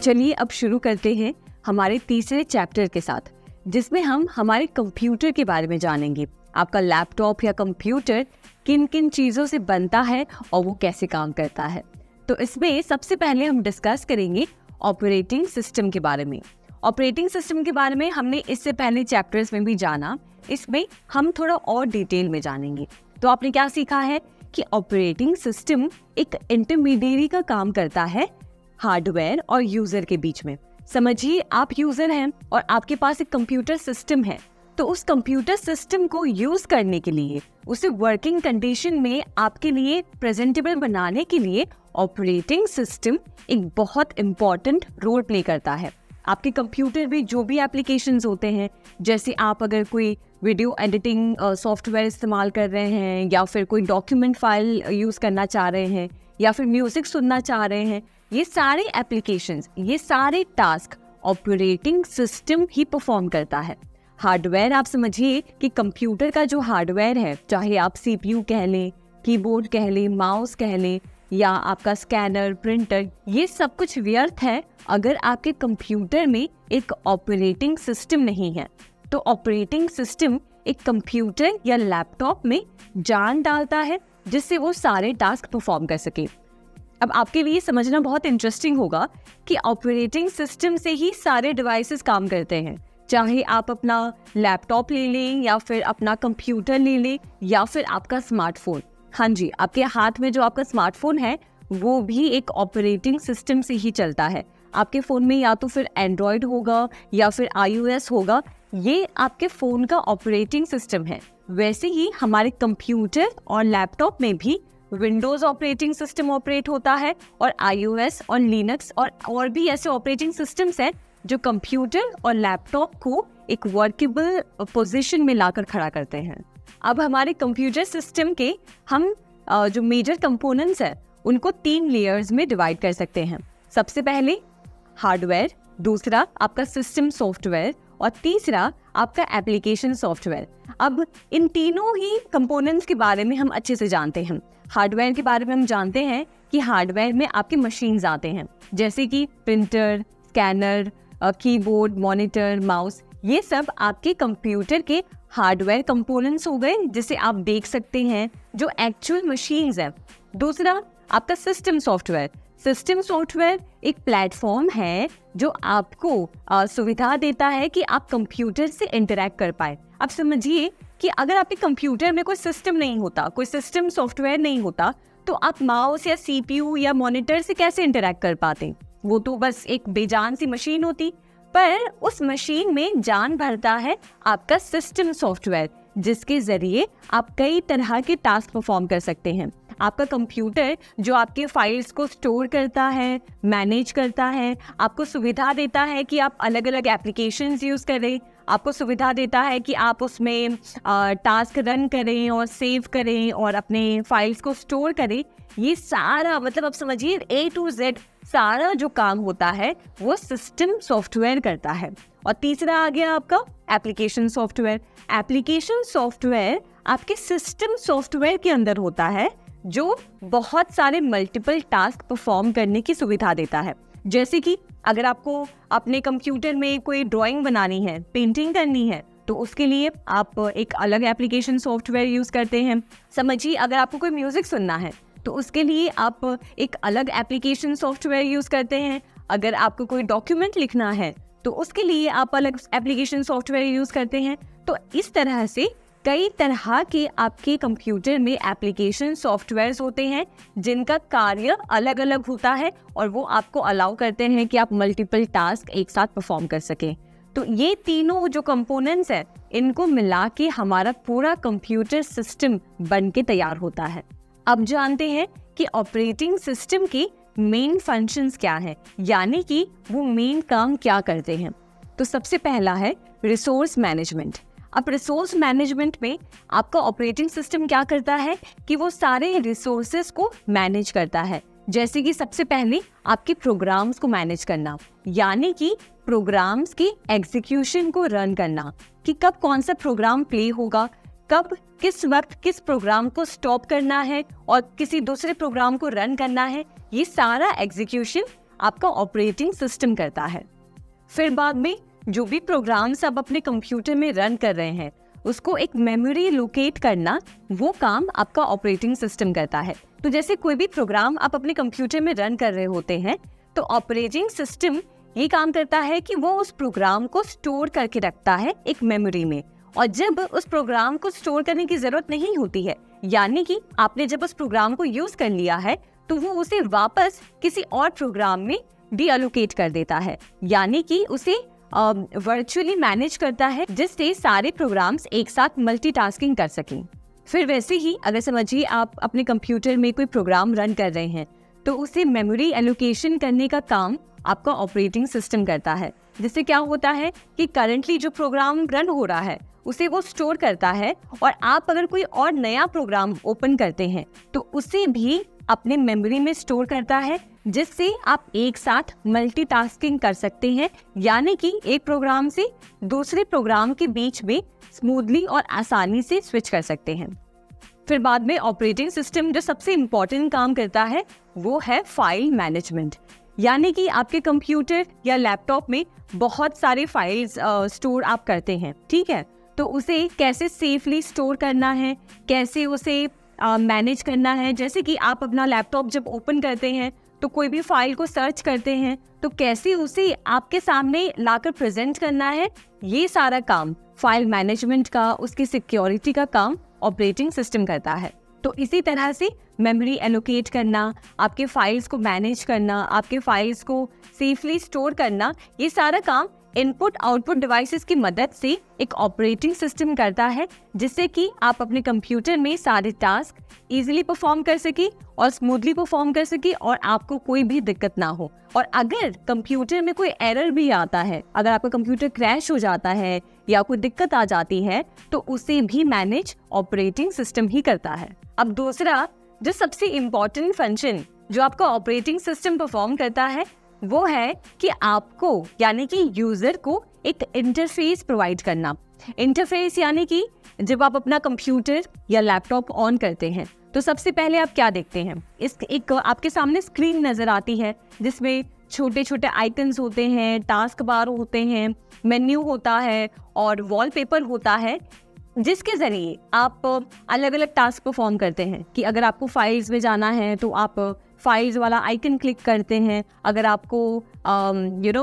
चलिए अब शुरू करते हैं हमारे तीसरे चैप्टर के साथ, जिसमें हम हमारे कंप्यूटर के बारे में जानेंगे। आपका लैपटॉप या कंप्यूटर किन किन चीज़ों से बनता है और वो कैसे काम करता है। तो इसमें सबसे पहले हम डिस्कस करेंगे ऑपरेटिंग सिस्टम के बारे में। ऑपरेटिंग सिस्टम के बारे में हमने इससे पहले चैप्टर्स में भी जाना, इसमें हम थोड़ा और डिटेल में जानेंगे। तो आपने क्या सीखा है कि ऑपरेटिंग सिस्टम एक इंटरमीडिएरी का काम करता है हार्डवेयर और यूजर के बीच में। समझिए आप यूजर हैं और आपके पास एक कंप्यूटर सिस्टम है, तो उस कंप्यूटर सिस्टम को यूज करने के लिए, उसे वर्किंग कंडीशन में आपके लिए प्रेजेंटेबल बनाने के लिए ऑपरेटिंग सिस्टम एक बहुत इम्पॉर्टेंट रोल प्ले करता है। आपके कंप्यूटर में जो भी एप्लीकेशंस होते हैं, जैसे आप अगर कोई वीडियो एडिटिंग सॉफ्टवेयर इस्तेमाल कर रहे हैं, या फिर कोई डॉक्यूमेंट फाइल यूज़ करना चाह रहे हैं, या फिर म्यूज़िक सुनना चाह रहे हैं, ये सारे एप्लीकेशंस, ये सारे टास्क ऑपरेटिंग सिस्टम ही परफॉर्म करता है। हार्डवेयर, आप समझिए कि कंप्यूटर का जो हार्डवेयर है, चाहे आप सीपीयू कह लें, कीबोर्ड कह लें, माउस कह लें, या आपका स्कैनर, प्रिंटर, ये सब कुछ व्यर्थ है अगर आपके कंप्यूटर में एक ऑपरेटिंग सिस्टम नहीं है। तो ऑपरेटिंग सिस्टम एक कंप्यूटर या लैपटॉप में जान डालता है, जिससे वो सारे टास्क परफॉर्म कर सके। अब आपके लिए समझना बहुत इंटरेस्टिंग होगा कि ऑपरेटिंग सिस्टम से ही सारे डिवाइसेस काम करते हैं। चाहे आप अपना लैपटॉप ले लें, या फिर अपना कंप्यूटर ले लें, या फिर आपका स्मार्टफोन। हाँ जी, आपके हाथ में जो आपका स्मार्टफोन है वो भी एक ऑपरेटिंग सिस्टम से ही चलता है। आपके फ़ोन में या तो फिर एंड्रॉयड होगा या फिर iOS होगा, ये आपके फ़ोन का ऑपरेटिंग सिस्टम है। वैसे ही हमारे कंप्यूटर और लैपटॉप में भी विंडोज़ ऑपरेटिंग सिस्टम ऑपरेट होता है, और iOS और लिनक्स और भी ऐसे ऑपरेटिंग सिस्टम्स हैं जो कंप्यूटर और लैपटॉप को एक वर्केबल पोजीशन में लाकर खड़ा करते हैं। अब हमारे कंप्यूटर सिस्टम के हम जो मेजर कंपोनेंट्स हैं उनको 3 लेयर्स में डिवाइड कर सकते हैं। सबसे पहले हार्डवेयर, दूसरा आपका सिस्टम सॉफ्टवेयर, और तीसरा आपका एप्लीकेशन सॉफ्टवेयर। अब इन तीनों ही कंपोनेंट्स के बारे में हम अच्छे से जानते हैं। हार्डवेयर के बारे में हम जानते हैं कि हार्डवेयर में आपके मशीन्स आते हैं, जैसे कि printer, scanner, keyboard, monitor, mouse, ये सब आपके कंप्यूटर के हार्डवेयर कंपोनेंट्स हो गए, जिसे आप देख सकते हैं, जो एक्चुअल मशीन्स हैं। दूसरा आपका सिस्टम सॉफ्टवेयर। सिस्टम सॉफ्टवेयर एक प्लेटफॉर्म है जो आपको सुविधा देता है कि आप कंप्यूटर से इंटरैक्ट कर पाए। अब समझिए कि अगर आपके कंप्यूटर में कोई सिस्टम नहीं होता, कोई सिस्टम सॉफ्टवेयर नहीं होता, तो आप माउस या सीपीयू या मॉनिटर से कैसे इंटरैक्ट कर पाते? वो तो बस एक बेजान सी मशीन होती। पर उस मशीन में जान भरता है आपका सिस्टम सॉफ्टवेयर, जिसके जरिए आप कई तरह के टास्क परफॉर्म कर सकते हैं। आपका कंप्यूटर जो आपके फाइल्स को स्टोर करता है, मैनेज करता है, आपको सुविधा देता है कि आप अलग अलग एप्लीकेशंस यूज़ करें, आपको सुविधा देता है कि आप उसमें टास्क रन करें और सेव करें और अपने फाइल्स को स्टोर करें। ये सारा, मतलब आप समझिए A to Z सारा जो काम होता है वो सिस्टम सॉफ्टवेयर करता है। और तीसरा आ गया आपका एप्लीकेशन सॉफ्टवेयर। एप्लीकेशन सॉफ्टवेयर आपके सिस्टम सॉफ्टवेयर के अंदर होता है, जो बहुत सारे मल्टीपल टास्क परफॉर्म करने की सुविधा देता है। जैसे कि अगर आपको अपने कंप्यूटर में कोई ड्राइंग बनानी है, पेंटिंग करनी है, तो उसके लिए आप एक अलग एप्लीकेशन सॉफ्टवेयर यूज़ करते हैं। समझिए अगर आपको कोई म्यूज़िक सुनना है, तो उसके लिए आप एक अलग एप्लीकेशन सॉफ्टवेयर यूज़ करते हैं। अगर आपको कोई डॉक्यूमेंट लिखना है, तो उसके लिए आप अलग एप्लीकेशन सॉफ्टवेयर यूज़ करते हैं। तो इस तरह से कई तरह के आपके कंप्यूटर में एप्लीकेशन सॉफ्टवेयर्स होते हैं, जिनका कार्य अलग अलग होता है, और वो आपको अलाउ करते हैं कि आप मल्टीपल टास्क एक साथ परफॉर्म कर सकें। तो ये तीनों जो कंपोनेंट्स हैं, इनको मिला के हमारा पूरा कंप्यूटर सिस्टम बन के तैयार होता है। अब जानते हैं कि ऑपरेटिंग सिस्टम के मेन फंक्शंस क्या हैं, यानी कि वो मेन काम क्या करते हैं। तो सबसे पहला है रिसोर्स मैनेजमेंट। अब रिसोर्स मैनेजमेंट में आपका ऑपरेटिंग सिस्टम क्या करता है कि वो सारे रिसोर्सेज को मैनेज करता है। जैसे कि सबसे पहले आपके प्रोग्राम्स को मैनेज करना, यानी कि प्रोग्राम्स की एग्जीक्यूशन को रन करना, कि कब कौन सा प्रोग्राम प्ले होगा, कब किस वक्त किस प्रोग्राम को स्टॉप करना है और किसी दूसरे प्रोग्राम को रन करना है। ये सारा एग्जीक्यूशन आपका ऑपरेटिंग सिस्टम करता है। फिर बाद में जो भी प्रोग्राम्स आप अपने कंप्यूटर में रन कर रहे हैं उसको एक मेमोरी लोकेट करना, वो काम आपका ऑपरेटिंग सिस्टम करता है। तो जैसे कोई भी प्रोग्राम आप अपने कंप्यूटर में रन कर रहे होते हैं तो ऑपरेटिंग सिस्टम ये काम करता है कि वो उस प्रोग्राम को स्टोर करके रखता है एक मेमोरी में, और जब उस प्रोग्राम को स्टोर करने की जरूरत नहीं होती है, यानी कि आपने जब उस प्रोग्राम को यूज कर लिया है, तो वो उसे वापस किसी और प्रोग्राम में डीअलोकेट कर देता है, यानी कि उसे वर्चुअली मैनेज करता है, जिससे सारे प्रोग्राम्स एक साथ मल्टीटास्किंग कर सकें। फिर वैसे ही अगर समझिए आप अपने कंप्यूटर में कोई प्रोग्राम रन कर रहे हैं तो उसे मेमोरी एलोकेशन करने का काम आपका ऑपरेटिंग सिस्टम करता है, जिससे क्या होता है कि करंटली जो प्रोग्राम रन हो रहा है उसे वो स्टोर करता है, और आप अगर कोई और नया प्रोग्राम ओपन करते हैं तो उसे भी अपने मेमोरी में स्टोर करता है, जिससे आप एक साथ मल्टीटास्किंग कर सकते हैं, यानी कि एक प्रोग्राम से दूसरे प्रोग्राम के बीच में स्मूथली और आसानी से स्विच कर सकते हैं। फिर बाद में ऑपरेटिंग सिस्टम जो सबसे इम्पोर्टेंट काम करता है वो है फाइल मैनेजमेंट, यानी कि आपके कंप्यूटर या लैपटॉप में बहुत सारे फाइल्स स्टोर आप करते हैं, ठीक है, तो उसे कैसे सेफली स्टोर करना है, कैसे उसे मैनेज करना है। जैसे कि आप अपना लैपटॉप जब ओपन करते हैं तो कोई भी फाइल को सर्च करते हैं तो कैसे उसे आपके सामने लाकर प्रेजेंट करना है, ये सारा काम फाइल मैनेजमेंट का, उसकी सिक्योरिटी का काम ऑपरेटिंग सिस्टम करता है। तो इसी तरह से मेमोरी एलोकेट करना, आपके फाइल्स को मैनेज करना, आपके फाइल्स को सेफली स्टोर करना, ये सारा काम इनपुट आउटपुट डिवाइसेस की मदद से एक ऑपरेटिंग सिस्टम करता है, जिससे कि आप अपने कंप्यूटर में सारे टास्क इजीली परफॉर्म कर सके और स्मूथली परफॉर्म कर सके और आपको कोई भी दिक्कत ना हो। और अगर कंप्यूटर में कोई एरर भी आता है, अगर आपका कंप्यूटर क्रैश हो जाता है या कोई दिक्कत आ जाती है, तो उसे भी मैनेज ऑपरेटिंग सिस्टम ही करता है। अब दूसरा जो सबसे इम्पोर्टेंट फंक्शन जो आपका ऑपरेटिंग सिस्टम परफॉर्म करता है वो है कि आपको यानी कि यूजर को एक इंटरफेस प्रोवाइड करना। इंटरफेस यानी कि जब आप अपना कंप्यूटर या लैपटॉप ऑन करते हैं तो सबसे पहले आप क्या देखते हैं, एक आपके सामने स्क्रीन नजर आती है जिसमें छोटे छोटे आइकन्स होते हैं, टास्क बार होते हैं, मेन्यू होता है और वॉलपेपर होता है, जिसके जरिए आप अलग अलग टास्क परफॉर्म करते हैं। कि अगर आपको फाइल्स में जाना है तो आप फाइल्स वाला आइकन क्लिक करते हैं, अगर आपको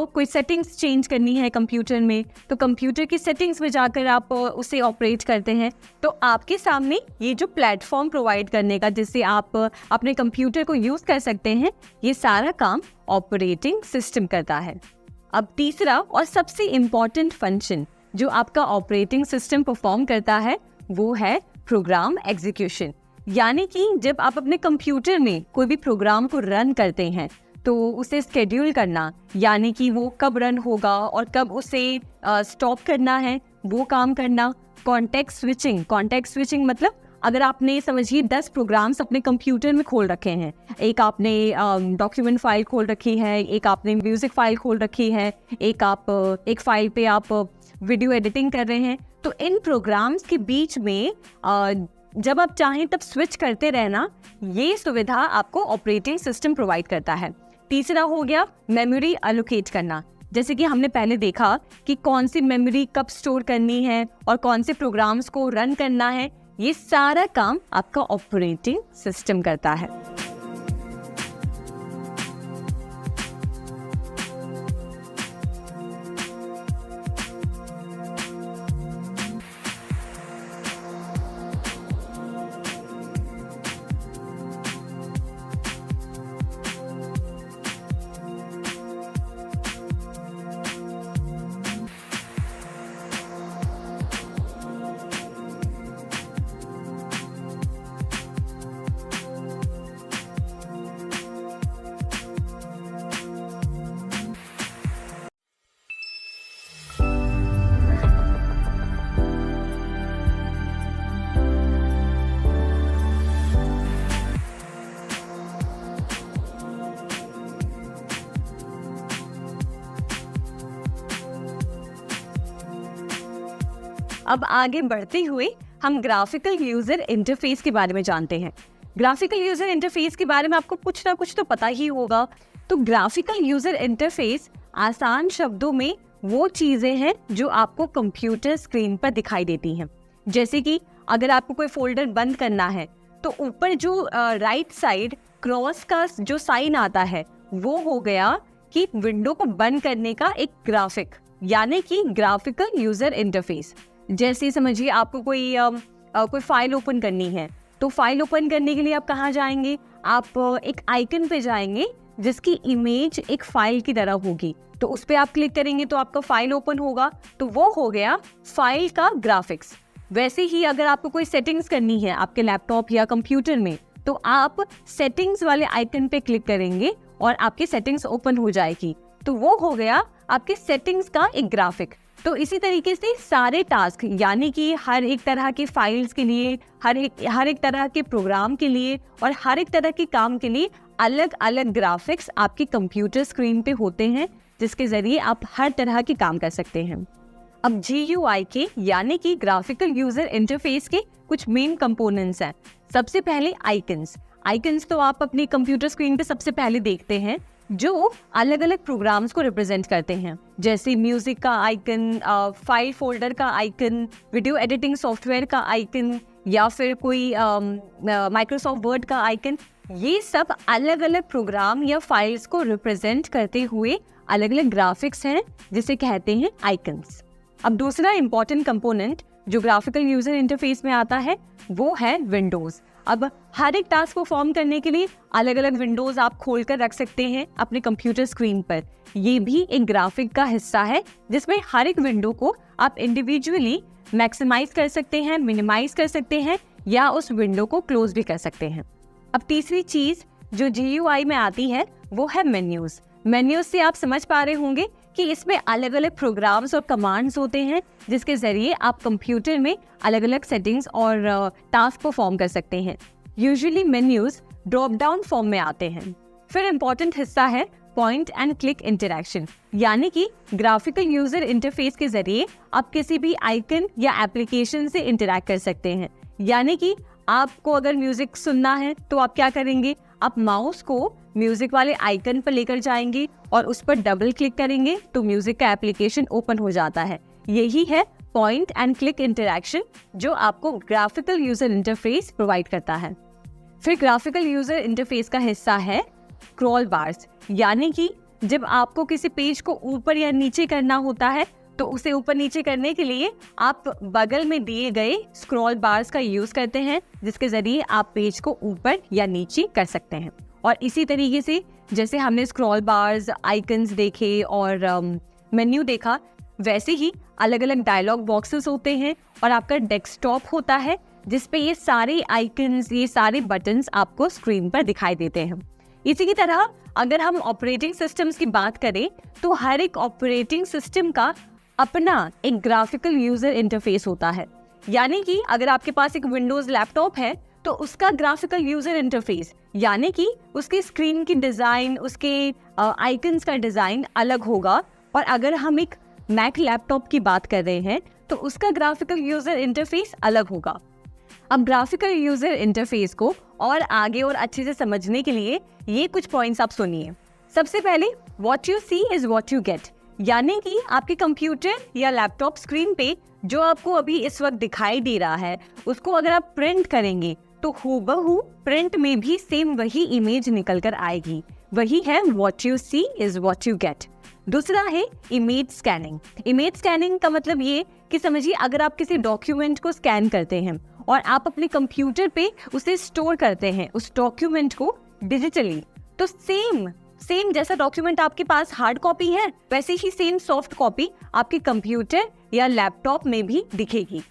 कोई सेटिंग्स चेंज करनी है कंप्यूटर में तो कंप्यूटर की सेटिंग्स में जाकर आप उसे ऑपरेट करते हैं। तो आपके सामने ये जो प्लेटफॉर्म प्रोवाइड करने का जिससे आप अपने कंप्यूटर को यूज़ कर सकते हैं, ये सारा काम ऑपरेटिंग सिस्टम करता है। अब तीसरा और सबसे इम्पॉर्टेंट फंक्शन जो आपका ऑपरेटिंग सिस्टम परफॉर्म करता है वो है प्रोग्राम एग्जीक्यूशन, यानी कि जब आप अपने कंप्यूटर में कोई भी प्रोग्राम को रन करते हैं तो उसे स्केड्यूल करना, यानी कि वो कब रन होगा और कब उसे स्टॉप करना है, वो काम करना। कॉन्टेक्स्ट स्विचिंग मतलब अगर आपने समझिए 10 प्रोग्राम्स अपने कंप्यूटर में खोल रखे हैं, एक आपने डॉक्यूमेंट फाइल खोल रखी है, एक आपने म्यूजिक फाइल खोल रखी है, एक फाइल पे आप वीडियो एडिटिंग कर रहे हैं, तो इन प्रोग्राम्स के बीच में जब आप चाहें तब स्विच करते रहना, ये सुविधा आपको ऑपरेटिंग सिस्टम प्रोवाइड करता है। तीसरा हो गया मेमोरी एलोकेट करना, जैसे कि हमने पहले देखा कि कौन सी मेमोरी कब स्टोर करनी है और कौन से प्रोग्राम्स को रन करना है, ये सारा काम आपका ऑपरेटिंग सिस्टम करता है। अब आगे बढ़ते हुए हम ग्राफिकल यूजर इंटरफेस के बारे में जानते हैं। ग्राफिकल यूजर इंटरफेस के बारे में आपको कुछ ना कुछ तो पता ही होगा। तो ग्राफिकल यूजर इंटरफेस आसान शब्दों में वो चीजें हैं जो आपको कंप्यूटर स्क्रीन पर दिखाई देती हैं। जैसे कि अगर आपको कोई फोल्डर बंद करना है तो ऊपर जो राइट साइड क्रॉस का जो साइन आता है वो हो गया कि विंडो को बंद करने का एक ग्राफिक, यानी कि ग्राफिकल यूजर इंटरफेस। जैसे समझिए आपको कोई फाइल ओपन करनी है, तो फाइल ओपन करने के लिए आप कहाँ जाएंगे, आप एक आइकन पे जाएंगे जिसकी इमेज एक फाइल की तरह होगी, तो उस पर आप क्लिक करेंगे तो आपका फाइल ओपन होगा, तो वो हो गया फाइल का ग्राफिक्स। वैसे ही अगर आपको कोई सेटिंग्स करनी है आपके लैपटॉप या कंप्यूटर में, तो आप सेटिंग्स वाले आइकन पे क्लिक करेंगे और आपकी सेटिंग्स ओपन हो जाएगी, तो वो हो गया आपके सेटिंग्स का एक ग्राफिक। तो इसी तरीके से सारे टास्क, यानी कि हर एक तरह के फाइल्स के लिए, हर एक तरह के प्रोग्राम के लिए और हर एक तरह के काम के लिए अलग अलग ग्राफिक्स आपकी कंप्यूटर स्क्रीन पे होते हैं, जिसके जरिए आप हर तरह के काम कर सकते हैं। अब GUI के यानी कि ग्राफिकल यूजर इंटरफेस के कुछ मेन कंपोनेंट्स हैं। सबसे पहले आइकन्स तो आप अपनी कंप्यूटर स्क्रीन पे सबसे पहले देखते हैं, जो अलग अलग प्रोग्राम्स को रिप्रेजेंट करते हैं। जैसे म्यूजिक का आइकन, फाइल फोल्डर का आइकन, वीडियो एडिटिंग सॉफ्टवेयर का आइकन, या फिर कोई माइक्रोसॉफ्ट वर्ड का आइकन। ये सब अलग अलग प्रोग्राम या फाइल्स को रिप्रेजेंट करते हुए अलग अलग ग्राफिक्स हैं, जिसे कहते हैं आइकन्स। अब दूसरा इंपॉर्टेंट कंपोनेंट जो ग्राफिकल यूजर इंटरफेस में आता है वो है विंडोज। अब हर एक टास्क को फॉर्म करने के लिए अलग अलग विंडोज आप खोल कर रख सकते हैं अपने कंप्यूटर स्क्रीन पर। ये भी एक ग्राफिक का हिस्सा है, जिसमें हर एक विंडो को आप इंडिविजुअली मैक्सिमाइज कर सकते हैं, मिनिमाइज कर सकते हैं, या उस विंडो को क्लोज भी कर सकते हैं। अब तीसरी चीज जो GUI में आती है वो है मेन्यूज। मेन्यूज से आप समझ पा रहे होंगे कि इसमें अलग अलग प्रोग्राम्स और कमांड्स होते हैं, जिसके जरिए आप कंप्यूटर में अलग अलग सेटिंग्स और टास्क परफॉर्म कर सकते हैं। Usually menus drop down form में आते हैं। फिर इम्पोर्टेंट हिस्सा है पॉइंट एंड क्लिक इंटरैक्शन, यानी कि ग्राफिकल यूजर इंटरफेस के जरिए आप किसी भी आइकन या एप्लीकेशन से इंटरैक्ट कर सकते हैं। यानी कि आपको अगर म्यूजिक सुनना है तो आप क्या करेंगे, आप माउस को म्यूजिक वाले आइकन पर लेकर जाएंगे और उस पर डबल क्लिक करेंगे तो म्यूजिक का एप्लीकेशन ओपन हो जाता है। यही है पॉइंट एंड क्लिक इंटरैक्शन जो आपको ग्राफिकल यूजर इंटरफेस प्रोवाइड करता है। फिर ग्राफिकल यूजर इंटरफेस का हिस्सा है स्क्रॉल बार्स, यानी कि जब आपको किसी पेज को ऊपर या नीचे करना होता है तो उसे ऊपर नीचे करने के लिए आप बगल में दिए गए स्क्रॉल बार्स का यूज करते हैं, जिसके जरिए आप पेज को ऊपर या नीचे कर सकते हैं। और इसी तरीके से जैसे हमने स्क्रॉल बार्स, आइकन्स देखे और मेन्यू देखा, वैसे ही अलग अलग डायलॉग बॉक्सेस होते हैं और आपका डेस्कटॉप होता है, जिसपे ये सारे आइकन्स, ये सारे बटन्स आपको स्क्रीन पर दिखाई देते हैं। इसी की तरह अगर हम ऑपरेटिंग सिस्टम्स की बात करें तो हर एक ऑपरेटिंग सिस्टम का अपना एक ग्राफिकल यूजर इंटरफेस होता है। यानी कि अगर आपके पास एक विंडोज लैपटॉप है तो उसका ग्राफिकल यूजर इंटरफेस, यानी कि उसकी स्क्रीन की डिजाइन, उसके आइकन्स का डिजाइन अलग होगा। और अगर हम एक मैक लैपटॉप की बात कर रहे हैं तो उसका ग्राफिकल यूजर इंटरफेस अलग होगा। अब ग्राफिकल यूजर इंटरफेस को और आगे और अच्छे से समझने के लिए ये कुछ पॉइंट्स आप सुनिए। सबसे पहले what you see is what you get, यानी कि आपके कंप्यूटर या लैपटॉप स्क्रीन पे जो आपको अभी इस वक्त दिखाई दे रहा है, उसको अगर आप प्रिंट करेंगे तो हूबहू प्रिंट में भी सेम वही इमेज निकल कर आएगी। वही है what you see is what you get. दूसरा है इमेज स्कैनिंग। इमेज स्कैनिंग का मतलब ये कि समझिए अगर आप किसी डॉक्यूमेंट को स्कैन करते हैं और आप अपने कंप्यूटर पे उसे स्टोर करते हैं उस डॉक्यूमेंट को डिजिटली, तो सेम जैसा डॉक्यूमेंट आपके पास हार्ड कॉपी है, वैसे ही सेम सॉफ्ट कॉपी आपके कंप्यूटर या लैपटॉप में भी दिखेगी।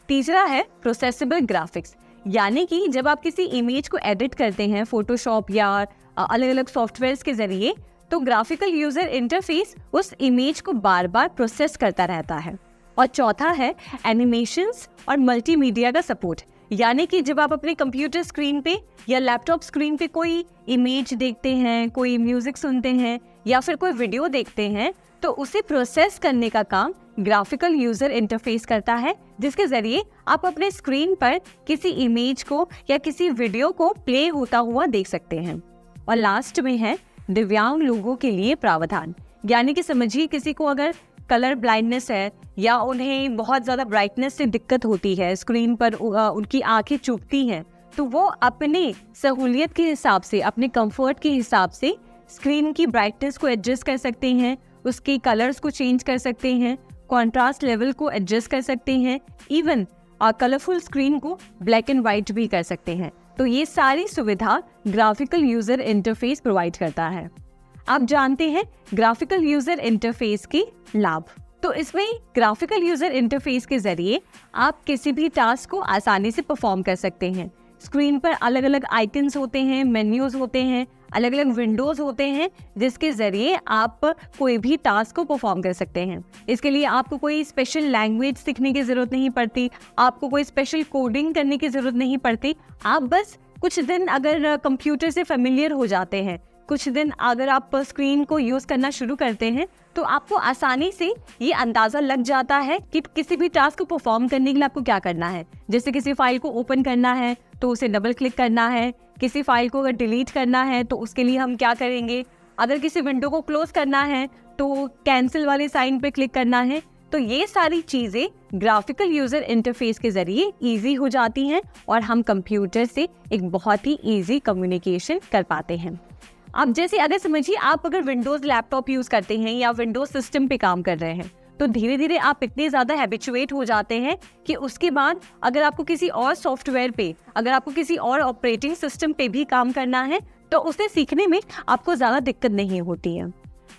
तीसरा है प्रोसेसेबल ग्राफिक्स, यानी कि जब आप किसी इमेज को एडिट करते हैं फोटोशॉप या अलग अलग सॉफ्टवेयर्स के जरिए, तो ग्राफिकल यूजर इंटरफेस उस इमेज को बार बार प्रोसेस करता रहता है। और चौथा है एनिमेशंस और मल्टीमीडिया का सपोर्ट, यानी कि जब आप अपने कंप्यूटर स्क्रीन पे या लैपटॉप स्क्रीन पे कोई इमेज देखते हैं, कोई म्यूजिक सुनते हैं या फिर कोई वीडियो देखते हैं, तो उसे प्रोसेस करने का काम ग्राफिकल यूजर इंटरफेस करता है, जिसके जरिए आप अपने स्क्रीन पर किसी इमेज को या किसी वीडियो को प्ले होता हुआ देख सकते हैं। और लास्ट में है दिव्यांग लोगों के लिए प्रावधान। यानी कि समझिए किसी को अगर कलर ब्लाइंडनेस है या उन्हें बहुत ज़्यादा ब्राइटनेस से दिक्कत होती है, स्क्रीन पर उनकी आंखें चुभती हैं, तो वो अपने सहूलियत के हिसाब से, अपने कंफर्ट के हिसाब से स्क्रीन की ब्राइटनेस को एडजस्ट कर सकते हैं, उसके कलर्स को चेंज कर सकते हैं, कॉन्ट्रास्ट लेवल को एडजस्ट कर सकते हैं, इवन कलरफुल स्क्रीन को ब्लैक एंड वाइट भी कर सकते हैं। तो ये सारी सुविधा ग्राफिकल यूजर इंटरफेस प्रोवाइड करता है। आप जानते हैं ग्राफिकल यूजर इंटरफेस के लाभ। तो इसमें ग्राफिकल यूजर इंटरफेस के जरिए आप किसी भी टास्क को आसानी से परफॉर्म कर सकते हैं। स्क्रीन पर अलग अलग आइकन्स होते हैं, मेन्यूज होते हैं, अलग अलग विंडोज होते हैं, जिसके जरिए आप कोई भी टास्क को परफॉर्म कर सकते हैं। इसके लिए आपको कोई स्पेशल लैंग्वेज सीखने की ज़रूरत नहीं पड़ती, आपको कोई स्पेशल कोडिंग करने की ज़रूरत नहीं पड़ती। आप बस कुछ दिन अगर कंप्यूटर से फेमिलियर हो जाते हैं, कुछ दिन अगर आप स्क्रीन को यूज़ करना शुरू करते हैं, तो आपको आसानी से ये अंदाज़ा लग जाता है कि किसी भी टास्क को परफॉर्म करने के लिए आपको क्या करना है। जैसे किसी फाइल को ओपन करना है तो उसे डबल क्लिक करना है, किसी फाइल को अगर डिलीट करना है तो उसके लिए हम क्या करेंगे, अगर किसी विंडो को क्लोज करना है तो कैंसिल वाले साइन पे क्लिक करना है। तो ये सारी चीज़ें ग्राफिकल यूज़र इंटरफेस के ज़रिए ईजी हो जाती हैं और हम कंप्यूटर से एक बहुत ही ईजी कम्युनिकेशन कर पाते हैं। अब जैसे अगर समझिए आप अगर विंडोज़ लैपटॉप यूज़ करते हैं या विंडोज़ सिस्टम पे काम कर रहे हैं, तो धीरे धीरे आप इतने ज़्यादा हैबिचुएट हो जाते हैं कि उसके बाद अगर आपको किसी और सॉफ्टवेयर पे, अगर आपको किसी और ऑपरेटिंग सिस्टम पे भी काम करना है, तो उसे सीखने में आपको ज़्यादा दिक्कत नहीं होती है।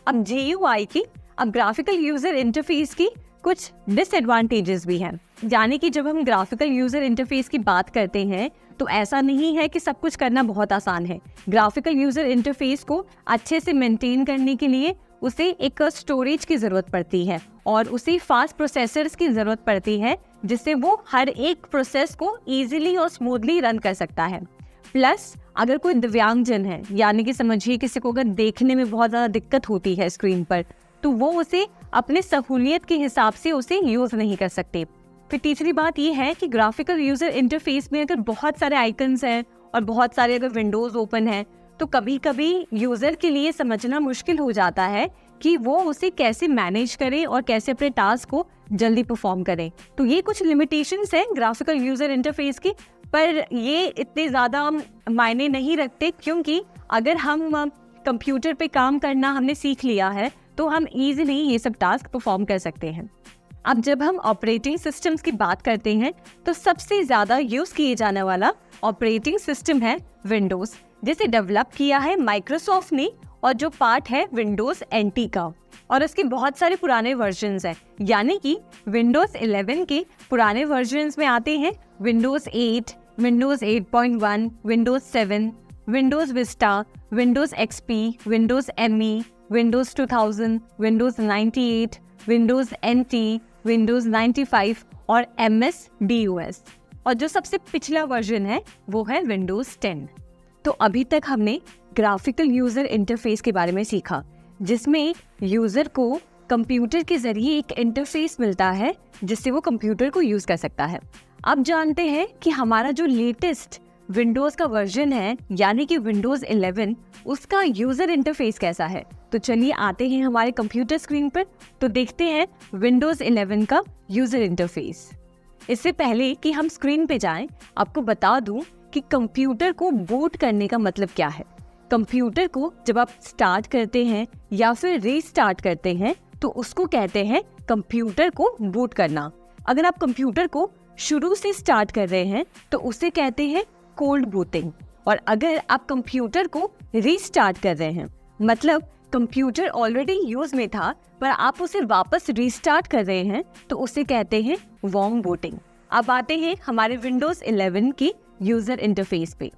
अब GUI की, अब ग्राफिकल यूज़र इंटरफेस की कुछ डिसएडवांटेजेस भी हैं। यानी कि जब हम ग्राफिकल यूज़र इंटरफेस की बात करते हैं तो ऐसा नहीं है कि सब कुछ करना बहुत आसान है। ग्राफिकल यूज़र इंटरफेस को अच्छे से मेंटेन करने के लिए उसे एक स्टोरेज की ज़रूरत पड़ती है और उसे फास्ट प्रोसेसर्स की ज़रूरत पड़ती है, जिससे वो हर एक प्रोसेस को ईजिली और स्मूथली रन कर सकता है। प्लस अगर कोई दिव्यांगजन है, यानी कि समझिए किसी को अगर देखने में बहुत ज़्यादा दिक्कत होती है स्क्रीन पर, तो वो उसे अपने सहूलियत के हिसाब से उसे यूज़ नहीं कर सकते। फिर तीसरी बात ये है कि ग्राफिकल यूज़र इंटरफेस में अगर बहुत सारे आइकन्स हैं और बहुत सारे अगर विंडोज़ ओपन हैं, तो कभी कभी यूज़र के लिए समझना मुश्किल हो जाता है कि वो उसे कैसे मैनेज करे और कैसे अपने टास्क को जल्दी परफॉर्म करे। तो ये कुछ लिमिटेशंस हैं ग्राफिकल यूज़र इंटरफेस की, पर ये इतने ज़्यादा मायने नहीं रखते, क्योंकि अगर हम कंप्यूटर पे काम करना हमने सीख लिया है तो हम ईजिली ये सब टास्क परफॉर्म कर सकते हैं। अब जब हम ऑपरेटिंग सिस्टम्स की बात करते हैं तो सबसे ज़्यादा यूज़ किए जाने वाला ऑपरेटिंग सिस्टम है विंडोज़, जिसे डेवलप किया है माइक्रोसॉफ्ट ने, और जो पार्ट है विंडोज़ NT का, और उसके बहुत सारे पुराने वर्जन्स हैं। यानी कि विंडोज़ 11 के पुराने वर्जन्स में आते हैं Windows 8, Windows 8.1, Windows 7, Windows Vista, Windows XP, Windows ME, Windows 2000, Windows 98, Windows NT, Windows 95 और MS-DOS, और जो सबसे पिछला वर्जन है वो है विंडोज़ 10। तो अभी तक हमने ग्राफिकल यूज़र इंटरफेस के बारे में सीखा, जिसमें यूज़र को कंप्यूटर के ज़रिए एक इंटरफेस मिलता है जिससे वो कंप्यूटर को यूज़ कर सकता है। अब जानते हैं कि हमारा जो लेटेस्ट विंडोज़ का वर्जन है, यानी कि विंडोज़ 11, उसका यूज़र इंटरफेस कैसा है। तो चलिए आते हैं हमारे कंप्यूटर स्क्रीन पर, तो देखते हैं विंडोज़ 11 का यूज़र इंटरफेस। इससे पहले कि हम स्क्रीन पे जाएं, आपको बता दूं कि कंप्यूटर को बूट करने का मतलब क्या है। कंप्यूटर को जब आप स्टार्ट करते हैं या फिर रीस्टार्ट करते हैं तो उसको कहते हैं कंप्यूटर को बूट करना। अगर आप कंप्यूटर को शुरू से स्टार्ट कर रहे हैं तो उसे कहते हैं कोल्ड बूटिंग, और अगर आप कंप्यूटर को रीस्टार्ट कर रहे हैं, मतलब कंप्यूटर ऑलरेडी यूज में था पर आप उसे वापस रीस्टार्ट कर रहे हैं, तो उसे कहते हैं वार्म बूटिंग। अब आते हैं हमारे विंडोज़ 11 के यूज़र इंटरफेस पे।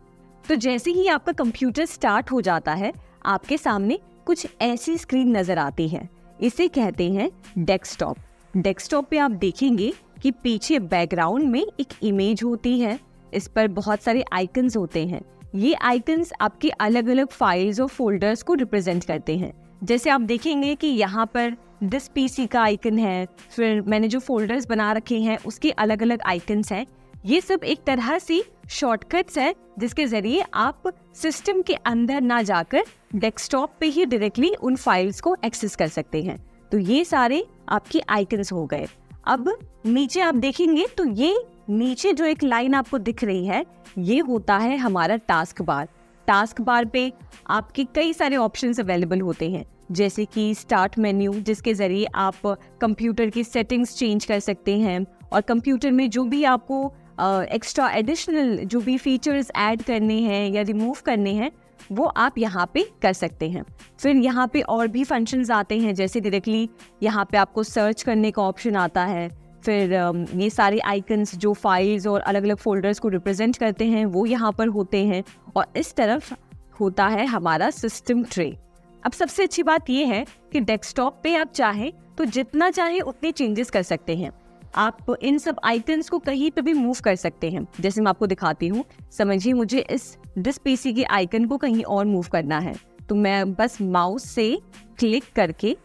तो जैसे ही आपका कंप्यूटर स्टार्ट हो जाता है, आपके सामने कुछ ऐसी स्क्रीन नज़र आती है, इसे कहते हैं डेस्कटॉप। डेस्कटॉप पे आप देखेंगे कि पीछे बैकग्राउंड में एक इमेज होती है, इस पर बहुत सारे आइकन्स होते हैं। ये आइकन्स आपके अलग अलग फाइल्स और फोल्डर्स को रिप्रेजेंट करते हैं। जैसे आप देखेंगे कि यहाँ पर दिस PC का आइकन है, फिर मैंने जो फोल्डर्स बना रखे हैं उसके अलग अलग आइकन्स हैं। ये सब एक तरह से शॉर्टकट्स है जिसके जरिए आप सिस्टम के अंदर ना जाकर डेस्कटॉप पे ही डायरेक्टली उन फाइल्स को एक्सेस कर सकते हैं। तो ये सारे आपके आइकन्स हो गए। अब नीचे आप देखेंगे तो ये नीचे जो एक लाइन आपको दिख रही है ये होता है हमारा टास्क बार। टास्क बार पे आपके कई सारे ऑप्शंस अवेलेबल होते हैं, जैसे कि स्टार्ट मेन्यू जिसके ज़रिए आप कंप्यूटर की सेटिंग्स चेंज कर सकते हैं और कंप्यूटर में जो भी आपको एक्स्ट्रा एडिशनल जो भी फीचर्स ऐड करने हैं या रिमूव करने हैं वो आप यहाँ पे कर सकते हैं। फिर यहाँ पे और भी फंक्शंस आते हैं, जैसे डायरेक्टली यहाँ पे आपको सर्च करने का ऑप्शन आता है। फिर ये सारे आइकन्स जो फाइल्स और अलग अलग फोल्डर्स को रिप्रेजेंट करते हैं वो यहाँ पर होते हैं और इस तरफ होता है हमारा सिस्टम ट्रे। अब सबसे अच्छी बात ये है कि डेस्कटॉप पे आप चाहें तो जितना चाहे उतने चेंजेस कर सकते हैं। आप इन सब आइकन्स को कहीं पे भी मूव कर सकते हैं। जैसे मैं आपको दिखाती हूँ, समझिए मुझे इस दिस पीसी के आइकन को कहीं और मूव करना है तो मैं बस माउस से क्लिक करके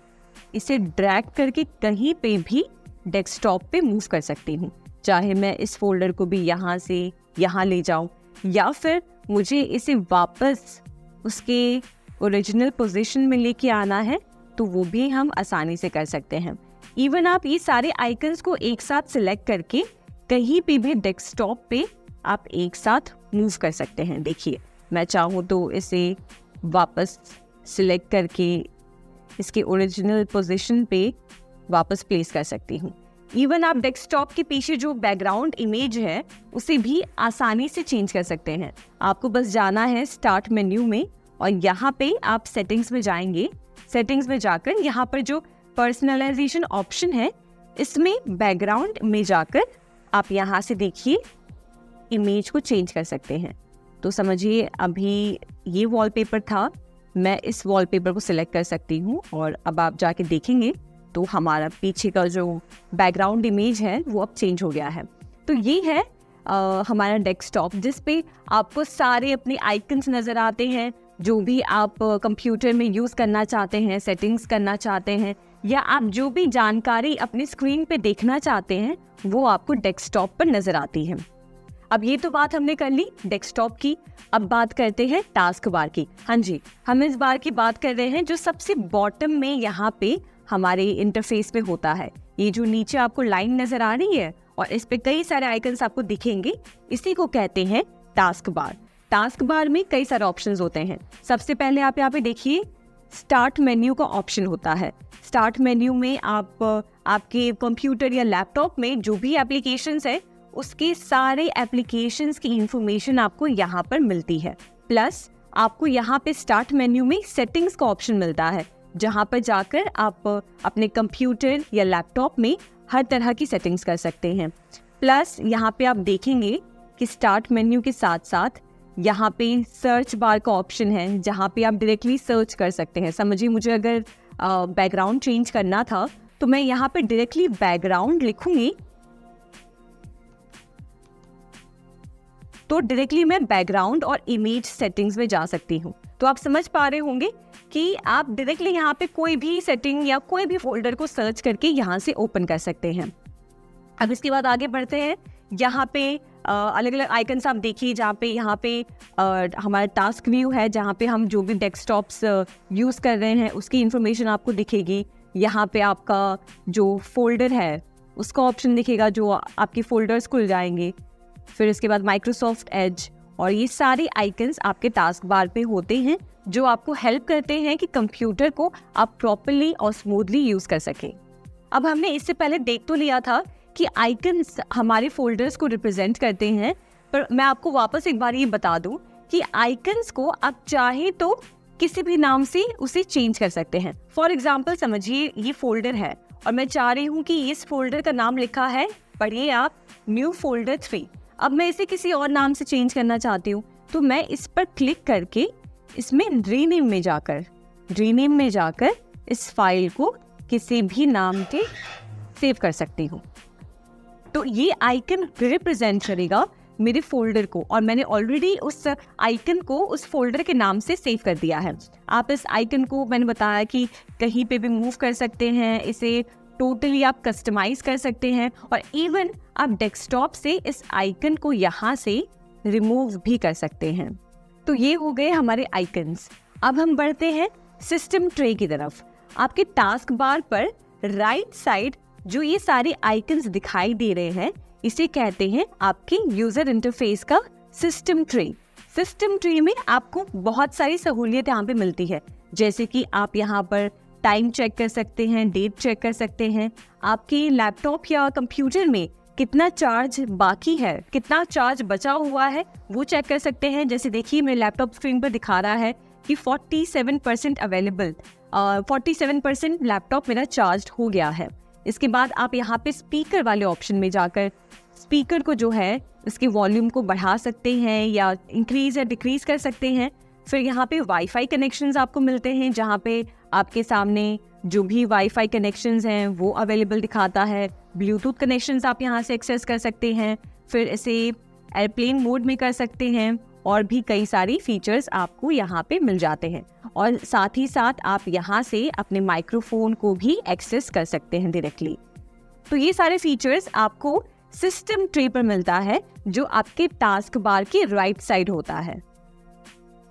इसे ड्रैग करके कहीं पे भी डेस्कटॉप पे मूव कर सकती हूँ। चाहे मैं इस फोल्डर को भी यहाँ से यहाँ ले जाऊँ या फिर मुझे इसे वापस उसके ओरिजिनल पोजीशन में लेके आना है तो वो भी हम आसानी से कर सकते हैं। इवन आप ये सारे आइकन्स को एक साथ सिलेक्ट करके कहीं पे भी डेस्कटॉप पे आप एक साथ मूव कर सकते हैं। देखिए मैं चाहूँ तो इसे वापस सिलेक्ट करके इसके ओरिजिनल पोजीशन पे वापस प्लेस कर सकती हूँ। इवन आप डेस्कटॉप के पीछे जो बैकग्राउंड इमेज है उसे भी आसानी से चेंज कर सकते हैं। आपको बस जाना है स्टार्ट मेन्यू में और यहाँ पे आप सेटिंग्स में जाएंगे। सेटिंग्स में जाकर यहाँ पर जो पर्सनलाइजेशन ऑप्शन है इसमें बैकग्राउंड में जाकर आप यहाँ से देखिए इमेज को चेंज कर सकते हैं। तो समझिए अभी ये वॉलपेपर था, मैं इस वॉलपेपर को सिलेक्ट कर सकती हूँ और अब आप जाके देखेंगे तो हमारा पीछे का जो बैकग्राउंड इमेज है वो अब चेंज हो गया है। तो ये है हमारा डेस्कटॉप जिस पे आपको सारे अपने आइकन्स नज़र आते हैं जो भी आप कंप्यूटर में यूज़ करना चाहते हैं, सेटिंग्स करना चाहते हैं या आप जो भी जानकारी अपनी स्क्रीन पे देखना चाहते हैं वो आपको डेस्कटॉप पर नज़र आती है। अब ये तो बात हमने कर ली डेस्कटॉप की। अब बात करते हैं टास्क बार की। हाँ जी, हम इस बार की बात कर रहे हैं जो सबसे बॉटम में यहाँ पे हमारे इंटरफेस पे होता है। ये जो नीचे आपको लाइन नजर आ रही है और इस पे कई सारे आइकन्स आपको दिखेंगे, इसी को कहते हैं टास्क बार। टास्क बार में कई सारे ऑप्शंस होते हैं। सबसे पहले आप यहाँ पे देखिए स्टार्ट मेन्यू का ऑप्शन होता है। स्टार्ट मेन्यू में आप आपके कंप्यूटर या लैपटॉप में जो भी एप्लीकेशंस है उसके सारे एप्लीकेशंस की इंफॉर्मेशन आपको यहाँ पर मिलती है। प्लस आपको यहाँ पे स्टार्ट मेन्यू में सेटिंग्स का ऑप्शन मिलता है जहाँ पर जाकर आप अपने कंप्यूटर या लैपटॉप में हर तरह की सेटिंग्स कर सकते हैं। प्लस यहाँ पे आप देखेंगे कि स्टार्ट मेन्यू के साथ साथ यहाँ पे सर्च बार का ऑप्शन है जहाँ पे आप डायरेक्टली सर्च कर सकते हैं। समझिए मुझे अगर बैकग्राउंड चेंज करना था तो मैं यहाँ पे डायरेक्टली बैकग्राउंड लिखूंगी तो डायरेक्टली मैं बैकग्राउंड और इमेज सेटिंग्स में जा सकती हूँ। तो आप समझ पा रहे होंगे कि आप डायरेक्टली यहाँ पे कोई भी सेटिंग या कोई भी फोल्डर को सर्च करके यहाँ से ओपन कर सकते हैं। अब इसके बाद आगे बढ़ते हैं। यहाँ पे अलग अलग आइकन्स आप देखिए जहाँ पे यहाँ पे हमारा टास्क व्यू है जहाँ पे हम जो भी डेस्कटॉप्स यूज़ कर रहे हैं उसकी इन्फॉर्मेशन आपको दिखेगी। यहाँ पे आपका जो फोल्डर है उसका ऑप्शन दिखेगा जो आपकी फोल्डर्स खुल जाएंगे। फिर इसके बाद माइक्रोसॉफ्ट एज और ये सारे आइकन्स आपके टास्क बार पे होते हैं जो आपको हेल्प करते हैं कि कंप्यूटर को आप प्रॉपर्ली और स्मूथली यूज़ कर सकें। अब हमने इससे पहले देख तो लिया था कि आइकन्स हमारे फोल्डर्स को रिप्रेजेंट करते हैं, पर मैं आपको वापस एक बार ये बता दूं कि आइकन्स को आप चाहे तो किसी भी नाम से उसे चेंज कर सकते हैं। फॉर एग्जाम्पल समझिए ये फोल्डर है और मैं चाह रही हूँ कि इस फोल्डर का नाम लिखा है, पढ़िए आप, न्यू फोल्डर 3। अब मैं इसे किसी और नाम से चेंज करना चाहती हूँ तो मैं इस पर क्लिक करके इसमें रीनेम में जाकर इस फाइल को किसी भी नाम के सेव कर सकती हूँ। तो ये आइकन रिप्रेजेंट करेगा मेरे फोल्डर को और मैंने ऑलरेडी उस आइकन को उस फोल्डर के नाम से सेव कर दिया है। आप इस आइकन को मैंने बताया कि कहीं पे भी मूव कर सकते हैं, इसे टोटली आप कस्टमाइज कर सकते हैं और इवन आप डेस्कटॉप से इस आइकन को यहाँ से रिमूव भी कर सकते हैं। तो ये हो गए हमारे आइकन्स। अब हम बढ़ते हैं सिस्टम ट्रे की तरफ। आपके टास्क बार पर राइट साइड जो ये सारे आइकन्स दिखाई दे रहे हैं, इसे कहते हैं आपके यूजर इंटरफेस का सिस्टम ट्रे। सिस्टम ट्रे में आपको बहुत सारी सहूलियत यहाँ पे मिलती है, जैसे कि आप यहाँ पर टाइम चेक कर सकते हैं, डेट चेक कर सकते हैं, आपके लैपटॉप या कंप्यूटर में कितना चार्ज बाकी है, कितना चार्ज बचा हुआ है, वो चेक कर सकते हैं। जैसे देखिए मेरे लैपटॉप स्क्रीन पर दिखा रहा है कि 47% अवेलेबल, 47% लैपटॉप मेरा चार्ज हो गया है। इसके बाद आप यहाँ पे स्पीकर वाले ऑप्शन में जाकर स्पीकर को जो है इसके वॉल्यूम को बढ़ा सकते हैं या इंक्रीज या डिक्रीज कर सकते हैं। फिर यहाँ पे वाईफाई कनेक्शंस आपको मिलते हैं, जहाँ पे आपके सामने जो भी वाईफाई कनेक्शंस हैं वो अवेलेबल दिखाता है। ब्लूटूथ कनेक्शंस आप यहाँ से एक्सेस कर सकते हैं, फिर इसे एयरप्लेन मोड में कर सकते हैं और भी कई सारी फीचर्स आपको यहाँ पे मिल जाते हैं। और साथ ही साथ आप यहाँ से अपने माइक्रोफोन को भी एक्सेस कर सकते हैं डायरेक्टली। तो ये सारे फीचर्स आपको सिस्टम ट्रे पर मिलता है जो आपके टास्क बार के राइट साइड होता है।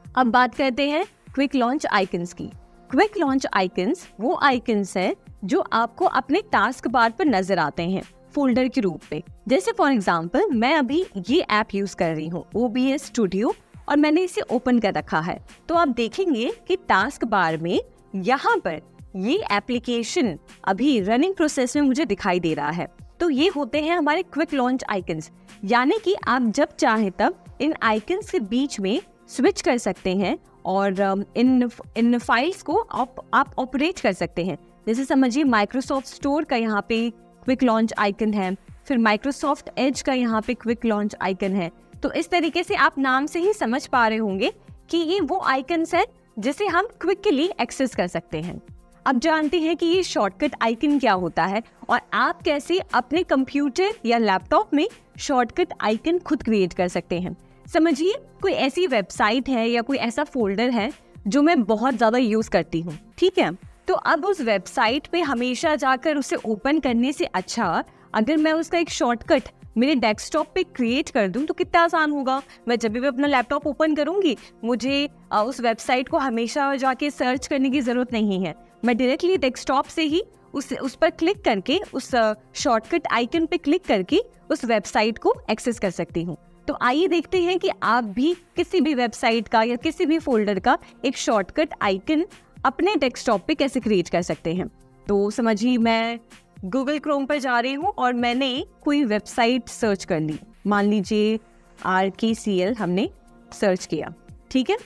अब बात करते हैं क्विक लॉन्च आइकन्स की। क्विक लॉन्च आइकन्स वो आइकन्स हैं जो आपको अपने टास्क बार पर नजर आते हैं फोल्डर के रूप में। जैसे फॉर एग्जांपल मैं अभी ये ऐप यूज कर रही हूँ OBS स्टूडियो और मैंने इसे ओपन कर रखा है। तो आप देखेंगे कि टास्क बार में यहाँ पर ये एप्लीकेशन अभी रनिंग प्रोसेस में मुझे दिखाई दे रहा है। तो ये होते हैं हमारे क्विक लॉन्च आइकन्स, यानी कि आप जब चाहे तब इन आइकन्स के बीच में स्विच कर सकते हैं और इन फाइल्स को आप ऑपरेट कर सकते हैं। जैसे समझिए माइक्रोसॉफ्ट स्टोर का यहाँ पे क्विक लॉन्च आइकन है, फिर माइक्रोसॉफ्ट एज का यहाँ पे क्विक लॉन्च आइकन है। तो इस तरीके से आप नाम से ही समझ पा रहे होंगे कि ये वो आइकन्स हैं जिसे हम क्विकली एक्सेस कर सकते हैं। अब जानते हैं कि ये शॉर्टकट आइकन क्या होता है और आप कैसे अपने कंप्यूटर या लैपटॉप में शॉर्टकट आइकन खुद क्रिएट कर सकते हैं। समझिए कोई ऐसी वेबसाइट है या कोई ऐसा फोल्डर है जो मैं बहुत ज़्यादा यूज़ करती हूँ, ठीक है। तो अब उस वेबसाइट पे हमेशा जाकर उसे ओपन करने से अच्छा अगर मैं उसका एक शॉर्टकट मेरे डेस्कटॉप पे क्रिएट कर दूं तो कितना आसान होगा। मैं जब भी अपना लैपटॉप ओपन करूंगी मुझे उस वेबसाइट को हमेशा जाके सर्च करने की ज़रूरत नहीं है। मैं डायरेक्टली डेस्कटॉप से ही उस पर क्लिक करके उस शॉर्टकट आइकन पे क्लिक करके उस वेबसाइट को एक्सेस कर सकती हूँ। तो आइए देखते हैं कि आप भी किसी भी वेबसाइट का या किसी भी फोल्डर का एक शॉर्टकट आइकन अपने डेस्कटॉप पे कैसे क्रिएट कर सकते हैं। तो समझिए मैं गूगल क्रोम पर जा रही हूँ और मैंने कोई वेबसाइट सर्च कर ली, मान लीजिए RKCL हमने सर्च किया, ठीक है।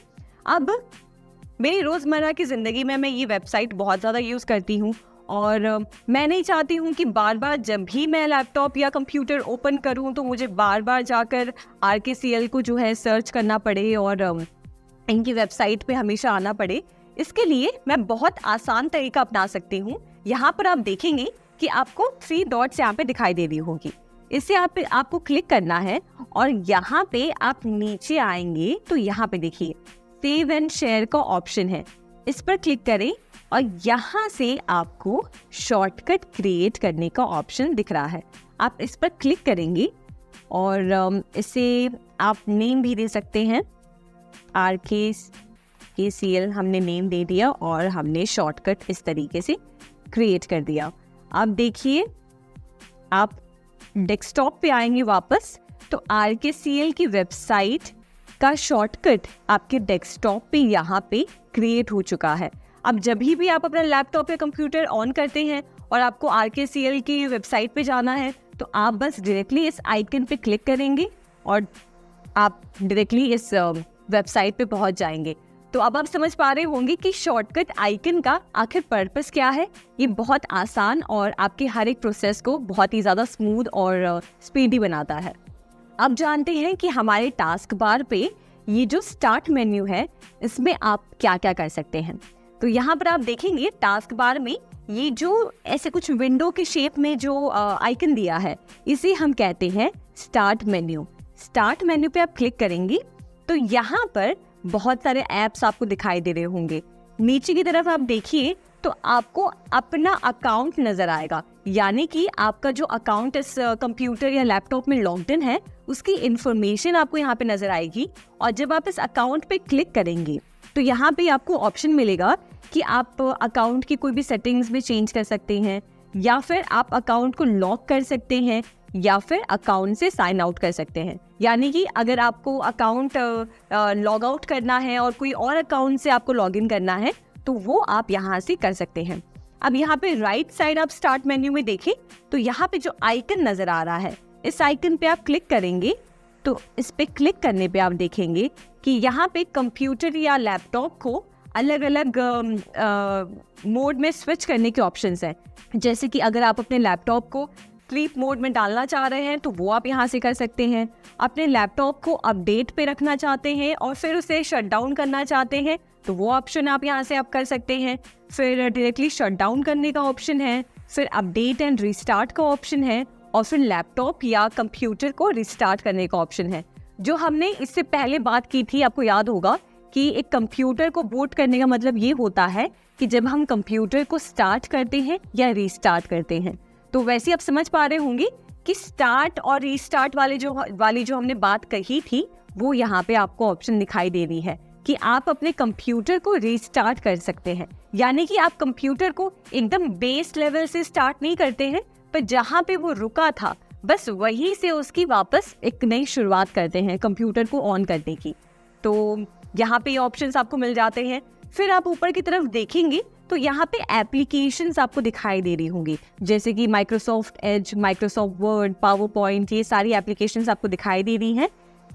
अब मेरी रोज़मर्रा की ज़िंदगी में मैं ये वेबसाइट बहुत ज़्यादा यूज़ करती हूँ और मैं नहीं चाहती हूँ कि बार बार जब भी मैं लैपटॉप या कंप्यूटर ओपन करूँ तो मुझे बार बार जाकर RKCL को जो है सर्च करना पड़े और इनकी वेबसाइट पे हमेशा आना पड़े। इसके लिए मैं बहुत आसान तरीका अपना सकती हूँ। यहाँ पर आप देखेंगे कि आपको 3 डॉट्स यहाँ पे दिखाई दे रही होगी। इससे आपको क्लिक करना है और यहाँ पे आप नीचे आएंगे तो यहाँ पे देखिए सेव एंड शेयर का ऑप्शन है, इस पर क्लिक करें और यहाँ से आपको शॉर्टकट क्रिएट करने का ऑप्शन दिख रहा है। आप इस पर क्लिक करेंगे और इसे आप नेम भी दे सकते हैं। RKCL हमने नेम दे दिया और हमने शॉर्टकट इस तरीके से क्रिएट कर दिया। अब देखिए आप डेस्कटॉप पे आएंगे वापस तो RKCL की वेबसाइट का शॉर्टकट आपके डेस्कटॉप पे यहाँ पे क्रिएट हो चुका है। अब जब भी आप अपना लैपटॉप या कंप्यूटर ऑन करते हैं और आपको RKCL की वेबसाइट पे जाना है तो आप बस डायरेक्टली इस आइकन पे क्लिक करेंगे और आप डायरेक्टली इस वेबसाइट पे पहुंच जाएंगे। तो अब आप समझ पा रहे होंगे कि शॉर्टकट आइकन का आखिर पर्पस क्या है। ये बहुत आसान और आपके हर एक प्रोसेस को बहुत ही ज़्यादा स्मूथ और स्पीडी बनाता है। अब जानते हैं कि हमारे टास्क बार पे ये जो स्टार्ट मेन्यू है इसमें आप क्या क्या कर सकते हैं। तो यहाँ पर आप देखेंगे टास्क बार में ये जो ऐसे कुछ विंडो के शेप में जो आइकन दिया है इसे हम कहते हैं स्टार्ट मेन्यू। स्टार्ट मेन्यू पे आप क्लिक करेंगे तो यहाँ पर बहुत सारे ऐप्स आपको दिखाई दे रहे होंगे। नीचे की तरफ आप देखिए तो आपको अपना अकाउंट नजर आएगा, यानी कि आपका जो अकाउंट इस कंप्यूटर या लैपटॉप में लॉग्ड इन है उसकी इंफॉर्मेशन आपको यहाँ पे नजर आएगी। और जब आप इस अकाउंट पे क्लिक करेंगे तो यहाँ पे आपको ऑप्शन मिलेगा कि आप अकाउंट की कोई भी सेटिंग्स में चेंज कर सकते हैं, या फिर आप अकाउंट को लॉक कर सकते हैं, या फिर अकाउंट से साइन आउट कर सकते हैं। यानी कि अगर आपको अकाउंट लॉग आउट करना है और कोई और अकाउंट से आपको लॉग इन करना है तो वो आप यहाँ से कर सकते हैं। अब यहाँ पे राइट साइड आप स्टार्ट मेन्यू में देखें तो यहाँ पे जो आइकन नजर आ रहा है, इस आइकन पे आप क्लिक करेंगे तो इस पे क्लिक करने पे आप देखेंगे कि यहाँ पे कंप्यूटर या लैपटॉप को अलग अलग मोड में स्विच करने के ऑप्शंस हैं। जैसे कि अगर आप अपने लैपटॉप को स्लीप मोड में डालना चाह रहे हैं तो वो आप यहाँ से कर सकते हैं। अपने लैपटॉप को अपडेट पे रखना चाहते हैं और फिर उसे शट डाउन करना चाहते हैं तो वो ऑप्शन आप यहाँ से आप कर सकते हैं। फिर डायरेक्टली शट डाउन करने का ऑप्शन है, फिर अपडेट एंड रिस्टार्ट का ऑप्शन है, और फिर लैपटॉप या कंप्यूटर को रिस्टार्ट करने का ऑप्शन है। जो हमने इससे पहले बात की थी, आपको याद होगा कि एक कंप्यूटर को बूट करने का मतलब ये होता है कि जब हम कंप्यूटर को स्टार्ट करते हैं या रीस्टार्ट करते हैं। तो वैसे आप समझ पा रहे होंगे कि स्टार्ट और रीस्टार्ट वाली जो हमने बात कही थी वो यहाँ पे आपको ऑप्शन दिखाई दे रही है कि आप अपने कंप्यूटर को रीस्टार्ट कर सकते हैं। यानी कि आप कंप्यूटर को एकदम बेस लेवल से स्टार्ट नहीं करते हैं, पर जहाँ पे वो रुका था बस वहीं से उसकी वापस एक नई शुरुआत करते हैं कंप्यूटर को ऑन करने की। तो यहाँ पे ऑप्शंस आपको मिल जाते हैं। फिर आप ऊपर की तरफ देखेंगे तो यहाँ पे एप्लीकेशंस आपको दिखाई दे रही होंगी, जैसे कि Microsoft Edge, Microsoft word, power point, ये सारी एप्लीकेशंस आपको दिखाई दे रही हैं।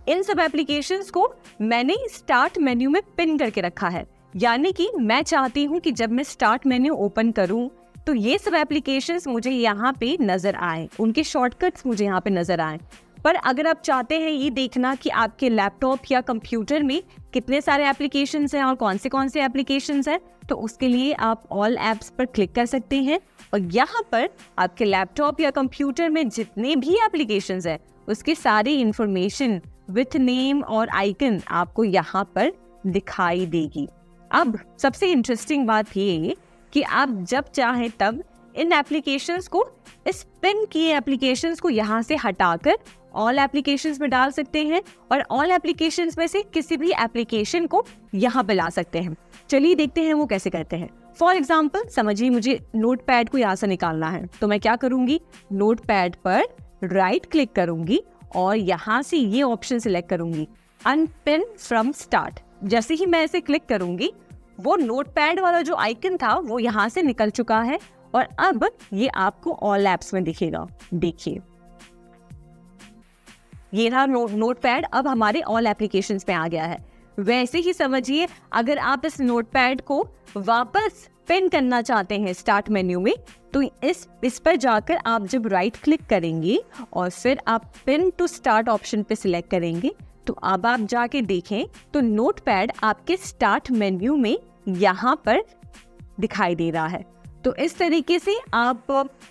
इन सब एप्लीकेशंस को मैंने स्टार्ट मेन्यू में पिन करके रखा है। यानी कि मैं चाहती हूँ कि जब मैं स्टार्ट मेन्यू ओपन करूँ तो ये सब एप्लीकेशंस मुझे यहाँ पे नजर आए, उनके शॉर्टकट्स मुझे यहाँ पे नजर आए। पर अगर आप चाहते हैं ये देखना कि आपके लैपटॉप या कंप्यूटर में कितने सारे एप्लीकेशंस हैं और कौन से एप्लीकेशंस हैं, तो उसके लिए आप ऑल एप्स पर क्लिक कर सकते हैं और यहाँ पर आपके लैपटॉप या कंप्यूटर में जितने भी एप्लीकेशंस हैं उसकी सारी इंफॉर्मेशन विथ नेम और आइकन आपको यहाँ पर दिखाई देगी। अब सबसे इंटरेस्टिंग बात ये कि आप जब चाहें तब इन एप्लीकेशंस को, इस पिन किए एप्लीकेशंस को यहाँ से हटाकर ऑल एप्लीकेशंस में डाल सकते हैं और ऑल एप्लीकेशंस में से किसी भी एप्लीकेशन को यहाँ पे ला सकते हैं। चलिए देखते हैं वो कैसे करते हैं। फॉर एग्जाम्पल समझिए मुझे नोटपैड को यहाँ से निकालना है, तो मैं क्या करूँगी, नोटपैड पर राइट क्लिक करूँगी और यहाँ से ये ऑप्शन सिलेक्ट करूँगी, अनपिन फ्रॉम स्टार्ट। जैसे ही मैं इसे क्लिक करूँगी वो नोटपैड वाला जो आइकन था वो यहाँ से निकल चुका है और अब ये आपको ऑल एप्स में दिखेगा। देखिए ये रहा नोटपैड, अब हमारे ऑल एप्लीकेशंस में आ गया है। वैसे ही समझिए अगर आप इस नोटपैड को वापस पिन करना चाहते हैं स्टार्ट मेन्यू में, तो इस पर जाकर आप जब राइट क्लिक करेंगे और फिर आप पिन टू स्टार्ट ऑप्शन पे सिलेक्ट करेंगे तो अब आप जाके देखें तो नोटपैड आपके स्टार्ट मेन्यू में यहाँ पर दिखाई दे रहा है। तो इस तरीके से आप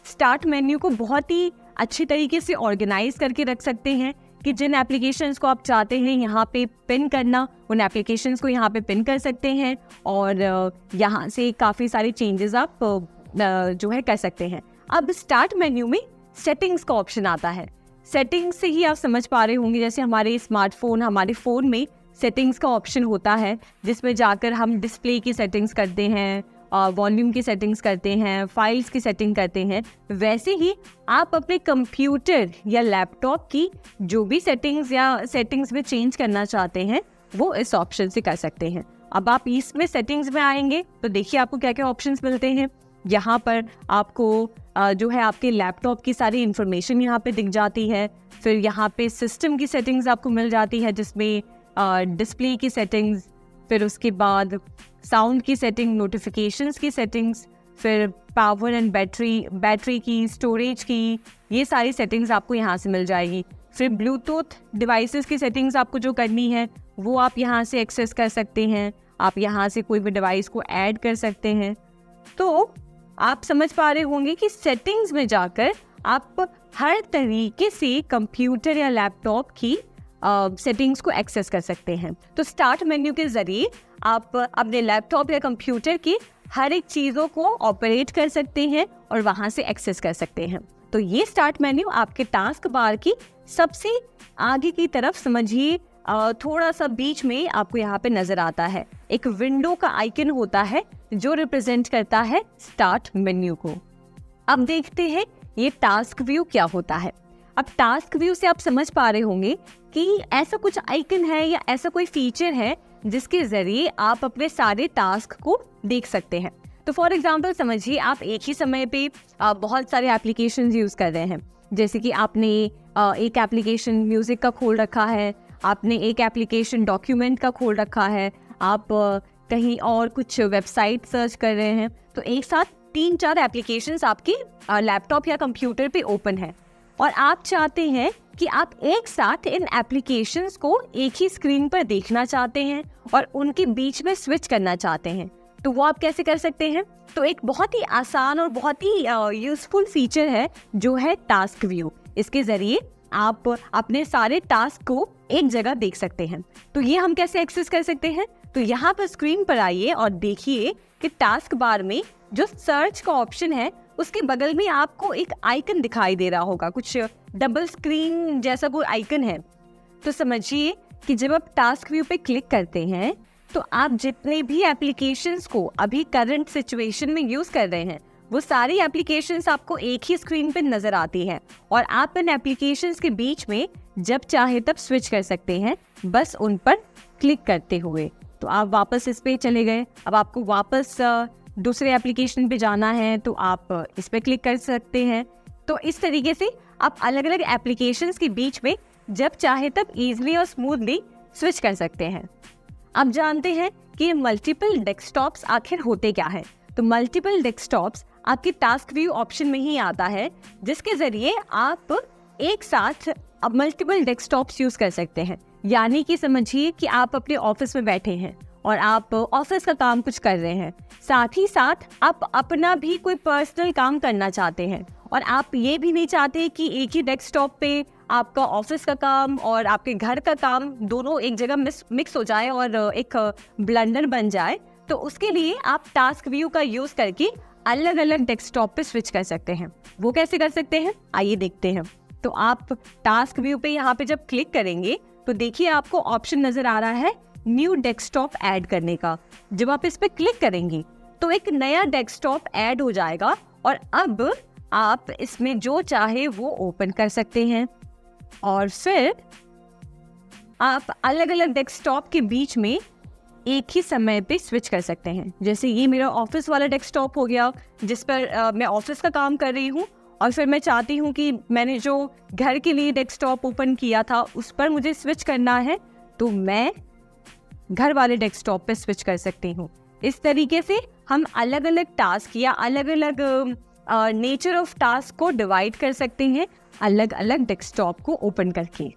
स्टार्ट मेन्यू को बहुत ही अच्छे तरीके से ऑर्गेनाइज करके रख सकते हैं कि जिन एप्लीकेशंस को आप चाहते हैं यहाँ पे पिन करना, उन एप्लीकेशंस को यहाँ पे पिन कर सकते हैं और यहाँ से काफ़ी सारे चेंजेस आप जो है कर सकते हैं। अब स्टार्ट मेन्यू में सेटिंग्स का ऑप्शन आता है। सेटिंग्स से ही आप समझ पा रहे होंगे, जैसे हमारे स्मार्टफोन, हमारे फ़ोन में सेटिंग्स का ऑप्शन होता है जिसमें जाकर हम डिस्प्ले की सेटिंग्स करते हैं, वॉल्यूम की सेटिंग्स करते हैं, फाइल्स की सेटिंग करते हैं। वैसे ही आप अपने कंप्यूटर या लैपटॉप की जो भी सेटिंग्स में चेंज करना चाहते हैं वो इस ऑप्शन से कर सकते हैं। अब आप इसमें सेटिंग्स में आएंगे तो देखिए आपको क्या क्या ऑप्शंस मिलते हैं। यहाँ पर आपको जो है आपके लैपटॉप की सारी इंफॉर्मेशन यहाँ पे दिख जाती है। फिर यहाँ पे सिस्टम की सेटिंग्स आपको मिल जाती है जिसमें डिस्प्ले की सेटिंग्स, फिर उसके बाद साउंड की सेटिंग, नोटिफिकेशंस की सेटिंग्स, फिर पावर एंड बैटरी की, स्टोरेज की, ये सारी सेटिंग्स आपको यहाँ से मिल जाएगी। फिर ब्लूटूथ डिवाइसेस की सेटिंग्स आपको जो करनी है वो आप यहाँ से एक्सेस कर सकते हैं। आप यहाँ से कोई भी डिवाइस को ऐड कर सकते हैं। तो आप समझ पा रहे होंगे कि सेटिंग्स में जाकर आप हर तरीके से कंप्यूटर या लैपटॉप की सेटिंग्स को एक्सेस कर सकते हैं। तो स्टार्ट मेन्यू के ज़रिए आप अपने लैपटॉप या कंप्यूटर की हर एक चीज़ों को ऑपरेट कर सकते हैं और वहाँ से एक्सेस कर सकते हैं। तो ये स्टार्ट मेन्यू आपके टास्क बार की सबसे आगे की तरफ समझिए, थोड़ा सा बीच में आपको यहाँ पे नजर आता है एक विंडो का आइकन होता है जो रिप्रेजेंट करता है स्टार्ट मेन्यू को। अब देखते हैं ये टास्क व्यू क्या होता है। अब टास्क व्यू से आप समझ पा रहे होंगे कि ऐसा कुछ आइकन है या ऐसा कोई फीचर है जिसके जरिए आप अपने सारे टास्क को देख सकते हैं। तो फॉर एग्जाम्पल समझिए आप एक ही समय पे बहुत सारे एप्लीकेशंस यूज कर रहे हैं। जैसे कि आपने एक एप्लीकेशन म्यूजिक का खोल रखा है, आपने एक एप्लीकेशन डॉक्यूमेंट का खोल रखा है, आप कहीं और कुछ वेबसाइट सर्च कर रहे हैं। तो एक साथ 3-4 एप्लीकेशंस आपके लैपटॉप या कंप्यूटर पे ओपन है और आप चाहते हैं कि आप एक साथ इन एप्लीकेशंस को एक ही स्क्रीन पर देखना चाहते हैं और उनके बीच में स्विच करना चाहते हैं। तो वो आप कैसे कर सकते हैं? तो एक बहुत ही आसान और बहुत ही यूजफुल फीचर है जो है टास्क व्यू। इसके जरिए आप अपने सारे टास्क को एक जगह देख सकते हैं। तो ये हम कैसे एक्सेस कर सकते हैं? तो यहाँ पर स्क्रीन पर आइए और देखिए कि टास्क बार में जो सर्च का ऑप्शन है उसके बगल में आपको एक आइकन दिखाई दे रहा होगा, कुछ डबल स्क्रीन जैसा कोई आइकन है। तो समझिए कि जब आप टास्क व्यू पे क्लिक करते हैं तो आप जितने भी एप्लीकेशंस को अभी करंट सिचुएशन में यूज कर रहे हैं वो सारी एप्लीकेशंस आपको एक ही स्क्रीन पे नजर आती है और आप इन एप्लीकेशंस के बीच में जब चाहे तब स्विच कर सकते हैं, बस उन पर क्लिक करते हुए। तो आप वापस इस पे चले गए, अब आपको वापस दूसरे एप्लीकेशन पे जाना है तो आप इस पे क्लिक कर सकते हैं। तो इस तरीके से आप अलग अलग एप्लीकेशंस के बीच में जब चाहे तब इजीली और स्मूथली स्विच कर सकते हैं। अब जानते हैं कि मल्टीपल डेस्कटॉप्स आखिर होते क्या है। तो मल्टीपल डेस्कटॉप्स आपके टास्क व्यू ऑप्शन में ही आता है, जिसके जरिए आप एक साथ अब मल्टीपल डेस्कटॉप्स यूज कर सकते हैं। यानी कि समझिए कि आप अपने ऑफिस में बैठे हैं और आप ऑफिस का काम कुछ कर रहे हैं, साथ ही साथ आप अपना भी कोई पर्सनल काम करना चाहते हैं और आप ये भी नहीं चाहते कि एक ही डेस्कटॉप पे आपका ऑफिस का काम और आपके घर का काम दोनों एक जगह मिक्स हो जाए और एक ब्लंडर बन जाए। तो उसके लिए आप टास्क व्यू का यूज करके अलग अलग डेस्कटॉप पे स्विच कर सकते हैं। वो कैसे कर सकते हैं, आइए देखते हैं। तो आप टास्क व्यू पे यहाँ पे जब क्लिक करेंगे तो देखिए आपको ऑप्शन नजर आ रहा है न्यू डेस्कटॉप ऐड करने का। जब आप इस पे क्लिक करेंगे तो एक नया डेस्कटॉप ऐड हो जाएगा और अब आप इसमें जो चाहे वो ओपन कर सकते हैं और फिर आप अलग अलग डेस्कटॉप के बीच में एक ही समय पे स्विच कर सकते हैं। जैसे ये मेरा ऑफिस वाला डेस्कटॉप हो गया जिस पर मैं ऑफिस का काम कर रही हूँ और फिर मैं चाहती हूँ कि मैंने जो घर के लिए डेस्कटॉप ओपन किया था उस पर मुझे स्विच करना है, तो मैं घर वाले डेस्कटॉप पे स्विच कर सकती हूँ। इस तरीके से हम अलग अलग टास्क या अलग अलग नेचर ऑफ टास्क को डिवाइड कर सकते हैं अलग अलग डेस्कटॉप को ओपन करके।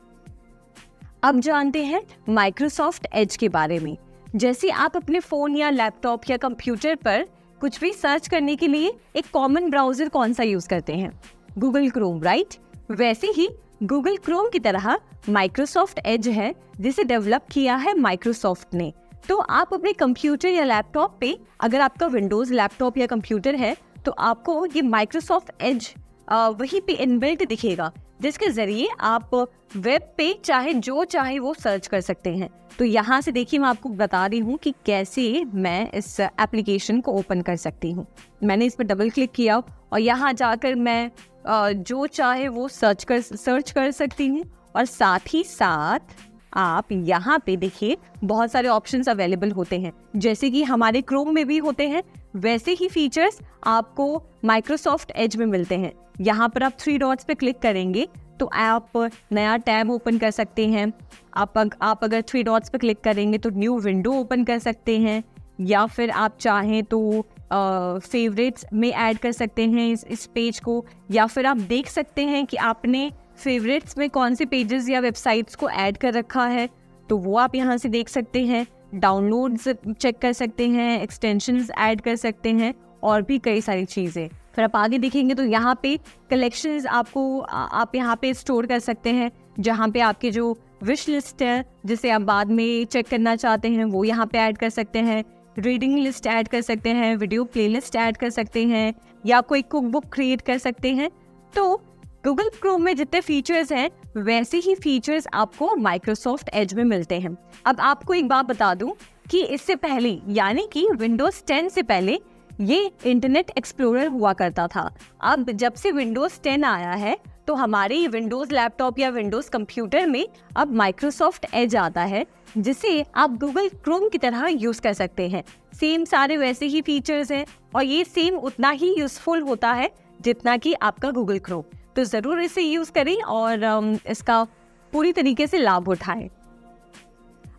अब जानते हैं माइक्रोसॉफ्ट एज के बारे में। जैसे आप अपने फ़ोन या लैपटॉप या कंप्यूटर पर कुछ भी सर्च करने के लिए एक कॉमन ब्राउज़र कौन सा यूज़ करते हैं, गूगल क्रोम, राइट? वैसे ही गूगल क्रोम की तरह माइक्रोसॉफ्ट एज है जिसे डेवलप किया है माइक्रोसॉफ्ट ने। तो आप अपने कंप्यूटर या लैपटॉप पे, अगर आपका विंडोज़ लैपटॉप या कंप्यूटर है तो आपको ये माइक्रोसॉफ्ट एज वहीं पे इनबिल्ट दिखेगा, जिसके ज़रिए आप वेब पे चाहे जो चाहे वो सर्च कर सकते हैं। तो यहाँ से देखिए मैं आपको बता रही हूँ कि कैसे मैं इस एप्लीकेशन को ओपन कर सकती हूँ। मैंने इस पर डबल क्लिक किया और यहाँ जाकर मैं जो चाहे वो सर्च कर सकती हूँ और साथ ही साथ आप यहाँ पे देखिए बहुत सारे ऑप्शंस अवेलेबल होते हैं, जैसे कि हमारे क्रोम में भी होते हैं वैसे ही फीचर्स आपको माइक्रोसॉफ्ट एज में मिलते हैं। यहाँ पर आप 3 डॉट्स पे क्लिक करेंगे तो आप नया टैब ओपन कर सकते हैं। आप अगर 3 डॉट्स पे क्लिक करेंगे तो न्यू विंडो ओपन कर सकते हैं, या फिर आप चाहें तो फेवरेट्स में ऐड कर सकते हैं इस पेज को, या फिर आप देख सकते हैं कि आपने फेवरेट्स में कौन से पेजेस या वेबसाइट्स को ऐड कर रखा है, तो वो आप यहाँ से देख सकते हैं। डाउनलोड्स चेक कर सकते हैं, एक्सटेंशंस ऐड कर सकते हैं और भी कई सारी चीज़ें। फिर आप आगे देखेंगे तो यहाँ पे कलेक्शंस आप यहाँ पे स्टोर कर सकते हैं, जहाँ पे आपके जो विश लिस्ट है जिसे आप बाद में चेक करना चाहते हैं वो यहाँ पे ऐड कर सकते हैं। रीडिंग लिस्ट ऐड कर सकते हैं, वीडियो प्लेलिस्ट ऐड कर सकते हैं, या कोई कुक बुक क्रिएट कर सकते हैं। तो गूगल क्रोम में जितने फीचर्स हैं वैसे ही फीचर्स आपको माइक्रोसॉफ्ट एज में मिलते हैं। अब आपको एक बात बता दूं कि इससे पहले, यानी कि विंडोज 10 से पहले ये इंटरनेट एक्सप्लोरर हुआ करता था। अब जब से विंडोज 10 आया है तो हमारे विंडोज लैपटॉप या विंडोज कंप्यूटर में अब माइक्रोसॉफ्ट एज आता है, जिसे आप गूगल क्रोम की तरह यूज कर सकते हैं। सेम सारे वैसे ही फीचर्स हैं और ये सेम उतना ही यूजफुल होता है जितना कि आपका गूगल क्रोम। तो ज़रूर इसे यूज़ करें और इसका पूरी तरीके से लाभ उठाएं।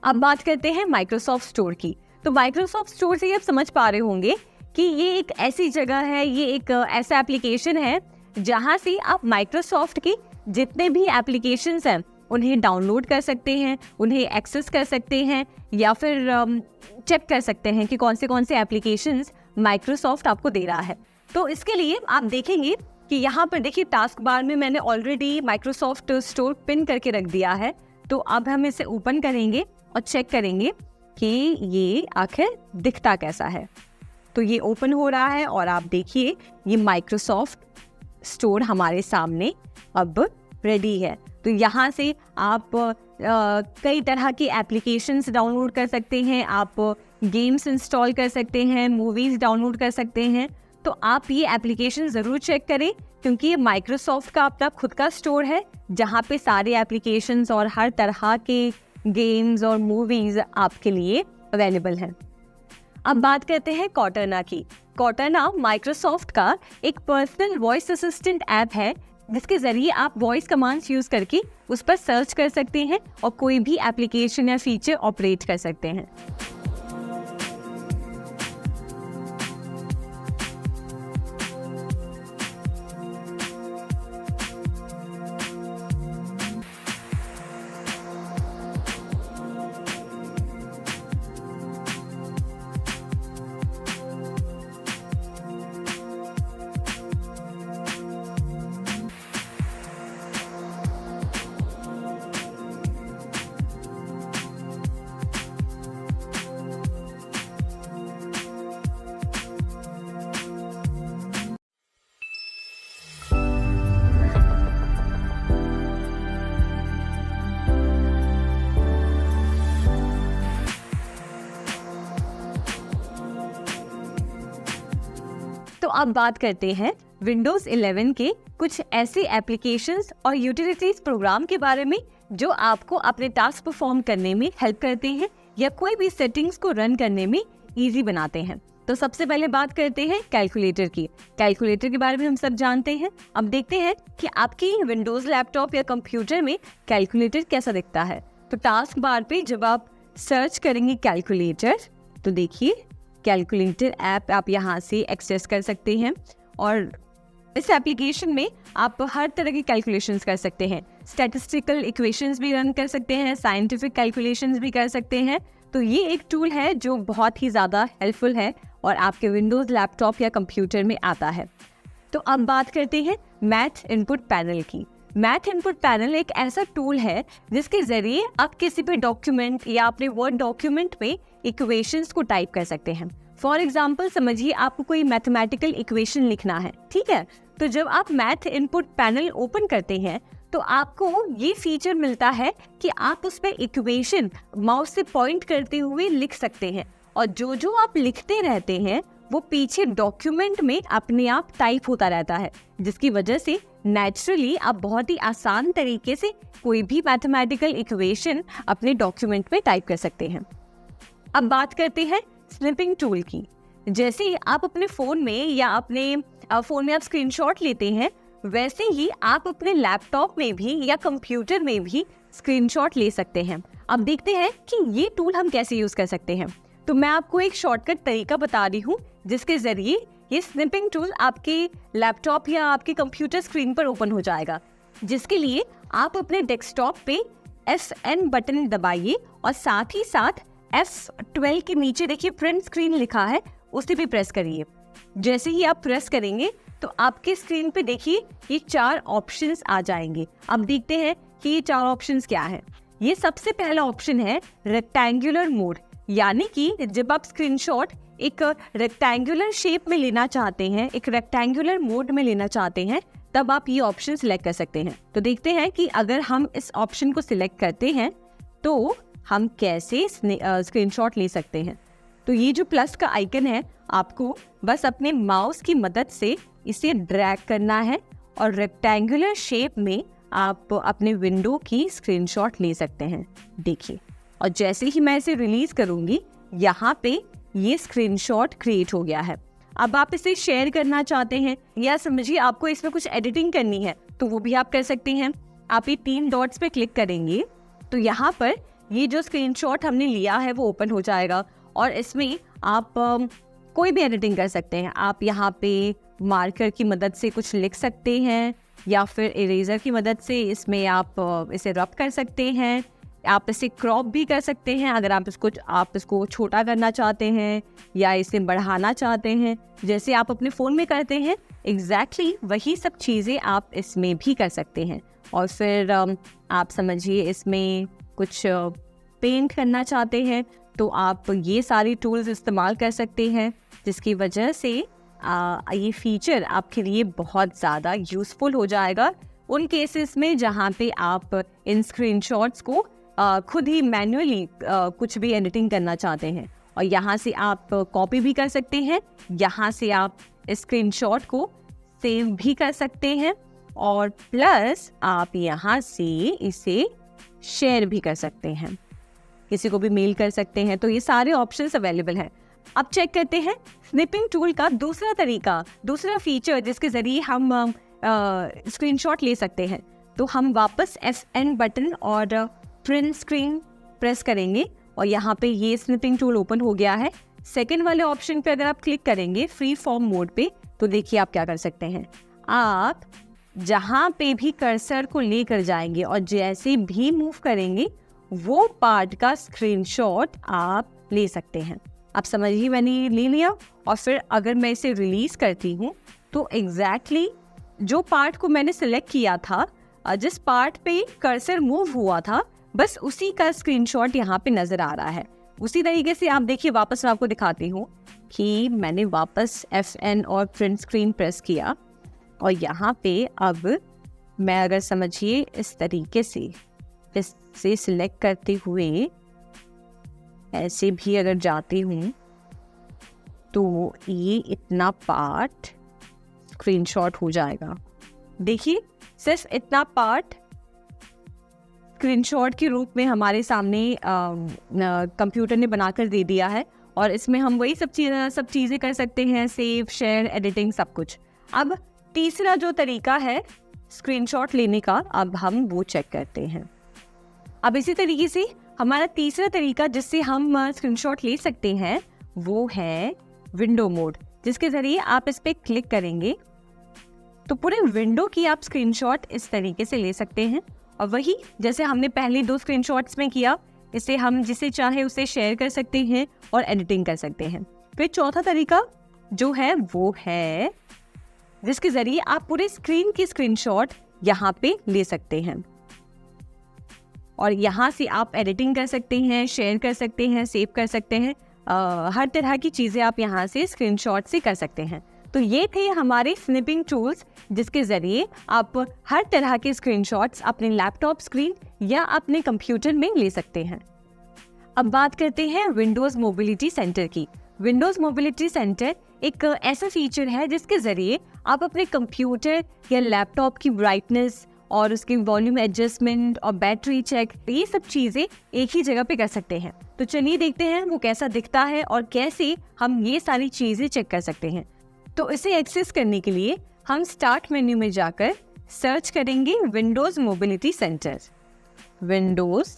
अब बात करते हैं माइक्रोसॉफ्ट स्टोर की। तो माइक्रोसॉफ्ट स्टोर से आप समझ पा रहे होंगे कि ये एक ऐसी जगह है, ये एक ऐसा एप्लीकेशन है जहाँ से आप माइक्रोसॉफ्ट के जितने भी एप्लीकेशंस हैं उन्हें डाउनलोड कर सकते हैं, उन्हें एक्सेस कर सकते हैं, या फिर चेक कर सकते हैं कि कौन से एप्लीकेशंस माइक्रोसॉफ्ट आपको दे रहा है। तो इसके लिए आप देखेंगे कि यहाँ पर देखिए टास्क बार में मैंने ऑलरेडी माइक्रोसॉफ्ट स्टोर पिन करके रख दिया है। तो अब हम इसे ओपन करेंगे और चेक करेंगे कि ये आखिर दिखता कैसा है। तो ये ओपन हो रहा है और आप देखिए ये माइक्रोसॉफ्ट स्टोर हमारे सामने अब रेडी है। तो यहाँ से आप कई तरह की एप्लीकेशंस डाउनलोड कर सकते हैं, आप गेम्स इंस्टॉल कर सकते हैं, मूवीज़ डाउनलोड कर सकते हैं। तो आप ये एप्लीकेशन ज़रूर चेक करें, क्योंकि ये माइक्रोसॉफ्ट का अपना खुद का स्टोर है जहाँ पे सारे एप्लीकेशंस और हर तरह के गेम्स और मूवीज़ आपके लिए अवेलेबल हैं। अब बात करते हैं कॉर्टाना की। कॉर्टाना माइक्रोसॉफ्ट का एक पर्सनल वॉइस असिस्टेंट ऐप है, जिसके ज़रिए आप वॉइस कमांड्स यूज़ करके उस पर सर्च कर सकते हैं और कोई भी एप्लीकेशन या फीचर ऑपरेट कर सकते हैं। तो अब बात करते हैं विंडोज 11 के कुछ ऐसे एप्लीकेशंस और यूटिलिटीज प्रोग्राम के बारे में जो आपको अपने टास्क परफॉर्म करने में हेल्प करते हैं या कोई भी सेटिंग्स को रन करने में इजी बनाते हैं। तो सबसे पहले बात करते हैं कैलकुलेटर की। कैलकुलेटर के बारे में हम सब जानते हैं। अब देखते हैं कि आपकी विंडोज लैपटॉप या कंप्यूटर में कैलकुलेटर कैसा दिखता है। तो टास्क बार पे जब आप सर्च करेंगे कैलकुलेटर, तो देखिए कैलकुलेटर ऐप आप यहाँ से एक्सेस कर सकते हैं और इस एप्लीकेशन में आप हर तरह की कैलकुलेशंस कर सकते हैं। स्टैटिस्टिकल इक्वेशंस भी रन कर सकते हैं, साइंटिफिक कैलकुलेशंस भी कर सकते हैं। तो ये एक टूल है जो बहुत ही ज़्यादा हेल्पफुल है और आपके विंडोज़ लैपटॉप या कंप्यूटर में आता है। तो अब बात करते हैं मैथ इनपुट पैनल की। मैथ इनपुट पैनल एक ऐसा टूल है जिसके ज़रिए आप किसी भी डॉक्यूमेंट या अपने वर्ड डॉक्यूमेंट में इक्वेशंस को टाइप कर सकते हैं। फॉर एग्जाम्पल समझिए आपको कोई मैथमेटिकल इक्वेशन लिखना है, ठीक है। तो जब आप मैथ इनपुट पैनल ओपन करते हैं तो आपको ये फीचर मिलता है कि आप उस पर इक्वेशन माउस से पॉइंट करते हुए लिख सकते हैं और जो जो आप लिखते रहते हैं वो पीछे डॉक्यूमेंट में अपने आप टाइप होता रहता है, जिसकी वजह से नेचुरली आप बहुत ही आसान तरीके से कोई भी मैथमेटिकल इक्वेशन अपने डॉक्यूमेंट में टाइप कर सकते हैं। अब बात करते हैं स्निपिंग टूल की। जैसे आप अपने फ़ोन में या अपने फ़ोन में आप स्क्रीनशॉट लेते हैं, वैसे ही आप अपने लैपटॉप में भी या कंप्यूटर में भी स्क्रीनशॉट ले सकते हैं। अब देखते हैं कि ये टूल हम कैसे यूज़ कर सकते हैं। तो मैं आपको एक शॉर्टकट तरीका बता रही हूँ जिसके ज़रिए ये स्निपिंग टूल आपके लैपटॉप या आपके कंप्यूटर स्क्रीन पर ओपन हो जाएगा, जिसके लिए आप अपने डेस्कटॉप पे FN बटन दबाइए और साथ ही साथ F12 के नीचे देखिए प्रिंट स्क्रीन लिखा है, उसे भी प्रेस करिए। जैसे ही आप प्रेस करेंगे तो आपके स्क्रीन पे देखिए ये 4 ऑप्शंस आ जाएंगे। अब देखते हैं कि ये 4 ऑप्शंस क्या है। ये सबसे पहला ऑप्शन है रेक्टेंगुलर मोड, यानी कि जब आप स्क्रीनशॉट एक रेक्टेंगुलर शेप में लेना चाहते हैं, एक रेक्टेंगुलर मोड में लेना चाहते हैं, तब आप ये ऑप्शन सिलेक्ट कर सकते हैं। तो देखते हैं कि अगर हम इस ऑप्शन को सिलेक्ट करते हैं तो हम कैसे स्क्रीनशॉट ले सकते हैं। तो ये जो प्लस का आइकन है, आपको बस अपने माउस की मदद से इसे ड्रैग करना है और रेक्टेंगुलर शेप में आप अपने विंडो की स्क्रीनशॉट ले सकते हैं। देखिए, और जैसे ही मैं इसे रिलीज करूंगी, यहाँ पे ये स्क्रीनशॉट क्रिएट हो गया है। अब आप इसे शेयर करना चाहते हैं या समझिए आपको इसमें कुछ एडिटिंग करनी है, तो वो भी आप कर सकते हैं। आप ये 3 डॉट्स पे क्लिक करेंगे तो यहाँ पर ये जो स्क्रीनशॉट हमने लिया है वो ओपन हो जाएगा और इसमें आप कोई भी एडिटिंग कर सकते हैं। आप यहाँ पे मार्कर की मदद से कुछ लिख सकते हैं या फिर इरेजर की मदद से इसमें आप इसे रब कर सकते हैं। आप इसे क्रॉप भी कर सकते हैं अगर आप इसको छोटा करना चाहते हैं या इसे बढ़ाना चाहते हैं, जैसे आप अपने फ़ोन में करते हैं। एग्जैक्टली वही सब चीज़ें आप इसमें भी कर सकते हैं। और फिर आप समझिए इसमें कुछ पेंट करना चाहते हैं तो आप ये सारी टूल्स इस्तेमाल कर सकते हैं, जिसकी वजह से ये फीचर आपके लिए बहुत ज़्यादा यूज़फुल हो जाएगा उन केसेस में जहाँ पे आप इन स्क्रीनशॉट्स को खुद ही मैन्युअली कुछ भी एडिटिंग करना चाहते हैं। और यहाँ से आप कॉपी भी कर सकते हैं, यहाँ से आप स्क्रीनशॉट को सेव भी कर सकते हैं और प्लस आप यहाँ से इसे शेयर भी कर सकते हैं, किसी को भी मेल कर सकते हैं। तो ये सारे ऑप्शंस अवेलेबल हैं। अब चेक करते हैं स्निपिंग टूल का दूसरा तरीका, दूसरा फीचर जिसके ज़रिए हम स्क्रीनशॉट ले सकते हैं। तो हम वापस FN बटन और प्रिंट स्क्रीन प्रेस करेंगे और यहाँ पे ये स्निपिंग टूल ओपन हो गया है। सेकंड वाले ऑप्शन पे अगर आप क्लिक करेंगे फ्री फॉर्म मोड पे, तो देखिए आप क्या कर सकते हैं। आप जहाँ पे भी कर्सर को लेकर जाएंगे और जैसे भी मूव करेंगे वो पार्ट का स्क्रीनशॉट आप ले सकते हैं। आप समझिए मैंने ले लिया और फिर अगर मैं इसे रिलीज करती हूँ तो एग्जैक्टली जो पार्ट को मैंने सिलेक्ट किया था, जिस पार्ट पे कर्सर मूव हुआ था, बस उसी का स्क्रीनशॉट यहाँ पे नजर आ रहा है। उसी तरीके से आप देखिए, वापस मैं आपको दिखाती हूँ कि मैंने वापस FN और प्रिंट स्क्रीन प्रेस किया और यहाँ पे अब मैं अगर समझिए इस तरीके से इसे सिलेक्ट करते हुए ऐसे भी अगर जाती हूँ तो ये इतना पार्ट स्क्रीनशॉट हो जाएगा। देखिए, सिर्फ इतना पार्ट स्क्रीनशॉट के रूप में हमारे सामने कंप्यूटर ने बनाकर दे दिया है और इसमें हम वही सब चीज़ें कर सकते हैं, सेव, शेयर, एडिटिंग, सब कुछ। अब तीसरा जो तरीका है स्क्रीनशॉट लेने का, अब हम वो चेक करते हैं। अब इसी तरीके से हमारा तीसरा तरीका जिससे हम स्क्रीनशॉट ले सकते हैं वो है विंडो मोड, जिसके ज़रिए आप इस पर क्लिक करेंगे तो पूरे विंडो की आप स्क्रीनशॉट इस तरीके से ले सकते हैं। और वही जैसे हमने पहले 2 स्क्रीनशॉट्स में किया, इसे हम जिसे चाहे उसे शेयर कर सकते हैं और एडिटिंग कर सकते हैं। फिर चौथा तरीका जो है वो है जिसके ज़रिए आप पूरे स्क्रीन की स्क्रीनशॉट यहाँ पे ले सकते हैं और यहाँ से आप एडिटिंग कर सकते हैं, शेयर कर सकते हैं, सेव कर सकते हैं। हर तरह की चीज़ें आप यहाँ से स्क्रीनशॉट से कर सकते हैं। तो ये थे हमारे स्निपिंग टूल्स जिसके ज़रिए आप हर तरह के स्क्रीनशॉट्स अपने लैपटॉप स्क्रीन या अपने कंप्यूटर में ले सकते हैं। अब बात करते हैं विंडोज़ मोबिलिटी सेंटर की। विंडोज़ मोबिलिटी सेंटर एक ऐसा फीचर है जिसके ज़रिए आप अपने कंप्यूटर या लैपटॉप की ब्राइटनेस और उसकी वॉल्यूम एडजस्टमेंट और बैटरी चेक, ये सब चीज़ें एक ही जगह पे कर सकते हैं। तो चलिए देखते हैं वो कैसा दिखता है और कैसे हम ये सारी चीज़ें चेक कर सकते हैं। तो इसे एक्सेस करने के लिए हम स्टार्ट मेन्यू में जाकर सर्च करेंगे Windows mobility centre. Windows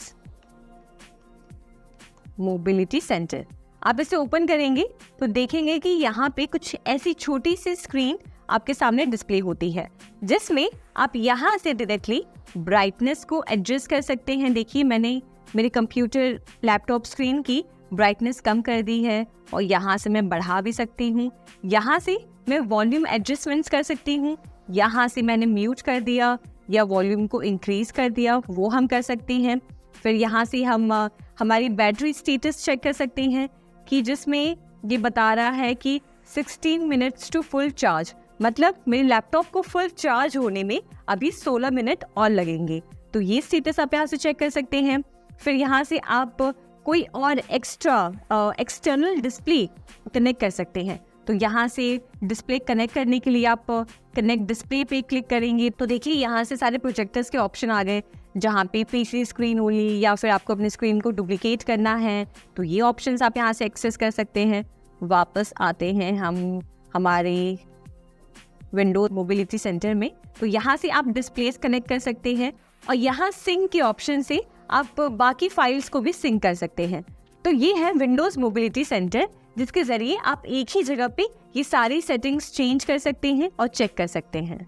mobility centre, आप इसे ओपन करेंगे तो देखेंगे कि यहाँ पे कुछ ऐसी छोटी सी स्क्रीन आपके सामने डिस्प्ले होती है जिसमें आप यहाँ से डायरेक्टली ब्राइटनेस को एडजस्ट कर सकते हैं। देखिए, मैंने मेरे कंप्यूटर लैपटॉप स्क्रीन की ब्राइटनेस कम कर दी है और यहाँ से मैं बढ़ा भी सकती हूँ। यहाँ से मैं वॉल्यूम एडजस्टमेंट्स कर सकती हूँ। यहाँ से मैंने म्यूट कर दिया या वॉल्यूम को इंक्रीज कर दिया, वो हम कर सकते हैं। फिर यहाँ से हम हमारी बैटरी स्टेटस चेक कर सकते हैं कि जिसमें ये बता रहा है कि 16 मिनट्स टू फुल चार्ज, मतलब मेरे लैपटॉप को फुल चार्ज होने में अभी 16 मिनट और लगेंगे। तो ये स्टेटस आप यहाँ से चेक कर सकते हैं। फिर यहाँ से आप कोई और एक्सटर्नल डिस्प्ले कनेक्ट कर सकते हैं। तो यहाँ से डिस्प्ले कनेक्ट करने के लिए आप कनेक्ट डिस्प्ले पे क्लिक करेंगे तो देखिए यहाँ से सारे प्रोजेक्टर्स के ऑप्शन आ गए, जहाँ पे पीसी स्क्रीन ओनली या फिर आपको अपने स्क्रीन को डुप्लीकेट करना है तो ये ऑप्शंस आप यहाँ से एक्सेस कर सकते हैं। वापस आते हैं हम हमारे विंडोज मोबिलिटी सेंटर में, तो यहाँ से आप डिस्प्लेस कनेक्ट कर सकते हैं और यहाँ सिंक के ऑप्शन से आप बाकी फाइल्स को भी सिंक कर सकते हैं। तो ये है विंडोज मोबिलिटी सेंटर, जिसके ज़रिए आप एक ही जगह पे ये सारी सेटिंग्स चेंज कर सकते हैं और चेक कर सकते हैं।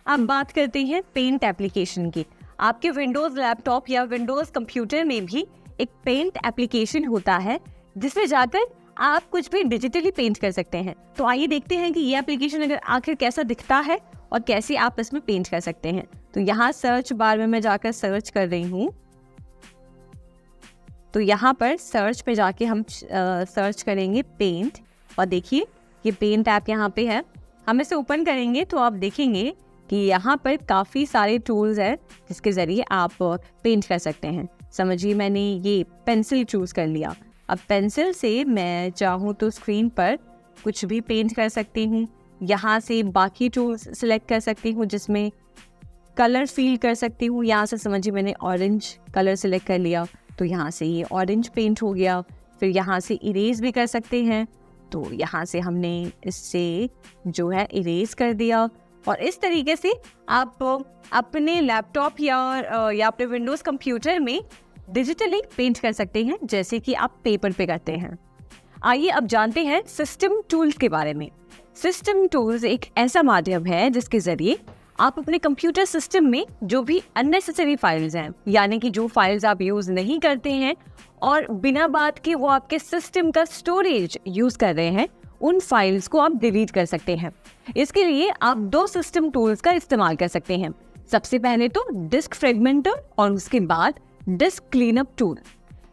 अब बात करते हैं पेंट एप्लीकेशन की। आपके विंडोज़ लैपटॉप या विंडोज़ कंप्यूटर में भी एक पेंट एप्लीकेशन होता है जिसमें जाकर आप कुछ भी डिजिटली पेंट कर सकते हैं। तो आइए देखते हैं कि ये एप्लीकेशन अगर आखिर कैसा दिखता है और कैसे आप इसमें पेंट कर सकते हैं। तो यहाँ सर्च बार में मैं जाकर सर्च कर रही हूँ। तो यहाँ पर सर्च पे जाके हम सर्च करेंगे पेंट और देखिए ये पेंट ऐप यहाँ पे है। हम इसे ओपन करेंगे तो आप देखेंगे कि यहाँ पर काफ़ी सारे टूल्स हैं जिसके ज़रिए आप पेंट कर सकते हैं। समझिए मैंने ये पेंसिल चूज़ कर लिया। अब पेंसिल से मैं चाहूँ तो स्क्रीन पर कुछ भी पेंट कर सकती हूँ। यहाँ से बाकी टूल्स सिलेक्ट कर सकती हूँ जिसमें कलर फील कर सकती हूँ। यहाँ से समझिए मैंने ऑरेंज कलर सिलेक्ट कर लिया तो यहाँ से ये ऑरेंज पेंट हो गया। फिर यहाँ से इरेज भी कर सकते हैं, तो यहाँ से हमने इससे जो है इरेज कर दिया। और इस तरीके से आप अपने लैपटॉप या अपने विंडोज़ कंप्यूटर में डिजिटली पेंट कर सकते हैं जैसे कि आप पेपर पे करते हैं। आइए अब जानते हैं सिस्टम टूल्स के बारे में। सिस्टम टूल्स एक ऐसा माध्यम है जिसके ज़रिए आप अपने कंप्यूटर सिस्टम में जो भी अननेसेसरी फाइल्स हैं, यानी कि जो फाइल्स आप यूज़ नहीं करते हैं और बिना बात के वो आपके सिस्टम का स्टोरेज यूज़ कर रहे हैं, उन फाइल्स को आप डिलीट कर सकते हैं। इसके लिए आप दो सिस्टम टूल्स का इस्तेमाल कर सकते हैं। सबसे पहले तो डिस्क फ्रेगमेंटर और उसके बाद डिस्क क्लीनअप टूल।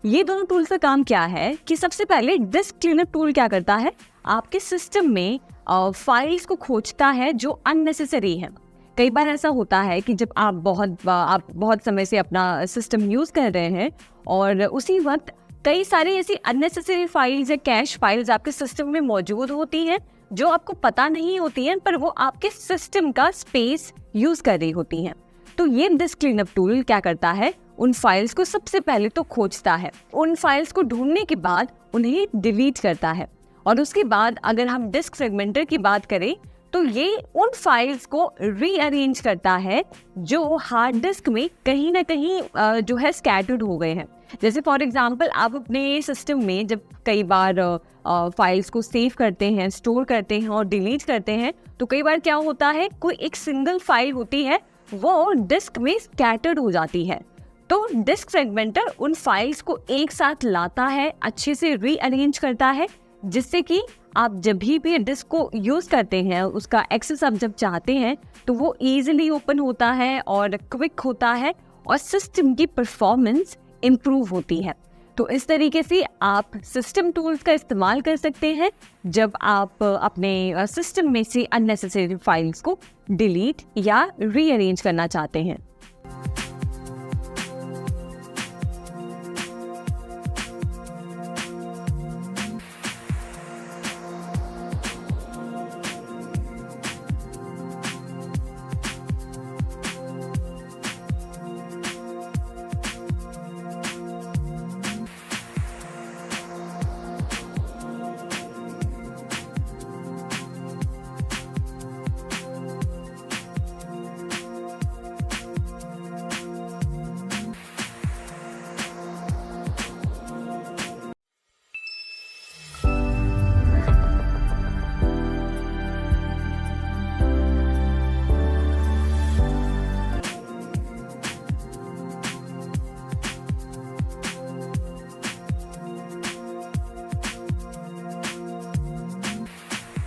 ये दोनों टूल्स का काम क्या है कि सबसे पहले डिस्क क्लीनअप टूल क्या करता है, आपके सिस्टम में फाइल्स को खोजता है जो अननेसेसरी है। कई बार ऐसा होता है कि जब आप बहुत समय से अपना सिस्टम यूज़ कर रहे हैं और उसी वक्त कई सारी ऐसी अननेसेसरी फाइल्स या कैश फाइल्स आपके सिस्टम में मौजूद होती हैं जो आपको पता नहीं होती हैं, पर वो आपके सिस्टम का स्पेस यूज़ कर रही होती हैं। तो ये डिस्क क्लीनअप टूल क्या करता है, उन फाइल्स को सबसे पहले तो खोजता है, उन फाइल्स को ढूंढने के बाद उन्हें डिलीट करता है। और उसके बाद अगर हम डिस्क फ्रेगमेंटर की बात करें तो ये उन फाइल्स को रीअरेंज करता है जो हार्ड डिस्क में कहीं ना कहीं जो है स्कैटर्ड हो गए हैं। जैसे फॉर एग्जांपल आप अपने सिस्टम में जब कई बार फाइल्स को सेव करते हैं, स्टोर करते हैं और डिलीट करते हैं, तो कई बार क्या होता है, कोई एक सिंगल फाइल होती है वो डिस्क में स्कैटर्ड हो जाती है। तो डिस्क फ्रेगमेंटर उन फाइल्स को एक साथ लाता है, अच्छे से रीअरेंज करता है, जिससे कि आप जब भी डिस्क को यूज़ करते हैं, उसका एक्सेस आप जब चाहते हैं तो वो ईजिली ओपन होता है और क्विक होता है और सिस्टम की परफॉर्मेंस इम्प्रूव होती है। तो इस तरीके से आप सिस्टम टूल्स का इस्तेमाल कर सकते हैं जब आप अपने सिस्टम में से अननेसेसरी फाइल्स को डिलीट या रीअरेंज करना चाहते हैं।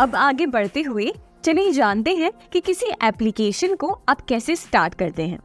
अब आगे बढ़ते हुए चलिए जानते हैं कि किसी एप्लीकेशन को आप कैसे स्टार्ट करते हैं।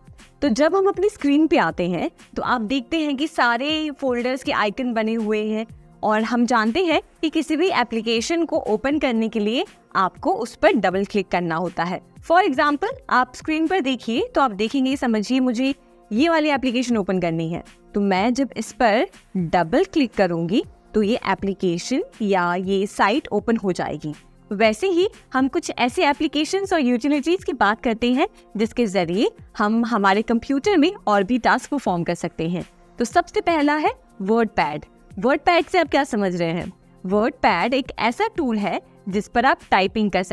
तो जब हम अपनी स्क्रीन पे आते हैं तो आप देखते हैं कि सारे फोल्डर्स के आइकन बने हुए हैं और हम जानते हैं कि किसी भी एप्लीकेशन को ओपन करने के लिए आपको उस पर डबल क्लिक करना होता है। फॉर एग्जाम्पल आप स्क्रीन पर देखिए तो आप देखेंगे, समझिए मुझे ये वाली एप्लीकेशन ओपन करनी है, तो मैं जब इस पर डबल क्लिक करूंगी तो ये एप्लीकेशन या ये साइट ओपन हो जाएगी। वैसे ही हम कुछ ऐसे एप्लीकेशंस और यूटिलिटीज की बात करते हैं जिसके जरिए हम हमारे कंप्यूटर में और भी टास्क परफॉर्म कर सकते हैं। तो सबसे पहला है वर्डपैड। वर्डपैड से आप क्या समझ रहे हैं? वर्डपैड एक ऐसा टूल है जिस पर आप टाइपिंग कर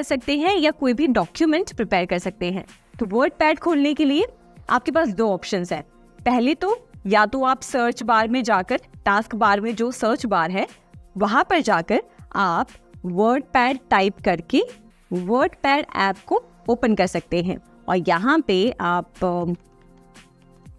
सकते हैं या कोई भी डॉक्यूमेंट प्रिपेयर कर सकते हैं। तो वर्डपैड खोलने के लिए आपके पास दो ऑप्शंस हैं। पहले तो या तो आप सर्च बार में जाकर, टास्क बार में जो सर्च बार है वहां पर जाकर आप वर्डपैड टाइप करके वर्डपैड ऐप को ओपन कर सकते हैं और यहाँ पे आप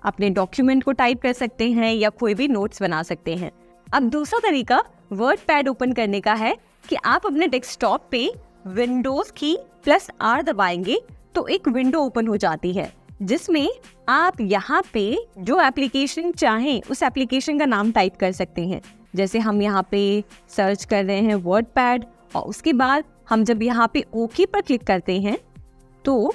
अपने डॉक्यूमेंट को टाइप कर सकते हैं या कोई भी नोट्स बना सकते हैं। अब दूसरा तरीका वर्डपैड ओपन करने का है कि आप अपने डेस्कटॉप पे विंडोज की +R दबाएंगे तो एक विंडो ओपन हो जाती है जिसमें आप यहाँ पे जो एप्लीकेशन चाहें उस एप्लीकेशन का नाम टाइप कर सकते हैं। जैसे हम यहाँ पे सर्च कर रहे हैं वर्डपैड और उसके बाद हम जब यहाँ पे ओके पर क्लिक करते हैं तो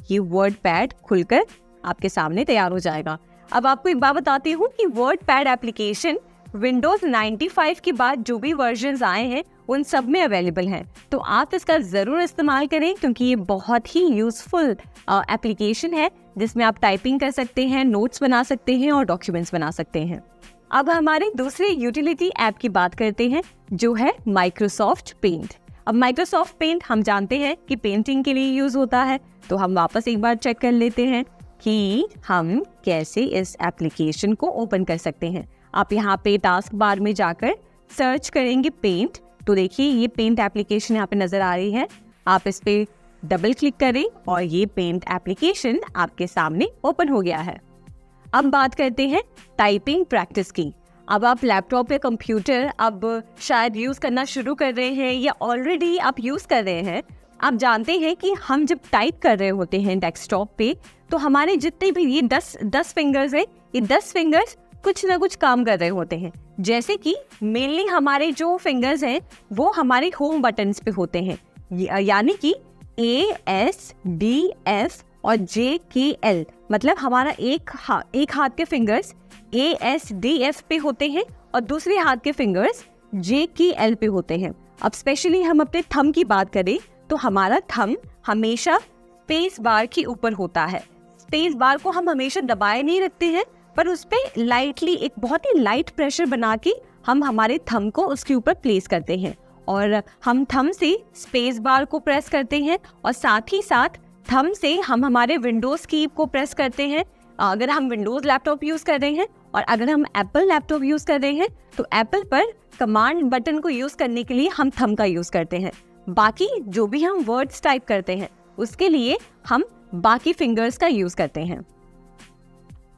ये वर्डपैड खुलकर आपके सामने तैयार हो जाएगा। अब आपको एक बात बताती हूँ कि वर्डपैड एप्लीकेशन विंडोज 95 के बाद जो भी वर्जन्स आए हैं उन सब में अवेलेबल है, तो आप इसका ज़रूर इस्तेमाल करें क्योंकि ये बहुत ही यूज़फुल एप्लीकेशन है जिसमें आप टाइपिंग कर सकते हैं, नोट्स बना सकते हैं और डॉक्यूमेंट्स बना सकते हैं। अब हमारे दूसरे यूटिलिटी ऐप की बात करते हैं जो है माइक्रोसॉफ्ट पेंट। अब माइक्रोसॉफ्ट पेंट हम जानते हैं कि पेंटिंग के लिए यूज़ होता है, तो हम वापस एक बार चेक कर लेते हैं कि हम कैसे इस एप्लीकेशन को ओपन कर सकते हैं। आप यहाँ पे टास्क बार में जाकर सर्च करेंगे पेंट, तो देखिए ये पेंट एप्लीकेशन यहाँ पे नज़र आ रही है। आप इस पे डबल क्लिक करें और ये पेंट एप्लीकेशन आपके सामने ओपन हो गया है। अब बात करते हैं टाइपिंग प्रैक्टिस की। अब आप लैपटॉप या कंप्यूटर अब शायद यूज़ करना शुरू कर रहे हैं या ऑलरेडी आप यूज़ कर रहे हैं। आप जानते हैं कि हम जब टाइप कर रहे होते हैं डेस्कटॉप पे तो हमारे जितने भी ये 10 फिंगर्स हैं, ये 10 फिंगर्स कुछ ना कुछ काम कर रहे होते हैं। जैसे कि मेनली हमारे जो फिंगर्स हैं वो हमारे होम बटन्स पे होते हैं, यानी कि ASDF और JKL, मतलब हमारा एक हाथ के फिंगर्स ASDF पे होते हैं और दूसरे हाथ के फिंगर्स JKL पे होते हैं। अब स्पेशली हम अपने थंब की बात करें तो हमारा थंब हमेशा स्पेस बार के ऊपर होता है। स्पेस बार को हम हमेशा दबाए नहीं रखते हैं, पर उस पर लाइटली एक बहुत ही लाइट प्रेशर बना के हम हमारे थंब को उसके ऊपर प्लेस करते हैं और हम थंब से स्पेस बार को प्रेस करते हैं और साथ ही साथ थंब से हम हमारे विंडोज की को प्रेस करते हैं। अगर हम विंडोज लैपटॉप यूज़ कर रहे हैं और अगर हम एप्पल लैपटॉप यूज़ कर रहे हैं तो एप्पल पर कमांड बटन को यूज़ करने के लिए हम थंब का यूज़ करते हैं। बाकी जो भी हम वर्ड्स टाइप करते हैं उसके लिए हम बाकी फिंगर्स का यूज़ करते हैं।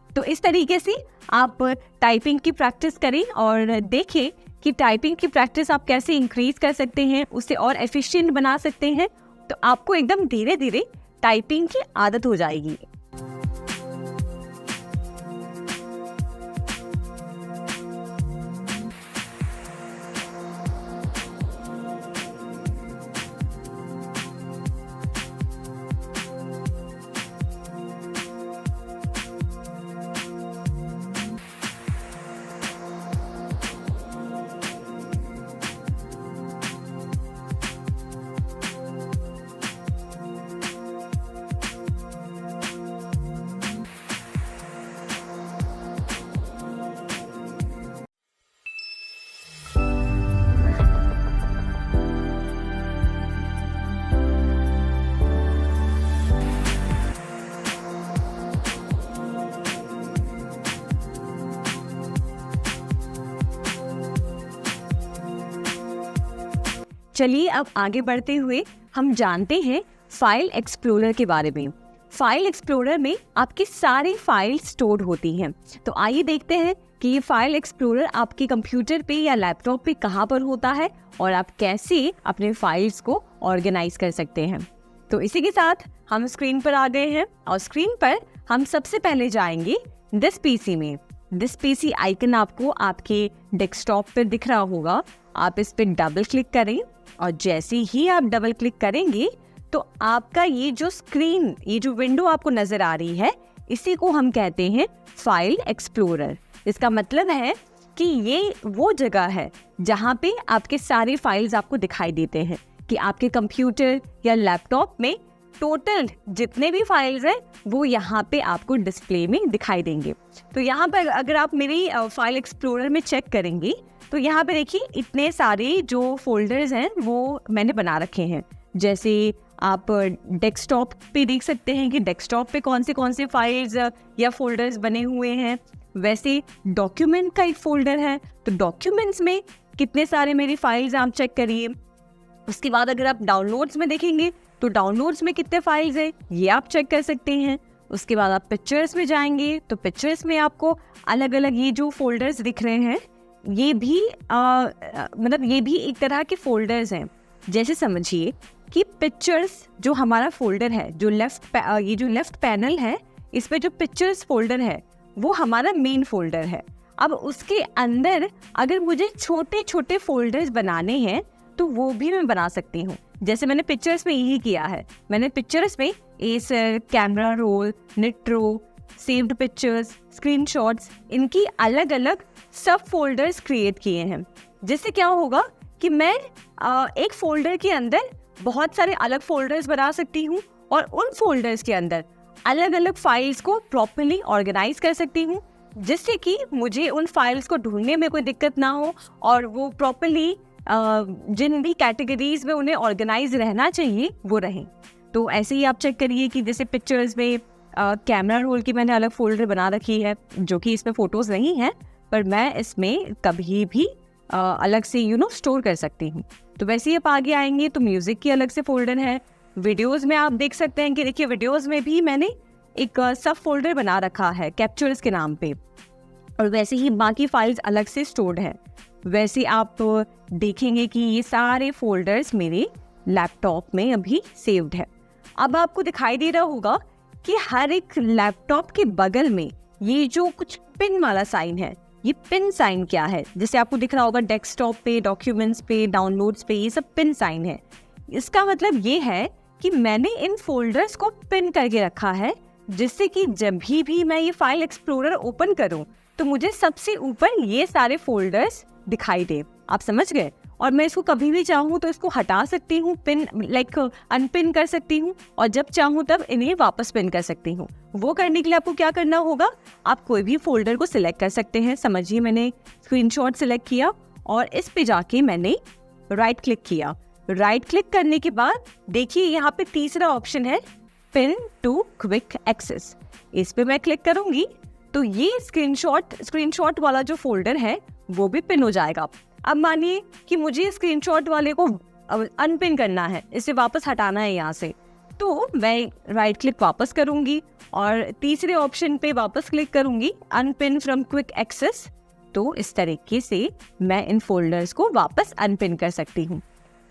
तो इस तरीके से आप टाइपिंग की प्रैक्टिस करें और देखें कि टाइपिंग की प्रैक्टिस आप कैसे इंक्रीज कर सकते हैं, उसे और एफिशिएंट बना सकते हैं, तो आपको एकदम धीरे धीरे टाइपिंग की आदत हो जाएगी। चलिए अब आगे बढ़ते हुए हम जानते हैं फाइल एक्सप्लोरर के बारे में। फाइल एक्सप्लोरर में आपकी सारी फाइल स्टोर होती हैं। तो आइए देखते हैं कि ये फाइल एक्सप्लोरर आपके कंप्यूटर पे या लैपटॉप पे कहाँ पर होता है और आप कैसे अपने फाइल्स को ऑर्गेनाइज कर सकते हैं। तो इसी के साथ हम स्क्रीन पर आ गए हैं और स्क्रीन पर हम सबसे पहले जाएंगे दिस पीसी में। दिस पीसी आइकन आपको आपके डेस्कटॉप पर दिख रहा होगा, आप इस पर डबल क्लिक करें और जैसे ही आप डबल क्लिक करेंगे तो आपका ये जो स्क्रीन, ये जो विंडो आपको नजर आ रही है, इसी को हम कहते हैं फाइल एक्सप्लोरर। इसका मतलब है कि ये वो जगह है जहाँ पे आपके सारे फाइल्स आपको दिखाई देते हैं, कि आपके कंप्यूटर या लैपटॉप में टोटल जितने भी फाइल्स हैं वो यहाँ पे आपको डिस्प्ले में दिखाई देंगे। तो यहाँ पर अगर आप मेरी फाइल एक्सप्लोरर में चेक करेंगे तो यहाँ पे देखिए इतने सारे जो फोल्डर्स हैं वो मैंने बना रखे हैं। जैसे आप डेस्कटॉप पे देख सकते हैं कि डेस्कटॉप पे कौन से फाइल्स या फोल्डर्स बने हुए हैं, वैसे डॉक्यूमेंट का एक फोल्डर है, तो डॉक्यूमेंट्स में कितने सारे मेरी फाइल्स आप चेक करिए। उसके बाद अगर आप डाउनलोड्स में देखेंगे तो डाउनलोड्स में कितने फाइल्स हैं ये आप चेक कर सकते हैं। उसके बाद आप पिक्चर्स में जाएंगे तो पिक्चर्स में आपको अलग अलग ये जो फोल्डर्स दिख रहे हैं ये भी मतलब ये भी एक तरह के फोल्डर्स हैं। जैसे समझिए कि पिक्चर्स जो हमारा फोल्डर है, जो ये जो लेफ्ट पैनल है, इस पे जो पिक्चर्स फोल्डर है वो हमारा मेन फोल्डर है। अब उसके अंदर अगर मुझे छोटे छोटे फोल्डर्स बनाने हैं तो वो भी मैं बना सकती हूँ। जैसे मैंने पिक्चर्स में यही किया है, मैंने पिक्चर्स में Acer, camera roll, Nitro, saved pictures, screenshots, इनकी अलग अलग सब फोल्डर्स क्रिएट किए हैं। जिससे क्या होगा कि मैं एक फोल्डर के अंदर बहुत सारे अलग फोल्डर्स बना सकती हूँ और उन फोल्डर्स के अंदर अलग अलग फाइल्स को प्रॉपर्ली ऑर्गेनाइज कर सकती हूँ, जिससे कि मुझे उन फाइल्स को ढूंढने में कोई दिक्कत ना हो और वो प्रॉपर्ली जिन भी कैटेगरीज में उन्हें ऑर्गेनाइज रहना चाहिए वो रहें। तो ऐसे ही आप चेक करिए कि जैसे पिक्चर्स में कैमरा रोल की मैंने अलग फोल्डर बना रखी है, जो कि इसमें फ़ोटोज़ नहीं है, पर मैं इसमें कभी भी अलग से स्टोर कर सकती हूँ। तो वैसे ही आप आगे आएंगे तो म्यूज़िक की अलग से फोल्डर है। वीडियोज़ में आप देख सकते हैं कि देखिए वीडियोज़ में भी मैंने एक सब फोल्डर बना रखा है कैप्चर्स के नाम पे, और वैसे ही बाकी फाइल्स अलग से स्टोर्ड है। वैसे आप देखेंगे कि ये सारे फोल्डर्स मेरे लैपटॉप में अभी सेव्ड है। अब आपको दिखाई दे रहा होगा कि हर एक लैपटॉप के बगल में ये जो कुछ पिन वाला साइन है, ये पिन साइन क्या है, जैसे आपको दिख रहा होगा डेस्कटॉप पे, डॉक्यूमेंट्स पे, डाउनलोड्स पे, ये सब पिन साइन है। इसका मतलब ये है कि मैंने इन फोल्डर्स को पिन करके रखा है, जिससे कि जब भी मैं ये फाइल एक्सप्लोरर ओपन करूं तो मुझे सबसे ऊपर ये सारे फोल्डर्स दिखाई दे। आप समझ गए? और मैं इसको कभी भी चाहूँ तो इसको हटा सकती हूँ, पिन अनपिन कर सकती हूँ, और जब चाहूँ तब इन्हें वापस पिन कर सकती हूँ। वो करने के लिए आपको क्या करना होगा, आप कोई भी फोल्डर को सिलेक्ट कर सकते हैं। समझिए मैंने स्क्रीनशॉट सिलेक्ट किया और इस पे जाके मैंने राइट क्लिक किया। राइट क्लिक करने के बाद देखिए यहाँ पे तीसरा ऑप्शन है पिन टू क्विक एक्सेस। इस पे मैं क्लिक करूंगी तो ये स्क्रीनशॉट वाला जो फोल्डर है वो भी पिन हो जाएगा। अब मानिए कि मुझे स्क्रीनशॉट वाले को अनपिन करना है, इसे वापस हटाना है यहाँ से, तो मैं राइट क्लिक वापस करूंगी और तीसरे ऑप्शन पे वापस क्लिक करूंगी अनपिन फ्रॉम क्विक एक्सेस। तो इस तरीके से मैं इन फोल्डर्स को वापस अनपिन कर सकती हूँ।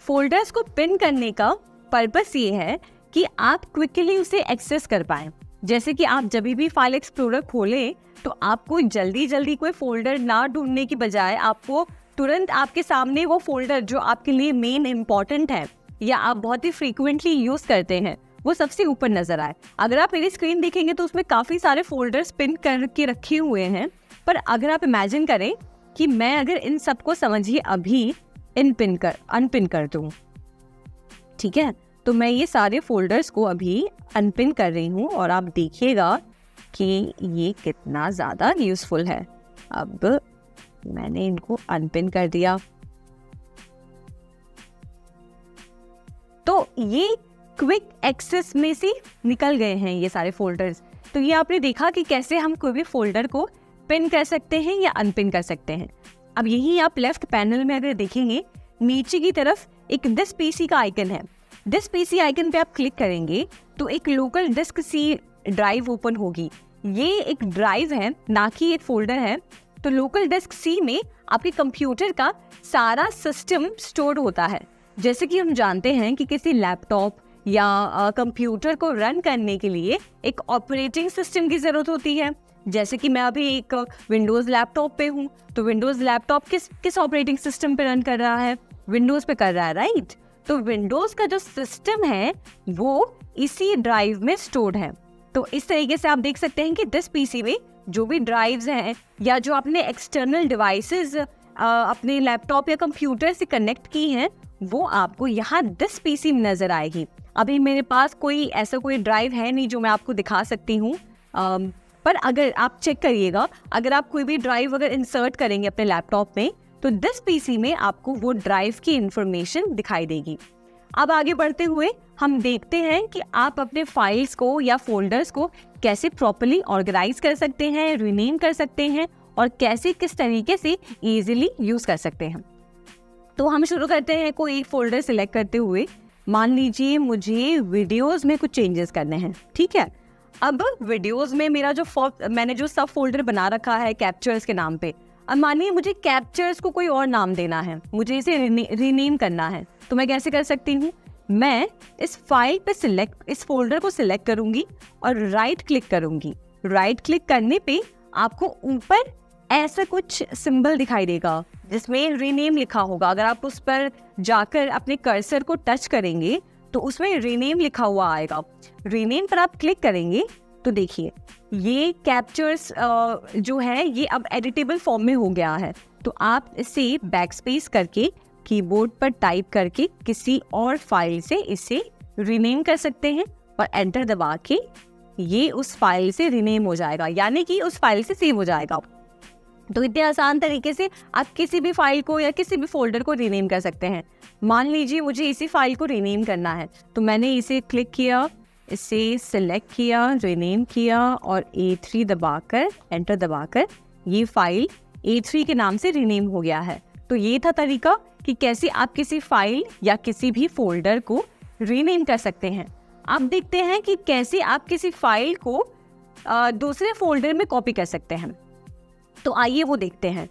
फोल्डर्स को पिन करने का पर्पस ये है कि आप क्विकली उसे एक्सेस कर पाएं। जैसे कि आप जब भी फाइल एक्सप्लोरर खोलें तो आपको जल्दी कोई फोल्डर ना ढूंढने की बजाय आपको तुरंत आपके सामने वो फोल्डर जो आपके लिए मेन इम्पॉर्टेंट है या आप बहुत ही फ्रीक्वेंटली यूज़ करते हैं वो सबसे ऊपर नजर आए। अगर आप मेरी स्क्रीन देखेंगे तो उसमें काफ़ी सारे फोल्डर्स पिन करके रखे हुए हैं, पर अगर आप इमेजिन करें कि मैं अगर इन सबको समझिए अभी अनपिन कर दूँ, ठीक है, तो मैं ये सारे फोल्डर्स को अभी अनपिन कर रही हूँ और आप देखिएगा कि ये कितना ज़्यादा यूज़फुल है। अब मैंने इनको अनपिन कर दिया तो ये क्विक एक्सेस में से निकल गए हैं ये सारे फोल्डर्स। तो ये आपने देखा कि कैसे हम कोई भी फोल्डर को पिन कर सकते हैं या अनपिन कर सकते हैं। अब यही आप लेफ्ट पैनल में अगर देखेंगे नीचे की तरफ एक दिस पीसी का आइकन है। दिस पीसी आइकन पे आप क्लिक करेंगे तो एक local disk C drive open होगी। ये एक ड्राइव है, ना कि एक फोल्डर है। तो लोकल डिस्क सी में आपके कंप्यूटर का सारा सिस्टम स्टोर होता है। जैसे कि हम जानते हैं कि किसी लैपटॉप या कंप्यूटर को रन करने के लिए एक ऑपरेटिंग सिस्टम की ज़रूरत होती है। जैसे कि मैं अभी एक विंडोज़ लैपटॉप पे हूँ, तो विंडोज़ लैपटॉप किस ऑपरेटिंग सिस्टम पे रन कर रहा है? विंडोज़ पे कर रहा है, राइट? तो विंडोज़ का जो सिस्टम है वो इसी ड्राइव में स्टोर्ड है। तो इस तरीके से आप देख सकते हैं कि दिस पीसी में जो भी ड्राइव्स हैं या जो आपने एक्सटर्नल डिवाइसेस अपने लैपटॉप या कंप्यूटर से कनेक्ट की हैं, वो आपको यहाँ दिस पीसी में नज़र आएगी। अभी मेरे पास कोई ड्राइव है नहीं जो मैं आपको दिखा सकती हूँ, पर अगर आप चेक करिएगा, अगर आप कोई भी ड्राइव अगर इंसर्ट करेंगे अपने लैपटॉप में, तो दिस पीसी में आपको वो ड्राइव की इंफॉर्मेशन दिखाई देगी। अब आगे बढ़ते हुए हम देखते हैं कि आप अपने फाइल्स को या फोल्डर्स को कैसे प्रॉपर्ली ऑर्गेनाइज कर सकते हैं, रीनेम कर सकते हैं और कैसे किस तरीके से इजीली यूज़ कर सकते हैं। तो हम शुरू करते हैं कोई एक फोल्डर सिलेक्ट करते हुए। मान लीजिए मुझे वीडियोस में कुछ चेंजेस करने हैं, ठीक है। अब वीडियोस में मेरा मैंने जो सब फोल्डर बना रखा है कैप्चर्स के नाम पे, अब मानिए मुझे कैप्चर्स को कोई और नाम देना है, मुझे इसे रीनेम करना है, तो मैं कैसे कर सकती हूँ? मैं इस फाइल पे इस फोल्डर को सिलेक्ट करूंगी और राइट क्लिक करूंगी। राइट क्लिक करने पे आपको ऊपर ऐसा कुछ सिंबल दिखाई देगा जिसमें रीनेम लिखा होगा। अगर आप उस पर जाकर अपने कर्सर को टच करेंगे तो उसमें रीनेम लिखा हुआ आएगा। रीनेम पर आप क्लिक करेंगे तो देखिए ये कैप्चर्स जो है ये अब एडिटेबल फॉर्म में हो गया है। तो आप इसे बैकस्पेस करके कीबोर्ड पर टाइप करके किसी और फाइल से इसे रीनेम कर सकते हैं और एंटर दबा के ये उस फाइल से रीनेम हो जाएगा, यानी कि उस फाइल से सेव हो जाएगा। तो इतने आसान तरीके से आप किसी भी फाइल को या किसी भी फोल्डर को रीनेम कर सकते हैं। मान लीजिए मुझे इसी फाइल को रीनेम करना है, तो मैंने इसे क्लिक किया, इसे सिलेक्ट किया, रीनेम किया और A3 दबाकर एंटर दबाकर ये फाइल A3 के नाम से रीनेम हो गया है। तो ये था तरीका कि कैसे आप किसी फाइल या किसी भी फोल्डर को रीनेम कर सकते हैं। अब देखते हैं कि कैसे आप किसी फाइल को दूसरे फोल्डर में कॉपी कर सकते हैं। तो आइए वो देखते हैं।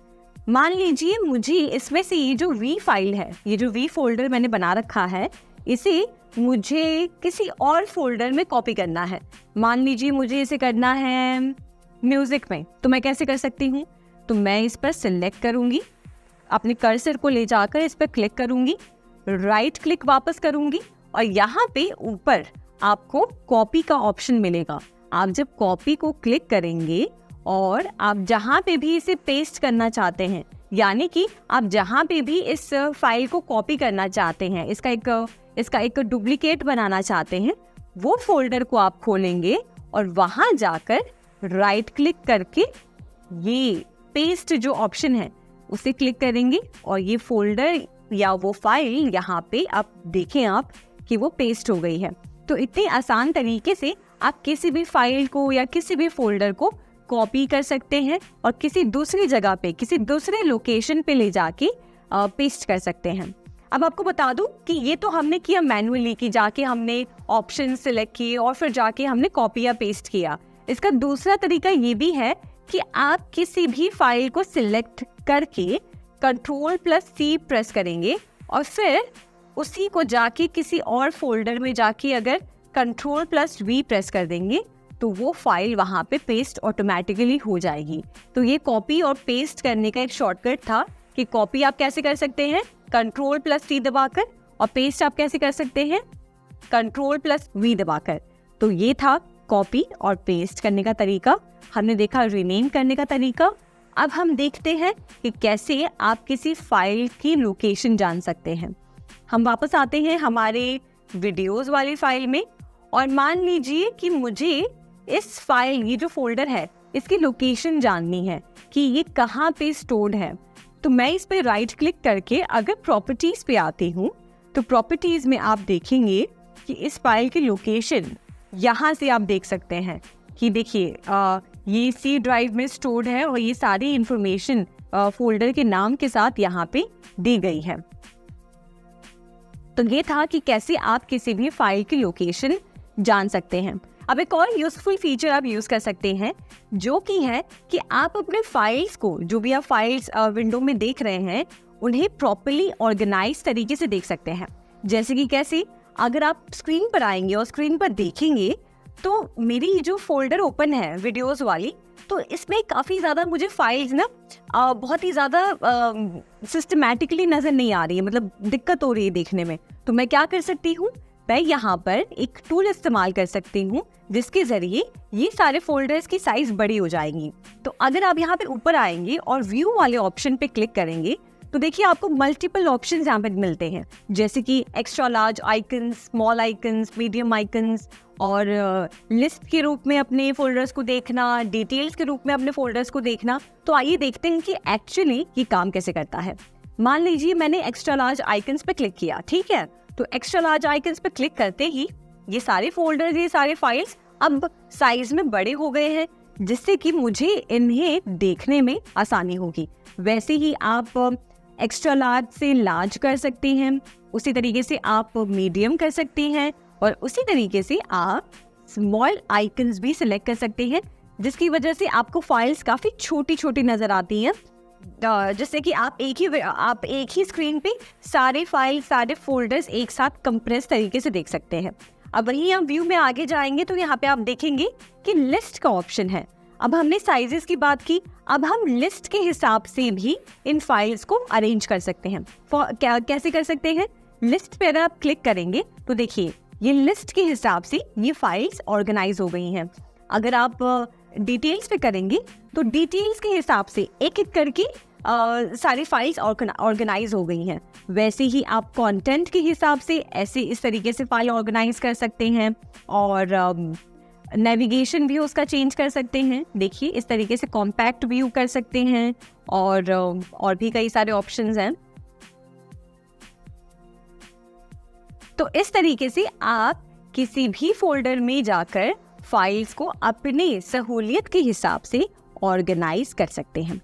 मान लीजिए मुझे इसमें से ये जो V फाइल है, ये जो V फोल्डर मैंने बना रखा है, इसे मुझे किसी और फोल्डर में कॉपी करना है। मान लीजिए मुझे इसे करना है म्यूजिक में, तो मैं कैसे कर सकती हूँ? तो मैं इस पर सिलेक्ट करूँगी, अपने कर्सर को ले जाकर इस पर क्लिक करूँगी, राइट क्लिक वापस करूँगी और यहाँ पे ऊपर आपको कॉपी का ऑप्शन मिलेगा। आप जब कॉपी को क्लिक करेंगे और आप जहाँ पे भी इसे पेस्ट करना चाहते हैं, यानी कि आप जहाँ पे भी इस फाइल को कॉपी करना चाहते हैं, इसका एक डुप्लीकेट बनाना चाहते हैं, वो फोल्डर को आप खोलेंगे और वहाँ जाकर राइट क्लिक करके ये पेस्ट जो ऑप्शन है उसे क्लिक करेंगे और ये फोल्डर या वो फाइल यहाँ पे आप देखें कि वो पेस्ट हो गई है। तो इतने आसान तरीके से आप किसी भी फाइल को या किसी भी फोल्डर को कॉपी कर सकते हैं और किसी दूसरी जगह पे, किसी दूसरे लोकेशन पे ले जाके पेस्ट कर सकते हैं। अब आपको बता दूं कि ये तो हमने किया मैन्युअली, कि जाके हमने ऑप्शन सिलेक्ट किए और फिर जाके हमने कॉपी या पेस्ट किया। इसका दूसरा तरीका ये भी है कि आप किसी भी फाइल को सिलेक्ट करके Ctrl+C प्रेस करेंगे और फिर उसी को जाके किसी और फोल्डर में जाके अगर Ctrl+V प्रेस कर देंगे तो वो फाइल वहाँ पे पेस्ट ऑटोमेटिकली हो जाएगी। तो ये कॉपी और पेस्ट करने का एक शॉर्टकट था कि कॉपी आप कैसे कर सकते हैं Ctrl+C दबाकर और पेस्ट आप कैसे कर सकते हैं Ctrl+V दबाकर। तो ये था कॉपी और पेस्ट करने का तरीका। हमने देखा रीनेम करने का तरीका। अब हम देखते हैं कि कैसे आप किसी फाइल की लोकेशन जान सकते हैं। हम वापस आते हैं हमारे वीडियोस वाली फाइल में और मान लीजिए कि मुझे इस फाइल, ये जो फोल्डर है, इसकी लोकेशन जाननी है कि ये कहाँ पे स्टोर्ड है। तो मैं इस पे राइट क्लिक करके अगर प्रॉपर्टीज पे आती हूँ तो प्रॉपर्टीज में आप देखेंगे कि इस फाइल की लोकेशन यहाँ से आप देख सकते हैं कि देखिए ये C ड्राइव में स्टोर्ड है और ये सारी इंफॉर्मेशन फोल्डर के नाम के साथ यहाँ पे दी गई है। तो ये था कि कैसे आप किसी भी फाइल की लोकेशन जान सकते हैं। अब एक और यूजफुल फीचर आप यूज कर सकते हैं जो कि है कि आप अपने फाइल्स को, जो भी आप फाइल्स विंडो में देख रहे हैं, उन्हें प्रॉपर्ली ऑर्गेनाइज तरीके से देख सकते हैं। जैसे कि कैसे, अगर आप स्क्रीन पर आएंगे और स्क्रीन पर देखेंगे तो मेरी जो फोल्डर ओपन है वीडियोस वाली, तो इसमें काफ़ी ज़्यादा मुझे फाइल्स ना बहुत ही ज़्यादा सिस्टमैटिकली नज़र नहीं आ रही है, मतलब दिक्कत हो रही है देखने में। तो मैं क्या कर सकती हूँ, मैं यहाँ पर एक टूल इस्तेमाल कर सकती हूँ जिसके ज़रिए ये सारे फोल्डर्स की साइज़ बड़ी हो जाएंगी। तो अगर आप यहाँ पे ऊपर आएंगे और व्यू वाले ऑप्शन पे क्लिक करेंगे तो देखिए आपको मल्टीपल ऑप्शंस यहाँ पे मिलते हैं, जैसे कि extra large icons, small icons, medium icons, और लिस्ट के रूप में अपने फोल्डर्स को देखना, डिटेल्स के रूप में अपने फोल्डर्स को देखना। तो आइए देखते हैं कि एक्चुअली ये काम कैसे करता है। मान लीजिए मैंने एक्स्ट्रा लार्ज आइकन्स पे क्लिक किया, ठीक है। तो एक्स्ट्रा लार्ज आइकन्स पे क्लिक करते ही ये सारे फोल्डर्स, ये सारे फाइल्स अब साइज में बड़े हो गए हैं, जिससे कि मुझे इन्हें देखने में आसानी होगी। वैसे ही आप एक्स्ट्रा लार्ज से लार्ज कर सकते हैं, उसी तरीके से आप मीडियम कर सकते हैं, और उसी तरीके से आप स्मॉल आइकन्स भी सिलेक्ट कर सकते हैं, जिसकी वजह से आपको फाइल्स काफ़ी छोटी छोटी नज़र आती हैं, जिससे कि आप एक ही स्क्रीन पे सारे फाइल, सारे फोल्डर्स एक साथ कंप्रेस तरीके से देख सकते हैं। अब वहीं हम व्यू में आगे जाएंगे तो यहाँ पे आप देखेंगे कि लिस्ट का ऑप्शन है। अब हमने साइजेस की बात की, अब हम लिस्ट के हिसाब से भी इन फाइल्स को अरेंज कर सकते हैं। कैसे कर सकते हैं, लिस्ट पे अगर आप क्लिक करेंगे तो देखिए ये लिस्ट के हिसाब से ये फाइल्स ऑर्गेनाइज हो गई हैं। अगर आप डिटेल्स पे करेंगे तो डिटेल्स के हिसाब से एक एक करके सारी फाइल्स ऑर्गेनाइज हो गई हैं। वैसे ही आप कंटेंट के हिसाब से ऐसे इस तरीके से फाइल ऑर्गेनाइज कर सकते हैं, और नेविगेशन भी उसका चेंज कर सकते हैं। देखिए इस तरीके से कॉम्पैक्ट व्यू कर सकते हैं, और भी कई सारे ऑप्शंस हैं। तो इस तरीके से आप किसी भी फोल्डर में जाकर फाइल्स को अपने सहूलियत के हिसाब से ऑर्गेनाइज कर सकते हैं।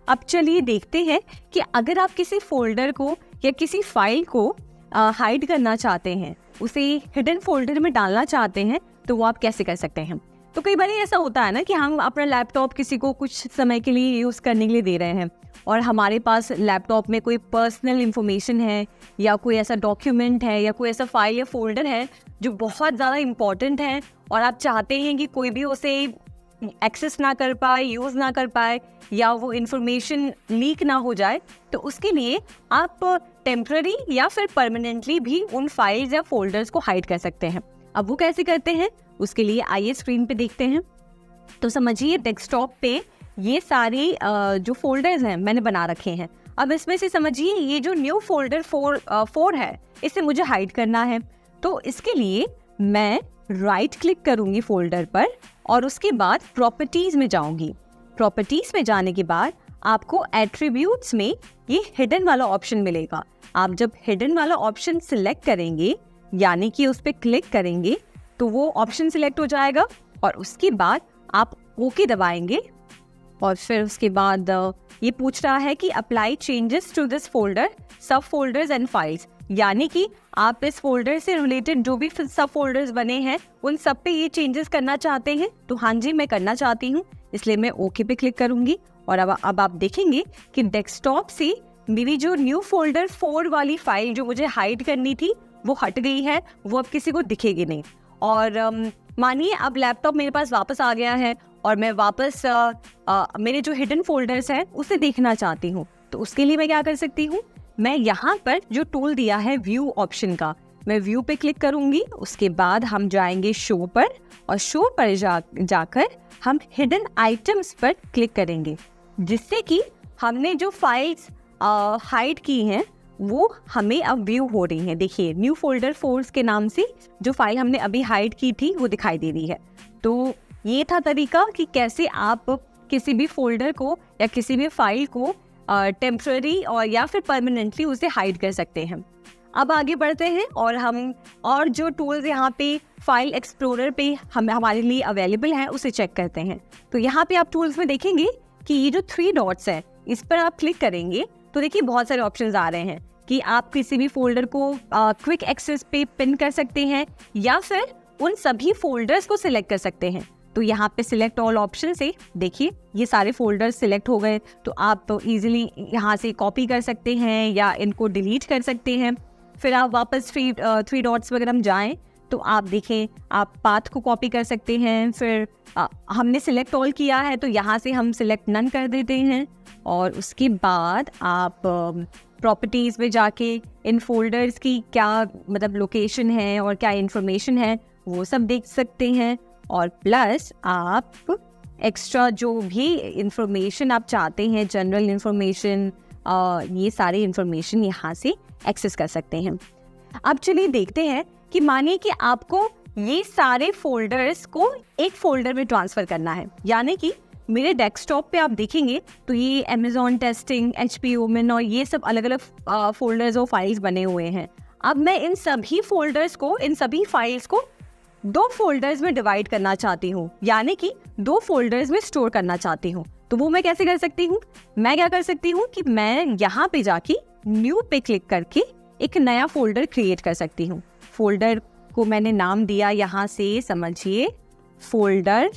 अब चलिए देखते हैं कि अगर आप किसी फोल्डर को या किसी फाइल को हाइड करना चाहते हैं, उसे हिडन फोल्डर में डालना चाहते हैं, तो वो आप कैसे कर सकते हैं। तो कई बार ऐसा होता है ना कि हम अपना लैपटॉप किसी को कुछ समय के लिए यूज़ करने के लिए दे रहे हैं, और हमारे पास लैपटॉप में कोई पर्सनल इंफॉर्मेशन है, या कोई ऐसा डॉक्यूमेंट है, या कोई ऐसा फाइल या फोल्डर है जो बहुत ज़्यादा इम्पॉर्टेंट है, और आप चाहते हैं कि कोई भी उसे एक्सेस ना कर पाए, यूज़ ना कर पाए, या वो इन्फॉर्मेशन लीक ना हो जाए। तो उसके लिए आप टेम्पररी या फिर परमानेंटली भी उन फाइल्स या फोल्डर्स को हाइड कर सकते हैं। अब वो कैसे करते हैं, उसके लिए आइए स्क्रीन पे देखते हैं। तो समझिए डेस्कटॉप पे ये सारे जो फोल्डर्स हैं मैंने बना रखे हैं। अब इसमें से समझिए ये जो न्यू फोल्डर 4 है, इसे मुझे हाइड करना है। तो इसके लिए मैं राइट क्लिक करूंगी फोल्डर पर, और उसके बाद प्रॉपर्टीज में जाऊंगी। प्रॉपर्टीज में जाने के बाद आपको एट्रीब्यूट्स में ये हिडन वाला ऑप्शन मिलेगा। आप जब हिडन वाला ऑप्शन सिलेक्ट करेंगे, यानी कि उस पर क्लिक करेंगे, तो वो ऑप्शन सिलेक्ट हो जाएगा, और उसके बाद आप ओके दबाएंगे, और फिर उसके बाद ये पूछ रहा है कि apply changes to this folder, subfolders and files, यानी कि आप इस फोल्डर से रिलेटेड जो भी सब फोल्डर्स बने हैं उन सब पे ये चेंजेस करना चाहते हैं। तो हाँ जी, मैं करना चाहती हूँ, इसलिए मैं ओके पे क्लिक करूंगी। और अब आप देखेंगे कि डेस्कटॉप से मेरी जो न्यू फोल्डर 4 वाली फाइल जो मुझे हाइड करनी थी वो हट गई है, वो अब किसी को दिखेगी नहीं। और मानिए अब लैपटॉप मेरे पास वापस आ गया है, और मैं वापस मेरे जो हिडन फोल्डर्स हैं उसे देखना चाहती हूँ। तो उसके लिए मैं क्या कर सकती हूँ, मैं यहाँ पर जो टूल दिया है व्यू ऑप्शन का, मैं व्यू पे क्लिक करूंगी। उसके बाद हम जाएंगे शो पर, और शो पर जाकर हम हिडन आइटम्स पर क्लिक करेंगे, जिससे कि हमने जो फाइल्स हाइड की हैं वो हमें अब व्यू हो रही हैं। देखिए न्यू फोल्डर 4 के नाम से जो फाइल हमने अभी हाइड की थी वो दिखाई दे रही है। तो ये था तरीका कि कैसे आप किसी भी फोल्डर को या किसी भी फाइल को टेम्पररी और या फिर परमानेंटली उसे हाइड कर सकते हैं। अब आगे बढ़ते हैं और जो टूल्स यहाँ पे फाइल एक्सप्लोरर पे हमारे लिए अवेलेबल हैं उसे चेक करते हैं। तो यहाँ पे आप टूल्स में देखेंगे कि ये जो 3 डॉट्स है इस पर आप क्लिक करेंगे तो देखिए बहुत सारे ऑप्शंस आ रहे हैं कि आप किसी भी फोल्डर को क्विक एक्सेस पे पिन कर सकते हैं या फिर उन सभी फोल्डर्स को सिलेक्ट कर सकते हैं। तो यहाँ पे सिलेक्ट ऑल ऑप्शन से देखिए ये सारे फोल्डर्स सिलेक्ट हो गए, तो आप इजीली यहाँ से कॉपी कर सकते हैं या इनको डिलीट कर सकते हैं। फिर आप वापस थ्री डॉट्स वगैरह में जाएं तो आप देखें आप पाथ को कॉपी कर सकते हैं। फिर हमने सिलेक्ट ऑल किया है तो यहाँ से हम सिलेक्ट नन कर देते हैं और उसके बाद आप प्रॉपर्टीज़ में जाके इन फोल्डर्स की क्या मतलब लोकेशन है और क्या इन्फॉर्मेशन है वो सब देख सकते हैं। और प्लस आप एक्स्ट्रा जो भी इंफॉर्मेशन आप चाहते हैं, जनरल इंफॉर्मेशन, ये सारी इंफॉर्मेशन यहाँ से एक्सेस कर सकते हैं। अब चलिए देखते हैं कि मानिए कि आपको ये सारे फोल्डर्स को एक फोल्डर में ट्रांसफ़र करना है, यानी कि मेरे डेस्कटॉप पे आप देखेंगे तो ये अमेज़ॉन टेस्टिंग, HP ओमेन और ये सब अलग अलग फोल्डर्स और फाइल्स बने हुए हैं। अब मैं इन सभी फोल्डर्स को, इन सभी फाइल्स को 2 फोल्डर्स में डिवाइड करना चाहती हूँ, यानी कि 2 फोल्डर्स में स्टोर करना चाहती हूँ। तो वो मैं कैसे कर सकती हूँ? मैं क्या कर सकती हूँ कि मैं यहाँ पे जाके न्यू पे क्लिक करके एक नया फोल्डर क्रिएट कर सकती हूँ। फोल्डर को मैंने नाम दिया यहाँ से, समझिए फोल्डर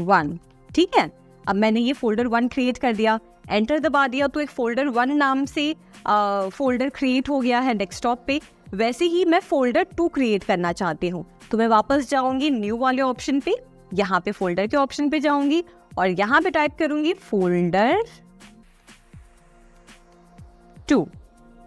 1, ठीक है। अब मैंने ये फोल्डर 1 क्रिएट कर दिया, एंटर दबा दिया तो एक फोल्डर 1 नाम से फोल्डर क्रिएट हो गया है डेस्कटॉप पे। वैसे ही मैं फोल्डर 2 क्रिएट करना चाहती हूँ तो मैं वापस जाऊंगी न्यू वाले ऑप्शन पे, यहाँ पे फोल्डर के ऑप्शन पे जाऊंगी और यहाँ पे टाइप करूंगी फोल्डर 2।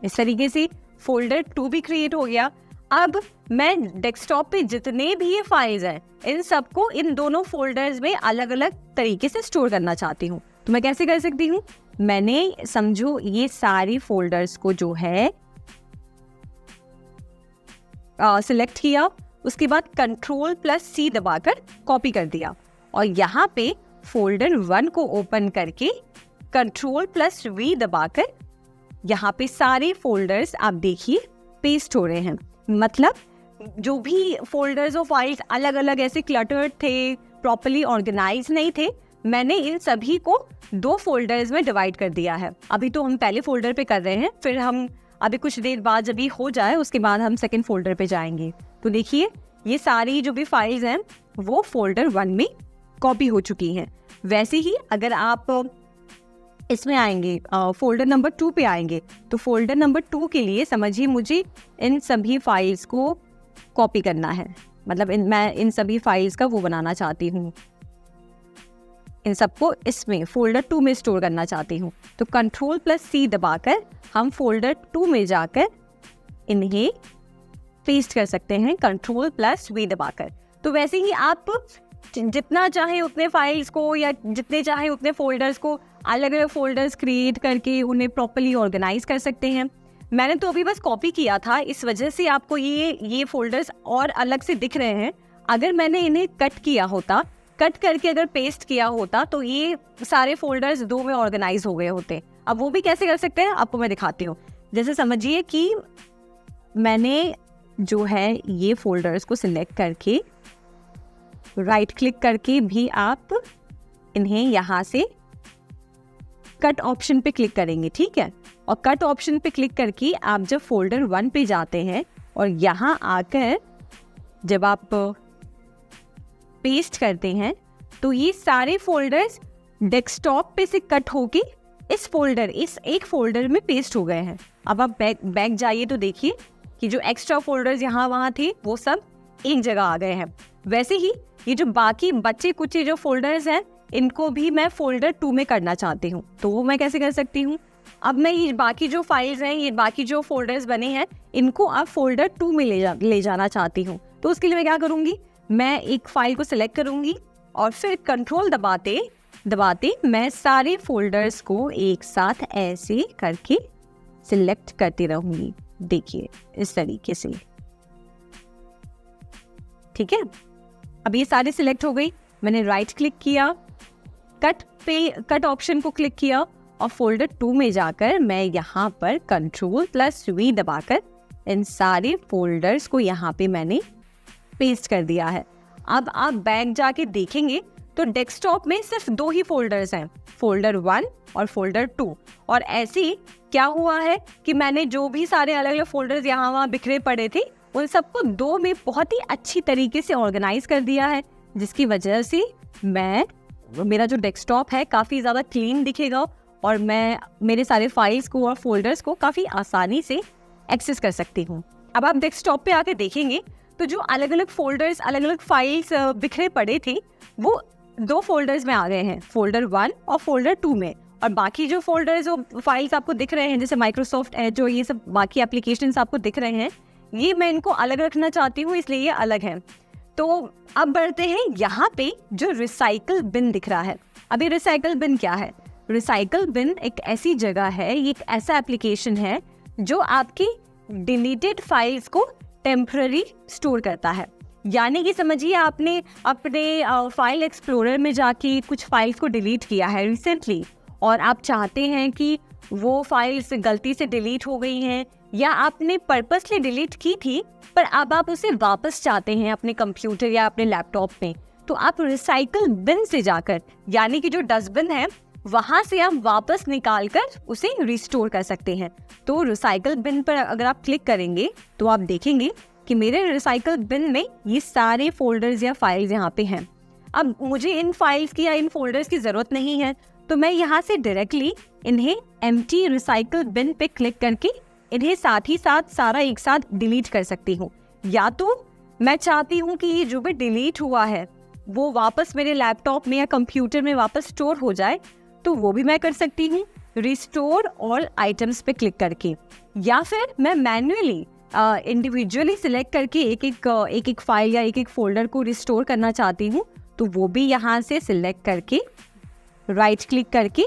इस तरीके से फोल्डर 2 भी क्रिएट हो गया। अब मैं डेस्कटॉप पे जितने भी ये फाइल्स हैं इन सबको इन दोनों फोल्डर्स में अलग अलग तरीके से स्टोर करना चाहती हूँ। तो मैं कैसे कर सकती हूँ? मैंने समझो ये सारी फोल्डर्स को जो है सिलेक्ट किया, उसके बाद Ctrl+C दबाकर कॉपी कर दिया और यहाँ पे फोल्डर 1 को ओपन करके Ctrl+V दबाकर यहाँ पे सारे फोल्डर्स आप देखिए पेस्ट हो रहे हैं। मतलब जो भी फोल्डर्स और फाइल्स अलग अलग ऐसे क्लटर्ड थे, प्रॉपर्ली ऑर्गेनाइज नहीं थे, मैंने इन सभी को 2 फोल्डर्स में डिवाइड कर दिया है। अभी तो हम पहले फोल्डर पे कर रहे हैं, फिर हम अभी कुछ देर बाद जब ये हो जाए उसके बाद हम सेकंड फोल्डर पे जाएंगे। तो देखिए ये सारी जो भी फाइल्स हैं वो फोल्डर 1 में कॉपी हो चुकी हैं। वैसे ही अगर आप इसमें आएंगे फोल्डर नंबर 2 पे आएंगे तो फोल्डर नंबर 2 के लिए समझिए मुझे इन सभी फाइल्स को कॉपी करना है। मतलब मैं इन सभी फाइल्स का वो बनाना चाहती हूँ, इन सबको इसमें फोल्डर 2 में स्टोर करना चाहती हूँ। तो Ctrl+C दबाकर हम फोल्डर 2 में जाकर इन्हें पेस्ट कर सकते हैं Ctrl+V दबाकर। तो वैसे ही आप जितना चाहे उतने फाइल्स को या जितने चाहे उतने फोल्डर्स को अलग अलग फोल्डर्स क्रिएट करके उन्हें प्रॉपर्ली ऑर्गेनाइज कर सकते हैं। मैंने तो अभी बस कॉपी किया था, इस वजह से आपको ये फोल्डर्स और अलग से दिख रहे हैं। अगर मैंने इन्हें कट किया होता, कट करके अगर पेस्ट किया होता तो ये सारे फोल्डर्स 2 में ऑर्गेनाइज हो गए होते। अब वो भी कैसे कर सकते हैं आपको मैं दिखाती हूँ। जैसे समझिए कि मैंने जो है ये फोल्डर्स को सिलेक्ट करके राइट क्लिक करके भी आप इन्हें यहाँ से कट ऑप्शन पे क्लिक करेंगे, ठीक है। और कट ऑप्शन पे क्लिक करके आप जब फोल्डर 1 पे जाते हैं और यहाँ आकर जब आप पेस्ट करते हैं तो ये सारे फोल्डर्स डेस्कटॉप पे से कट होके इस एक फोल्डर में पेस्ट हो गए हैं। अब आप बैक जाइए तो देखिए कि जो एक्स्ट्रा फोल्डर्स यहाँ वहाँ थे वो सब एक जगह आ गए हैं। वैसे ही ये जो बाकी बचे कुछ जो फोल्डर्स हैं इनको भी मैं फोल्डर 2 में करना चाहती हूँ। तो वो मैं कैसे कर सकती हूँ? अब मैं ये बाकी जो फाइल्स हैं, ये बाकी जो फोल्डर्स बने हैं, इनको अब फोल्डर 2 में ले जाना चाहती हूँ। तो उसके लिए मैं क्या करूँगी? मैं एक फाइल को सिलेक्ट करूँगी और फिर कंट्रोल दबाते मैं सारे फोल्डर्स को एक साथ ऐसे करके सिलेक्ट करती रहूँगी। देखिए इस तरीके से, ठीक है। अब ये सारे सिलेक्ट हो गई। मैंने राइट क्लिक किया, कट ऑप्शन को क्लिक किया और फोल्डर 2 में जाकर मैं यहाँ पर Ctrl+V दबाकर इन सारे फोल्डर्स को यहाँ पे मैंने पेस्ट कर दिया है। अब आप बैक जाके देखेंगे तो डेस्कटॉप में सिर्फ 2 ही फोल्डर्स हैं, फोल्डर 1 और फोल्डर 2। और ऐसे क्या हुआ है कि मैंने जो भी सारे अलग अलग फोल्डर्स यहाँ वहाँ बिखरे पड़े थे उन सबको 2 में बहुत ही अच्छी तरीके से ऑर्गेनाइज कर दिया है, जिसकी वजह से मेरा जो डेस्कटॉप है काफ़ी ज़्यादा क्लीन दिखेगा और मैं मेरे सारे फाइल्स को और फोल्डर्स को काफ़ी आसानी से एक्सेस कर सकती हूँ। अब आप डेस्कटॉप पे आके देखेंगे तो जो अलग अलग फोल्डर्स, अलग अलग फाइल्स बिखरे पड़े थे वो 2 फोल्डर्स में आ गए हैं, फोल्डर 1 और फोल्डर 2 में। और बाकी जो फोल्डर्स और फाइल्स आपको दिख रहे हैं, जैसे माइक्रोसॉफ्ट एज और ये सब बाकी एप्लीकेशंस आपको दिख रहे हैं, ये मैं इनको अलग रखना चाहती हूँ, इसलिए ये अलग है। तो अब बढ़ते हैं यहाँ पे जो रिसाइकल बिन दिख रहा है। अभी रिसाइकल बिन क्या है? रिसाइकल बिन एक ऐसी जगह है, ये एक ऐसा एप्लीकेशन है जो आपकी डिलीटेड फाइल्स को टेम्पररी स्टोर करता है। यानी कि समझिए आपने अपने फाइल एक्सप्लोरर में जाके कुछ फाइल्स को डिलीट किया है रिसेंटली, और आप चाहते हैं कि वो फाइल्स गलती से डिलीट हो गई हैं या आपने पर्पसली डिलीट की थी पर अब आप उसे वापस चाहते हैं अपने कंप्यूटर या अपने लैपटॉप में, तो आप रिसाइकल बिन से जाकर, यानी कि जो डस्टबिन है वहां से आप वापस निकाल कर उसे रिस्टोर कर सकते हैं। तो रिसाइकल बिन पर अगर आप क्लिक करेंगे तो आप देखेंगे कि मेरे रिसाइकल बिन में ये सारे फोल्डर्स या फाइल्स यहाँ पे हैं। अब मुझे इन फाइल्स की या इन फोल्डर्स की ज़रूरत नहीं है, तो मैं यहाँ से डायरेक्टली इन्हें एम्प्टी रिसाइकल बिन पे क्लिक करके इन्हें साथ ही साथ सारा एक साथ डिलीट कर सकती हूँ। या तो मैं चाहती हूँ कि ये जो भी डिलीट हुआ है वो वापस मेरे लैपटॉप में या कंप्यूटर में वापस स्टोर हो जाए, तो वो भी मैं कर सकती हूँ रिस्टोर ऑल आइटम्स पे क्लिक करके। या फिर मैं मैन्युअली इंडिविजुअली सिलेक्ट करके एक एक फाइल या एक एक फोल्डर को रिस्टोर करना चाहती हूँ, तो वो भी यहाँ से सिलेक्ट करके राइट क्लिक करके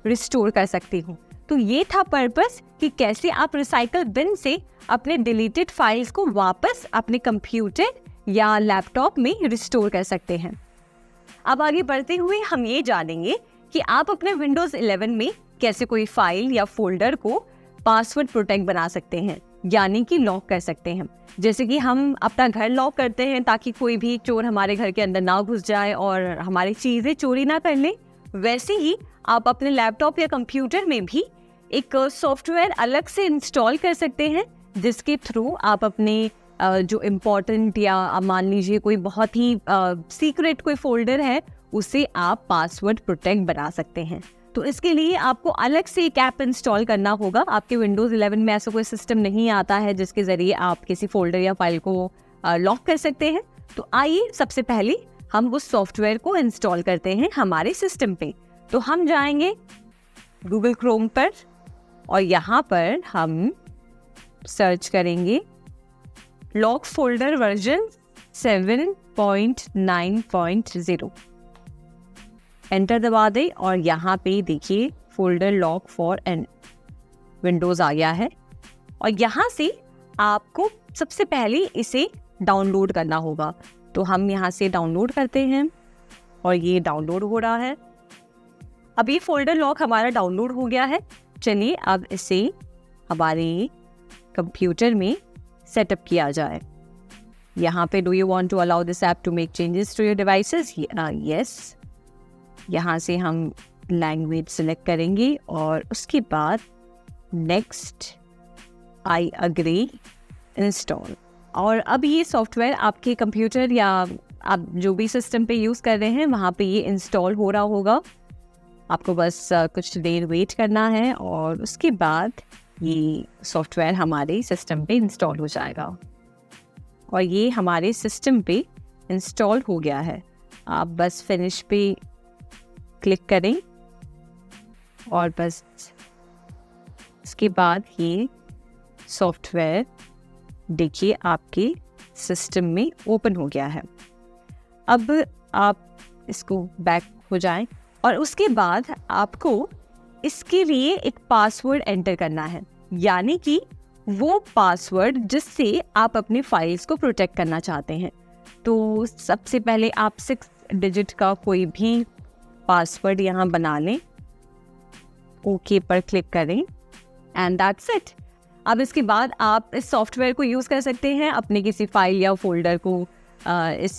रिस्टोर कर सकती हूँ। तो ये था पर्पस कि कैसे आप रिसाइकल बिन से अपने डिलीटेड फाइल्स को वापस अपने कंप्यूटर या लैपटॉप में रिस्टोर कर सकते हैं। अब आगे बढ़ते हुए हम ये जानेंगे कि आप अपने विंडोज 11 में कैसे कोई फाइल या फोल्डर को पासवर्ड प्रोटेक्ट बना सकते हैं, यानी कि लॉक कर सकते हैं। जैसे कि हम अपना घर लॉक करते हैं ताकि कोई भी चोर हमारे घर के अंदर ना घुस जाए और हमारी चीज़ें चोरी ना कर ले, वैसे ही आप अपने लैपटॉप या कंप्यूटर में भी एक सॉफ्टवेयर अलग से इंस्टॉल कर सकते हैं, जिसके थ्रू आप अपने जो इम्पोर्टेंट या मान लीजिए कोई बहुत ही सीक्रेट कोई फोल्डर है उसे आप पासवर्ड प्रोटेक्ट बना सकते हैं। तो इसके लिए आपको अलग से एक ऐप इंस्टॉल करना होगा। आपके विंडोज़ 11 में ऐसा कोई सिस्टम नहीं आता है जिसके ज़रिए आप किसी फोल्डर या फाइल को लॉक कर सकते हैं। तो आइए सबसे पहले हम उस सॉफ्टवेयर को इंस्टॉल करते हैं हमारे सिस्टम पे। तो हम जाएंगे गूगल क्रोम पर और यहाँ पर हम सर्च करेंगे लॉक फोल्डर वर्जन 7.9.0। एंटर दबा दें और यहाँ पे देखिए folder lock for an Windows आ गया है। और यहाँ से आपको सबसे पहले इसे डाउनलोड करना होगा। तो हम यहाँ से डाउनलोड करते हैं और ये डाउनलोड हो रहा है। अब ये फोल्डर लॉक हमारा डाउनलोड हो गया है। चलिए अब इसे हमारे कंप्यूटर में सेटअप किया जाए। यहाँ पे do you want to allow this app to make changes to your devices? Yes. यहाँ से हम लैंग्वेज सेलेक्ट करेंगे और उसके बाद नेक्स्ट, आई अग्री, इंस्टॉल। और अब ये सॉफ्टवेयर आपके कंप्यूटर या आप जो भी सिस्टम पे यूज़ कर रहे हैं वहाँ पे ये इंस्टॉल हो रहा होगा। आपको बस कुछ देर वेट करना है और उसके बाद ये सॉफ्टवेयर हमारे सिस्टम पे इंस्टॉल हो जाएगा। और ये हमारे सिस्टम पे इंस्टॉल हो गया है। आप बस फिनिश पे क्लिक करें और बस इसके बाद ये सॉफ्टवेयर देखिए आपके सिस्टम में ओपन हो गया है। अब आप इसको बैक हो जाएं और उसके बाद आपको इसके लिए एक पासवर्ड एंटर करना है, यानी कि वो पासवर्ड जिससे आप अपने फाइल्स को प्रोटेक्ट करना चाहते हैं। तो सबसे पहले आप 6 डिजिट का कोई भी पासवर्ड यहाँ बना लें, ओके पर क्लिक करें एंड दैट्स इट। अब इसके बाद आप इस सॉफ्टवेयर को यूज़ कर सकते हैं अपने किसी फाइल या फोल्डर को इस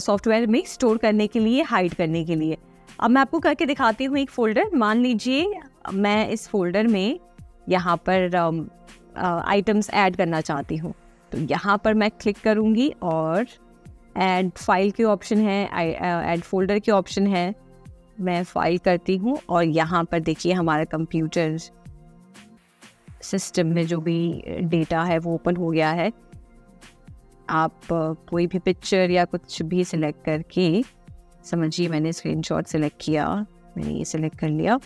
सॉफ्टवेयर में स्टोर करने के लिए, हाइड करने के लिए। अब मैं आपको करके दिखाती हूँ एक फ़ोल्डर। मान लीजिए मैं इस फोल्डर में यहाँ पर आइटम्स ऐड करना चाहती हूँ, तो यहाँ पर मैं क्लिक करूँगी और ऐड फाइल के ऑप्शन है, ऐड फोल्डर के ऑप्शन है। मैं फाइल करती हूँ और यहाँ पर देखिए हमारा कंप्यूटर सिस्टम में जो भी डेटा है वो ओपन हो गया है। आप कोई भी पिक्चर या कुछ भी सिलेक्ट करके, समझिए मैंने स्क्रीनशॉट सिलेक्ट किया, मैंने ये सिलेक्ट कर लिया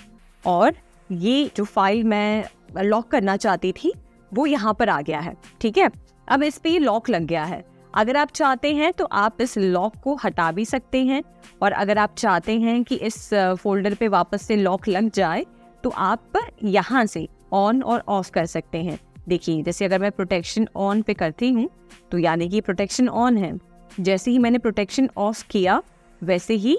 और ये जो फाइल मैं लॉक करना चाहती थी वो यहाँ पर आ गया है। ठीक है, अब इस पे ये लॉक लग गया है। अगर आप चाहते हैं तो आप इस लॉक को हटा भी सकते हैं, और अगर आप चाहते हैं कि इस फोल्डर पे वापस से लॉक लग जाए तो आप यहाँ से ऑन और ऑफ कर सकते हैं। देखिए, जैसे अगर मैं प्रोटेक्शन ऑन पे करती हूँ तो यानी कि प्रोटेक्शन ऑन है। जैसे ही मैंने प्रोटेक्शन ऑफ किया वैसे ही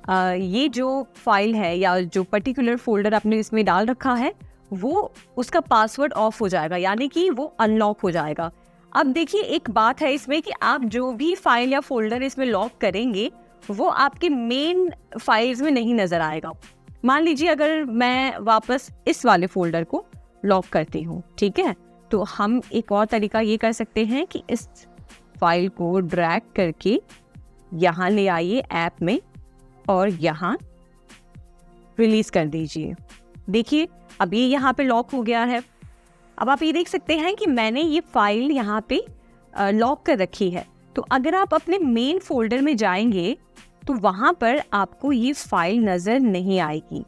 ये जो फाइल है या जो पर्टिकुलर फोल्डर आपने इसमें डाल रखा है वो उसका पासवर्ड ऑफ हो जाएगा, यानी कि वो अनलॉक हो जाएगा। अब देखिए, एक बात है इसमें कि आप जो भी फाइल या फोल्डर इसमें लॉक करेंगे वो आपके मेन फाइल्स में नहीं नज़र आएगा। मान लीजिए अगर मैं वापस इस वाले फोल्डर को लॉक करती हूँ, ठीक है, तो हम एक और तरीका ये कर सकते हैं कि इस फाइल को ड्रैग करके यहाँ ले आइए ऐप में और यहाँ रिलीज कर दीजिए। देखिए, अब ये यहाँ पे लॉक हो गया है। अब आप ये देख सकते हैं कि मैंने ये फाइल यहाँ पे लॉक कर रखी है। तो अगर आप अपने मेन फोल्डर में जाएंगे तो वहाँ पर आपको ये फाइल नज़र नहीं आएगी।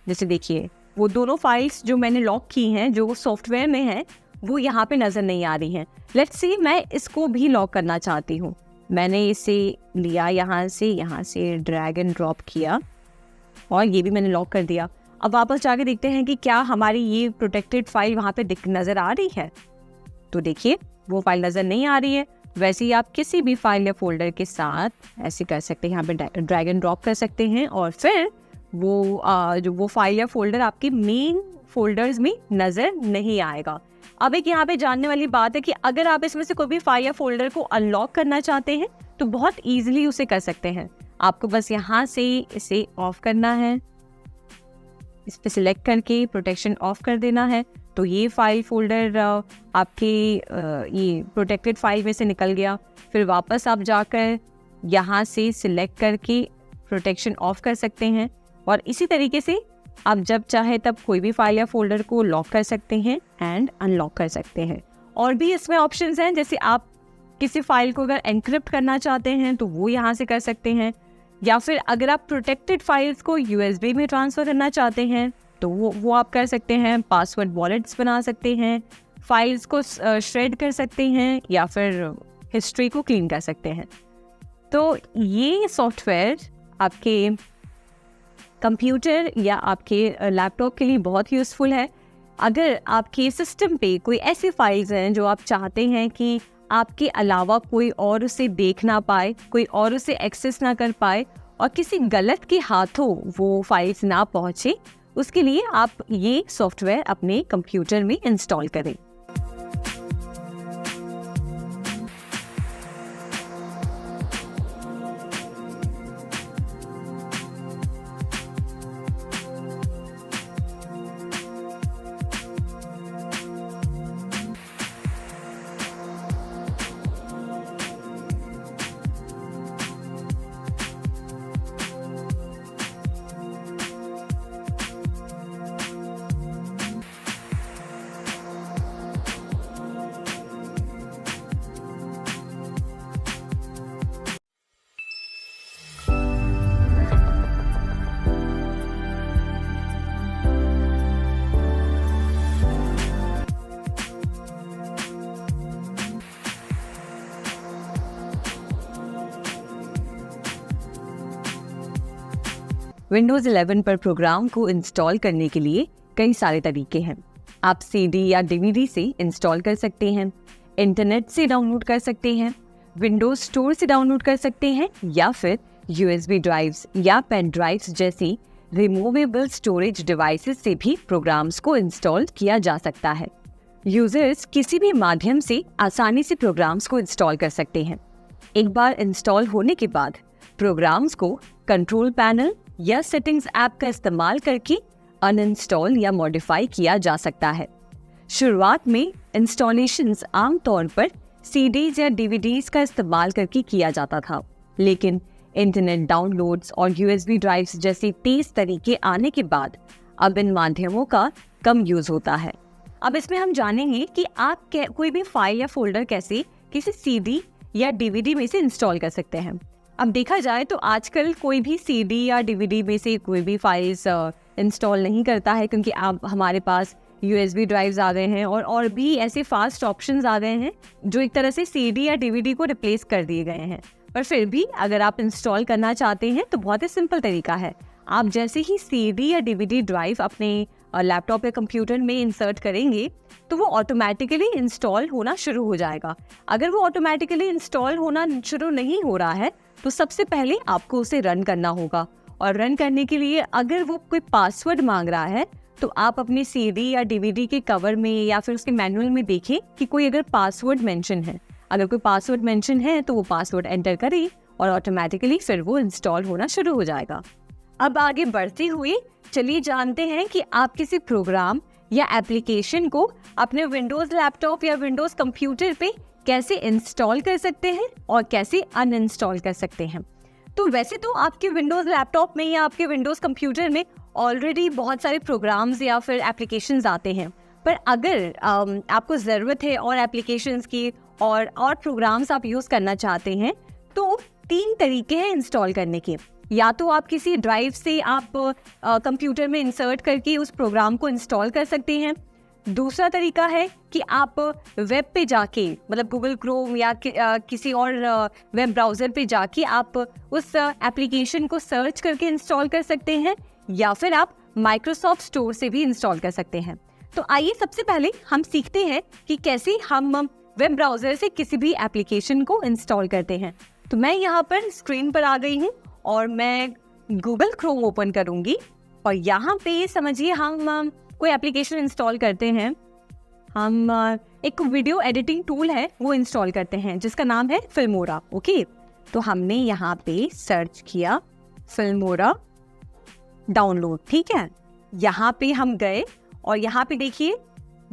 जैसे देखिए, वो दोनों फाइल्स जो मैंने लॉक की हैं, जो सॉफ्टवेयर में हैं, वो यहाँ पे नज़र नहीं आ रही हैं। लेट्स सी मैं इसको भी लॉक करना चाहती हूँ। मैंने इसे लिया, यहाँ से ड्रैग एंड ड्रॉप किया और ये भी मैंने लॉक कर दिया। अब वापस जाके देखते हैं कि क्या हमारी ये प्रोटेक्टेड फाइल वहाँ पे नज़र आ रही है। तो देखिए, वो फाइल नज़र नहीं आ रही है। वैसे ही आप किसी भी फाइल या फोल्डर के साथ ऐसे कर सकते हैं, यहाँ पे ड्रैग एंड ड्रॉप कर सकते हैं और फिर वो फाइल या फोल्डर आपके मेन फोल्डर्स में नज़र नहीं आएगा। अब एक यहाँ पे जानने वाली बात है कि अगर आप इसमें से कोई भी फाइल या फोल्डर को अनलॉक करना चाहते हैं तो बहुत ईजिली उसे कर सकते हैं। आपको बस यहाँ से इसे ऑफ करना है, इस पे सिलेक्ट करके प्रोटेक्शन ऑफ कर देना है। तो ये फाइल फोल्डर आपके ये प्रोटेक्टेड फाइल में से निकल गया। फिर वापस आप जाकर यहाँ से सिलेक्ट करके प्रोटेक्शन ऑफ कर सकते हैं और इसी तरीके से आप जब चाहे तब कोई भी फाइल या फोल्डर को लॉक कर सकते हैं एंड अनलॉक कर सकते हैं। और भी इसमें ऑप्शंस हैं, जैसे आप किसी फाइल को अगर एनक्रिप्ट करना चाहते हैं तो वो यहाँ से कर सकते हैं, या फिर अगर आप प्रोटेक्टेड फाइल्स को USB में ट्रांसफ़र करना चाहते हैं तो वो आप कर सकते हैं। पासवर्ड वॉलेट्स बना सकते हैं, फाइल्स को श्रेड कर सकते हैं या फिर हिस्ट्री को क्लीन कर सकते हैं। तो ये सॉफ्टवेयर आपके कंप्यूटर या आपके लैपटॉप के लिए बहुत यूज़फुल है। अगर आपके सिस्टम पे कोई ऐसी फाइल्स हैं जो आप चाहते हैं कि आपके अलावा कोई और उसे देख ना पाए, कोई और उसे एक्सेस ना कर पाए और किसी गलत के हाथों वो फाइल्स ना पहुँचे, उसके लिए आप ये सॉफ्टवेयर अपने कंप्यूटर में इंस्टॉल करें। विंडोज़ 11 पर प्रोग्राम को इंस्टॉल करने के लिए कई सारे तरीके हैं। आप CD या DVD से इंस्टॉल कर सकते हैं, इंटरनेट से डाउनलोड कर सकते हैं, विंडोज़ स्टोर से डाउनलोड कर सकते हैं या फिर USB ड्राइव्स या पेन ड्राइव्स जैसी रिमूवेबल स्टोरेज डिवाइसेस से भी प्रोग्राम्स को इंस्टॉल किया जा सकता है। यूजर्स किसी भी माध्यम से आसानी से प्रोग्राम्स को इंस्टॉल कर सकते हैं। एक बार इंस्टॉल होने के बाद प्रोग्राम्स को कंट्रोल पैनल या सेटिंग्स ऐप का इस्तेमाल करके अनइंस्टॉल या मॉडिफाई किया जा सकता है। शुरुआत में इंस्टॉलेशंस आमतौर पर CDs या DVDs का इस्तेमाल करके किया जाता था, लेकिन इंटरनेट डाउनलोड्स और USB ड्राइव्स जैसे तेज तरीके आने के बाद अब इन माध्यमों का कम यूज होता है। अब इसमें हम जानेंगे कि आप कोई भी फाइल या फोल्डर कैसे किसी CD या DVD में से इंस्टॉल कर सकते हैं। अब देखा जाए तो आजकल कोई भी CD या DVD में से कोई भी फाइल्स इंस्टॉल नहीं करता है, क्योंकि अब हमारे पास USB ड्राइव्स आ गए हैं और भी ऐसे फास्ट ऑप्शंस आ गए हैं जो एक तरह से CD या DVD को रिप्लेस कर दिए गए हैं। पर फिर भी अगर आप इंस्टॉल करना चाहते हैं तो बहुत ही सिंपल तरीका है। आप जैसे ही CD या DVD ड्राइव अपने लैपटॉप या कंप्यूटर में इंसर्ट करेंगे तो वो ऑटोमेटिकली इंस्टॉल होना शुरू हो जाएगा। अगर वो ऑटोमेटिकली इंस्टॉल होना शुरू नहीं हो रहा है तो सबसे पहले आपको उसे रन करना होगा, और रन करने के लिए अगर वो कोई पासवर्ड मांग रहा है तो आप अपने CD या DVD के कवर में या फिर उसके मैनुअल में देखें कि कोई अगर पासवर्ड मेंशन है। अगर कोई पासवर्ड मेंशन है तो वो पासवर्ड एंटर करें और ऑटोमेटिकली फिर वो इंस्टॉल होना शुरू हो जाएगा। अब आगे बढ़ते हुए चलिए जानते हैं कि आप किसी प्रोग्राम या एप्लीकेशन को अपने विंडोज लैपटॉप या विंडोज कंप्यूटर पे कैसे इंस्टॉल कर सकते हैं और कैसे अनइंस्टॉल कर सकते हैं। तो वैसे तो आपके विंडोज लैपटॉप में या आपके विंडोज कंप्यूटर में ऑलरेडी बहुत सारे प्रोग्राम्स या फिर एप्लीकेशंस आते हैं, पर अगर आपको ज़रूरत है और एप्लीकेशंस की और प्रोग्राम्स आप यूज़ करना चाहते हैं तो 3 तरीके हैं इंस्टॉल करने के। या तो आप किसी ड्राइव से आप कंप्यूटर में इंसर्ट करके उस प्रोग्राम को इंस्टॉल कर सकते हैं। दूसरा तरीका है कि आप वेब पे जाके, मतलब गूगल क्रोम या किसी और वेब ब्राउज़र पे जाके आप उस एप्लीकेशन को सर्च करके इंस्टॉल कर सकते हैं, या फिर आप माइक्रोसॉफ्ट स्टोर से भी इंस्टॉल कर सकते हैं। तो आइए सबसे पहले हम सीखते हैं कि कैसे हम वेब ब्राउज़र से किसी भी एप्लीकेशन को इंस्टॉल करते हैं। तो मैं यहाँ पर स्क्रीन पर आ गई हूँ और मैं गूगल क्रोम ओपन करूँगी और यहाँ पे समझिए हम कोई एप्लीकेशन इंस्टॉल करते हैं। हम एक वीडियो एडिटिंग टूल है वो इंस्टॉल करते हैं जिसका नाम है फिल्मोरा। ओके, तो हमने यहाँ पे सर्च किया फिल्मोरा डाउनलोड। ठीक है, यहाँ पे हम गए और यहाँ पे देखिए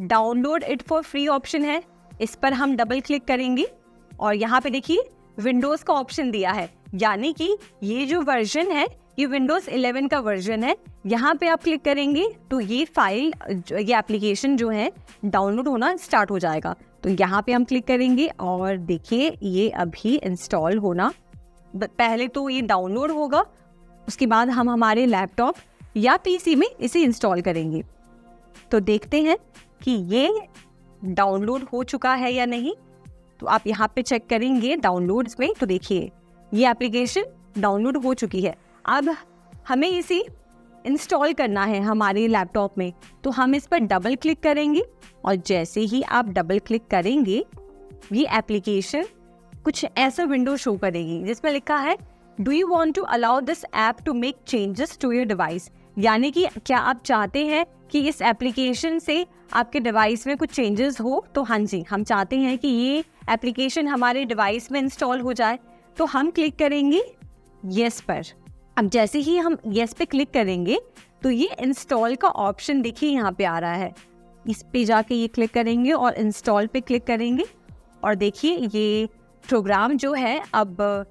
download it for free option है, इस पर हम डबल क्लिक करेंगे और यहाँ पे देखिए विंडोज़ का ऑप्शन दिया है, यानी कि ये जो वर्जन है ये विंडोज़ 11 का वर्जन है। यहाँ पे आप क्लिक करेंगे तो ये फाइल, ये एप्लीकेशन जो है डाउनलोड होना स्टार्ट हो जाएगा। तो यहाँ पे हम क्लिक करेंगे और देखिए ये अभी इंस्टॉल होना, पहले तो ये डाउनलोड होगा, उसके बाद हम हमारे लैपटॉप या PC में इसे इंस्टॉल करेंगे। तो देखते हैं कि ये डाउनलोड हो चुका है या नहीं। तो आप यहाँ पे चेक करेंगे डाउनलोड्स में, तो देखिए ये एप्लीकेशन डाउनलोड हो चुकी है। अब हमें इसे इंस्टॉल करना है हमारे लैपटॉप में, तो हम इस पर डबल क्लिक करेंगे और जैसे ही आप डबल क्लिक करेंगे ये एप्लीकेशन कुछ ऐसा विंडो शो करेगी जिसमें लिखा है do you want to allow this app to make changes to your device, यानी कि क्या आप चाहते हैं कि इस एप्लीकेशन से आपके डिवाइस में कुछ चेंजेस हो। तो हाँ जी, हम चाहते हैं कि ये एप्लीकेशन हमारे डिवाइस में इंस्टॉल हो जाए, तो हम क्लिक करेंगे येस पर। अब जैसे ही हम येस पे क्लिक करेंगे तो ये इंस्टॉल का ऑप्शन देखिए यहाँ पे आ रहा है, इस पे जाके ये क्लिक करेंगे और इंस्टॉल पे क्लिक करेंगे और देखिए ये प्रोग्राम जो है अब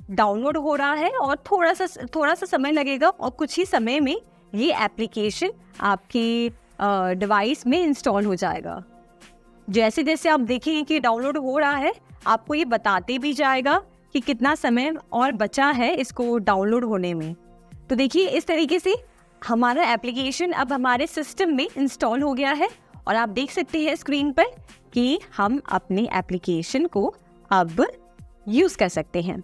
डाउनलोड हो रहा है और थोड़ा सा समय लगेगा और कुछ ही समय में ये एप्लीकेशन आपके डिवाइस में इंस्टॉल हो जाएगा। जैसे जैसे आप देखेंगे कि डाउनलोड हो रहा है आपको ये बताते भी जाएगा कि कितना समय और बचा है इसको डाउनलोड होने में। तो देखिए इस तरीके से हमारा एप्लीकेशन अब हमारे सिस्टम में इंस्टॉल हो गया है और आप देख सकते हैं स्क्रीन पर कि हम अपने एप्लीकेशन को अब यूज़ कर सकते हैं।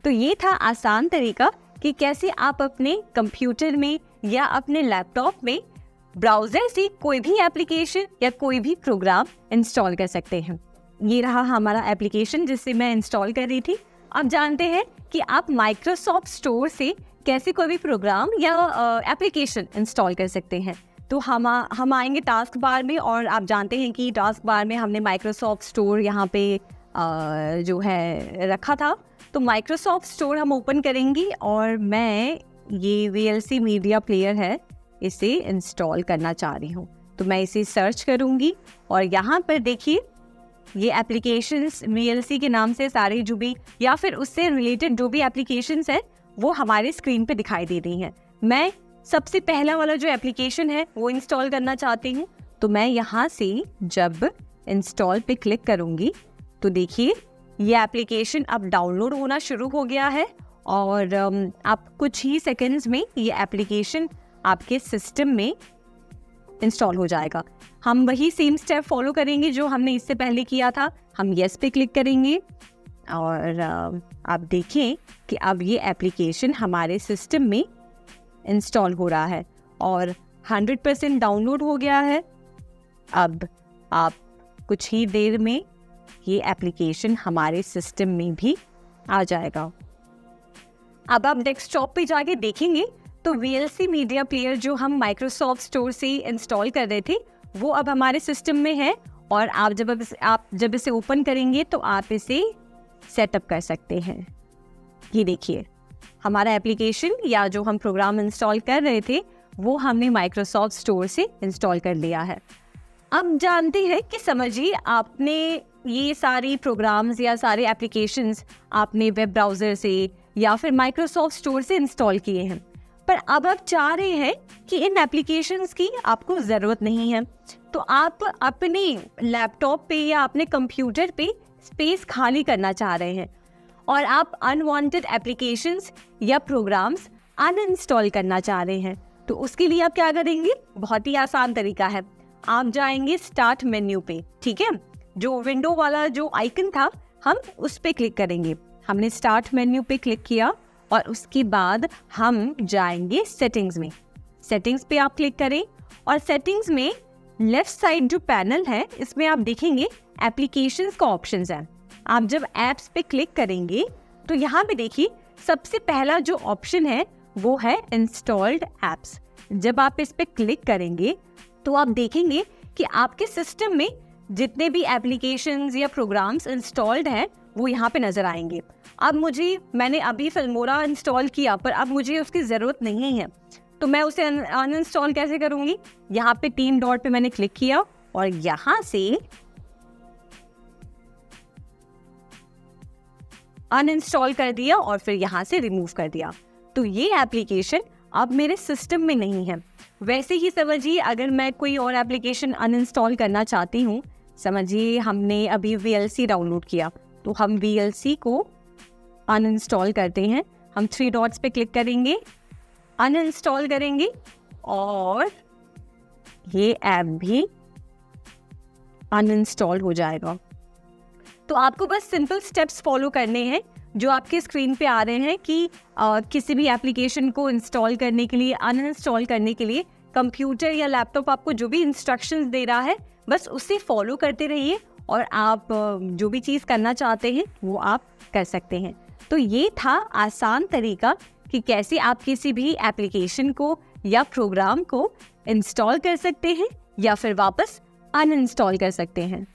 तो ये था आसान तरीका कि कैसे आप अपने कंप्यूटर में या अपने लैपटॉप में ब्राउज़र से कोई भी एप्लीकेशन या कोई भी प्रोग्राम इंस्टॉल कर सकते हैं। ये रहा हमारा एप्लीकेशन जिससे मैं इंस्टॉल कर रही थी। अब जानते हैं कि आप माइक्रोसॉफ्ट स्टोर से कैसे कोई भी प्रोग्राम या एप्लीकेशन इंस्टॉल कर सकते हैं। तो हम आएंगे टास्क बार में और आप जानते हैं कि टास्क बार में हमने माइक्रोसॉफ्ट स्टोर यहाँ पे जो है रखा था। तो माइक्रोसॉफ्ट स्टोर हम ओपन करेंगे और मैं ये VLC मीडिया प्लेयर है इसे इंस्टॉल करना चाह रही हूँ। तो मैं इसे सर्च करूँगी और यहाँ पर देखिए ये एप्लीकेशंस VLC के नाम से सारे जो भी या फिर उससे रिलेटेड जो भी एप्लीकेशंस हैं वो हमारे स्क्रीन पे दिखाई दे रही हैं। मैं सबसे पहला वाला जो एप्लीकेशन है वो इंस्टॉल करना चाहती हूँ। तो मैं यहाँ से जब इंस्टॉल पे क्लिक करूँगी तो देखिए ये एप्लीकेशन अब डाउनलोड होना शुरू हो गया है और आप कुछ ही सेकंड्स में ये एप्लीकेशन आपके सिस्टम में इंस्टॉल हो जाएगा। हम वही सेम स्टेप फॉलो करेंगे जो हमने इससे पहले किया था। हम येस पे क्लिक करेंगे और आप देखें कि अब ये एप्लीकेशन हमारे सिस्टम में इंस्टॉल हो रहा है और 100% डाउनलोड हो गया है। अब आप कुछ ही देर में ये एप्लीकेशन हमारे सिस्टम में भी आ जाएगा। अब आप डेस्कटॉप पे जाके देखेंगे तो VLC मीडिया प्लेयर जो हम माइक्रोसॉफ्ट स्टोर से इंस्टॉल कर रहे थे वो अब हमारे सिस्टम में है और आप जब इसे ओपन करेंगे तो आप इसे सेटअप कर सकते हैं। ये देखिए हमारा एप्लीकेशन या जो हम प्रोग्राम इंस्टॉल कर रहे थे वो हमने माइक्रोसॉफ्ट स्टोर से इंस्टॉल कर लिया है। अब जानते हैं कि समझिए आपने ये सारी प्रोग्राम्स या सारे एप्लीकेशंस आपने वेब ब्राउज़र से या फिर माइक्रोसॉफ्ट स्टोर से इंस्टॉल किए हैं, पर अब आप चाह रहे हैं कि इन एप्लीकेशंस की आपको ज़रूरत नहीं है, तो आप अपने लैपटॉप पे या अपने कंप्यूटर पे स्पेस खाली करना चाह रहे हैं और आप अनवांटेड एप्लीकेशंस या प्रोग्राम्स अनइंस्टॉल करना चाह रहे हैं। तो उसके लिए आप क्या करेंगे? बहुत ही आसान तरीका है। आप जाएंगे स्टार्ट मेन्यू पे, ठीक है, जो विंडो वाला जो आइकन था हम उस पे क्लिक करेंगे। हमने स्टार्ट मेन्यू पे क्लिक किया और उसके बाद हम जाएंगे सेटिंग्स में। सेटिंग्स पे आप क्लिक करें और सेटिंग्स में लेफ्ट साइड जो पैनल है इसमें आप देखेंगे एप्लीकेशंस का ऑप्शंस है। आप जब ऐप्स पे क्लिक करेंगे तो यहाँ पे देखिए सबसे पहला जो ऑप्शन है वो है इंस्टॉल्ड ऐप्स। जब आप इस पे क्लिक करेंगे तो आप देखेंगे कि आपके सिस्टम में जितने भी एप्लीकेशंस या प्रोग्राम्स इंस्टॉल्ड हैं वो यहाँ पे नज़र आएंगे। अब मैंने अभी फिल्मोरा इंस्टॉल किया पर अब मुझे उसकी ज़रूरत नहीं है, तो मैं उसे अनइंस्टॉल कैसे करूँगी? यहाँ पे 3 डॉट पे मैंने क्लिक किया और यहाँ से अनइंस्टॉल कर दिया और फिर यहाँ से रिमूव कर दिया। तो ये एप्लीकेशन अब मेरे सिस्टम में नहीं है। वैसे ही समझिए अगर मैं कोई और एप्लीकेशन अनइंस्टॉल करना चाहती हूँ, समझिए हमने अभी VLC डाउनलोड किया तो हम VLC को अनइंस्टॉल करते हैं। हम 3 डॉट्स पे क्लिक करेंगे, अनइंस्टॉल करेंगे और ये ऐप भी अनइंस्टॉल हो जाएगा। तो आपको बस सिंपल स्टेप्स फॉलो करने हैं जो आपके स्क्रीन पे आ रहे हैं कि किसी भी एप्लीकेशन को इंस्टॉल करने के लिए, अनइंस्टॉल करने के लिए कंप्यूटर या लैपटॉप आपको जो भी इंस्ट्रक्शंस दे रहा है बस उसे फॉलो करते रहिए और आप जो भी चीज़ करना चाहते हैं वो आप कर सकते हैं। तो ये था आसान तरीका कि कैसे आप किसी भी एप्लीकेशन को या प्रोग्राम को इंस्टॉल कर सकते हैं या फिर वापस अनइंस्टॉल कर सकते हैं।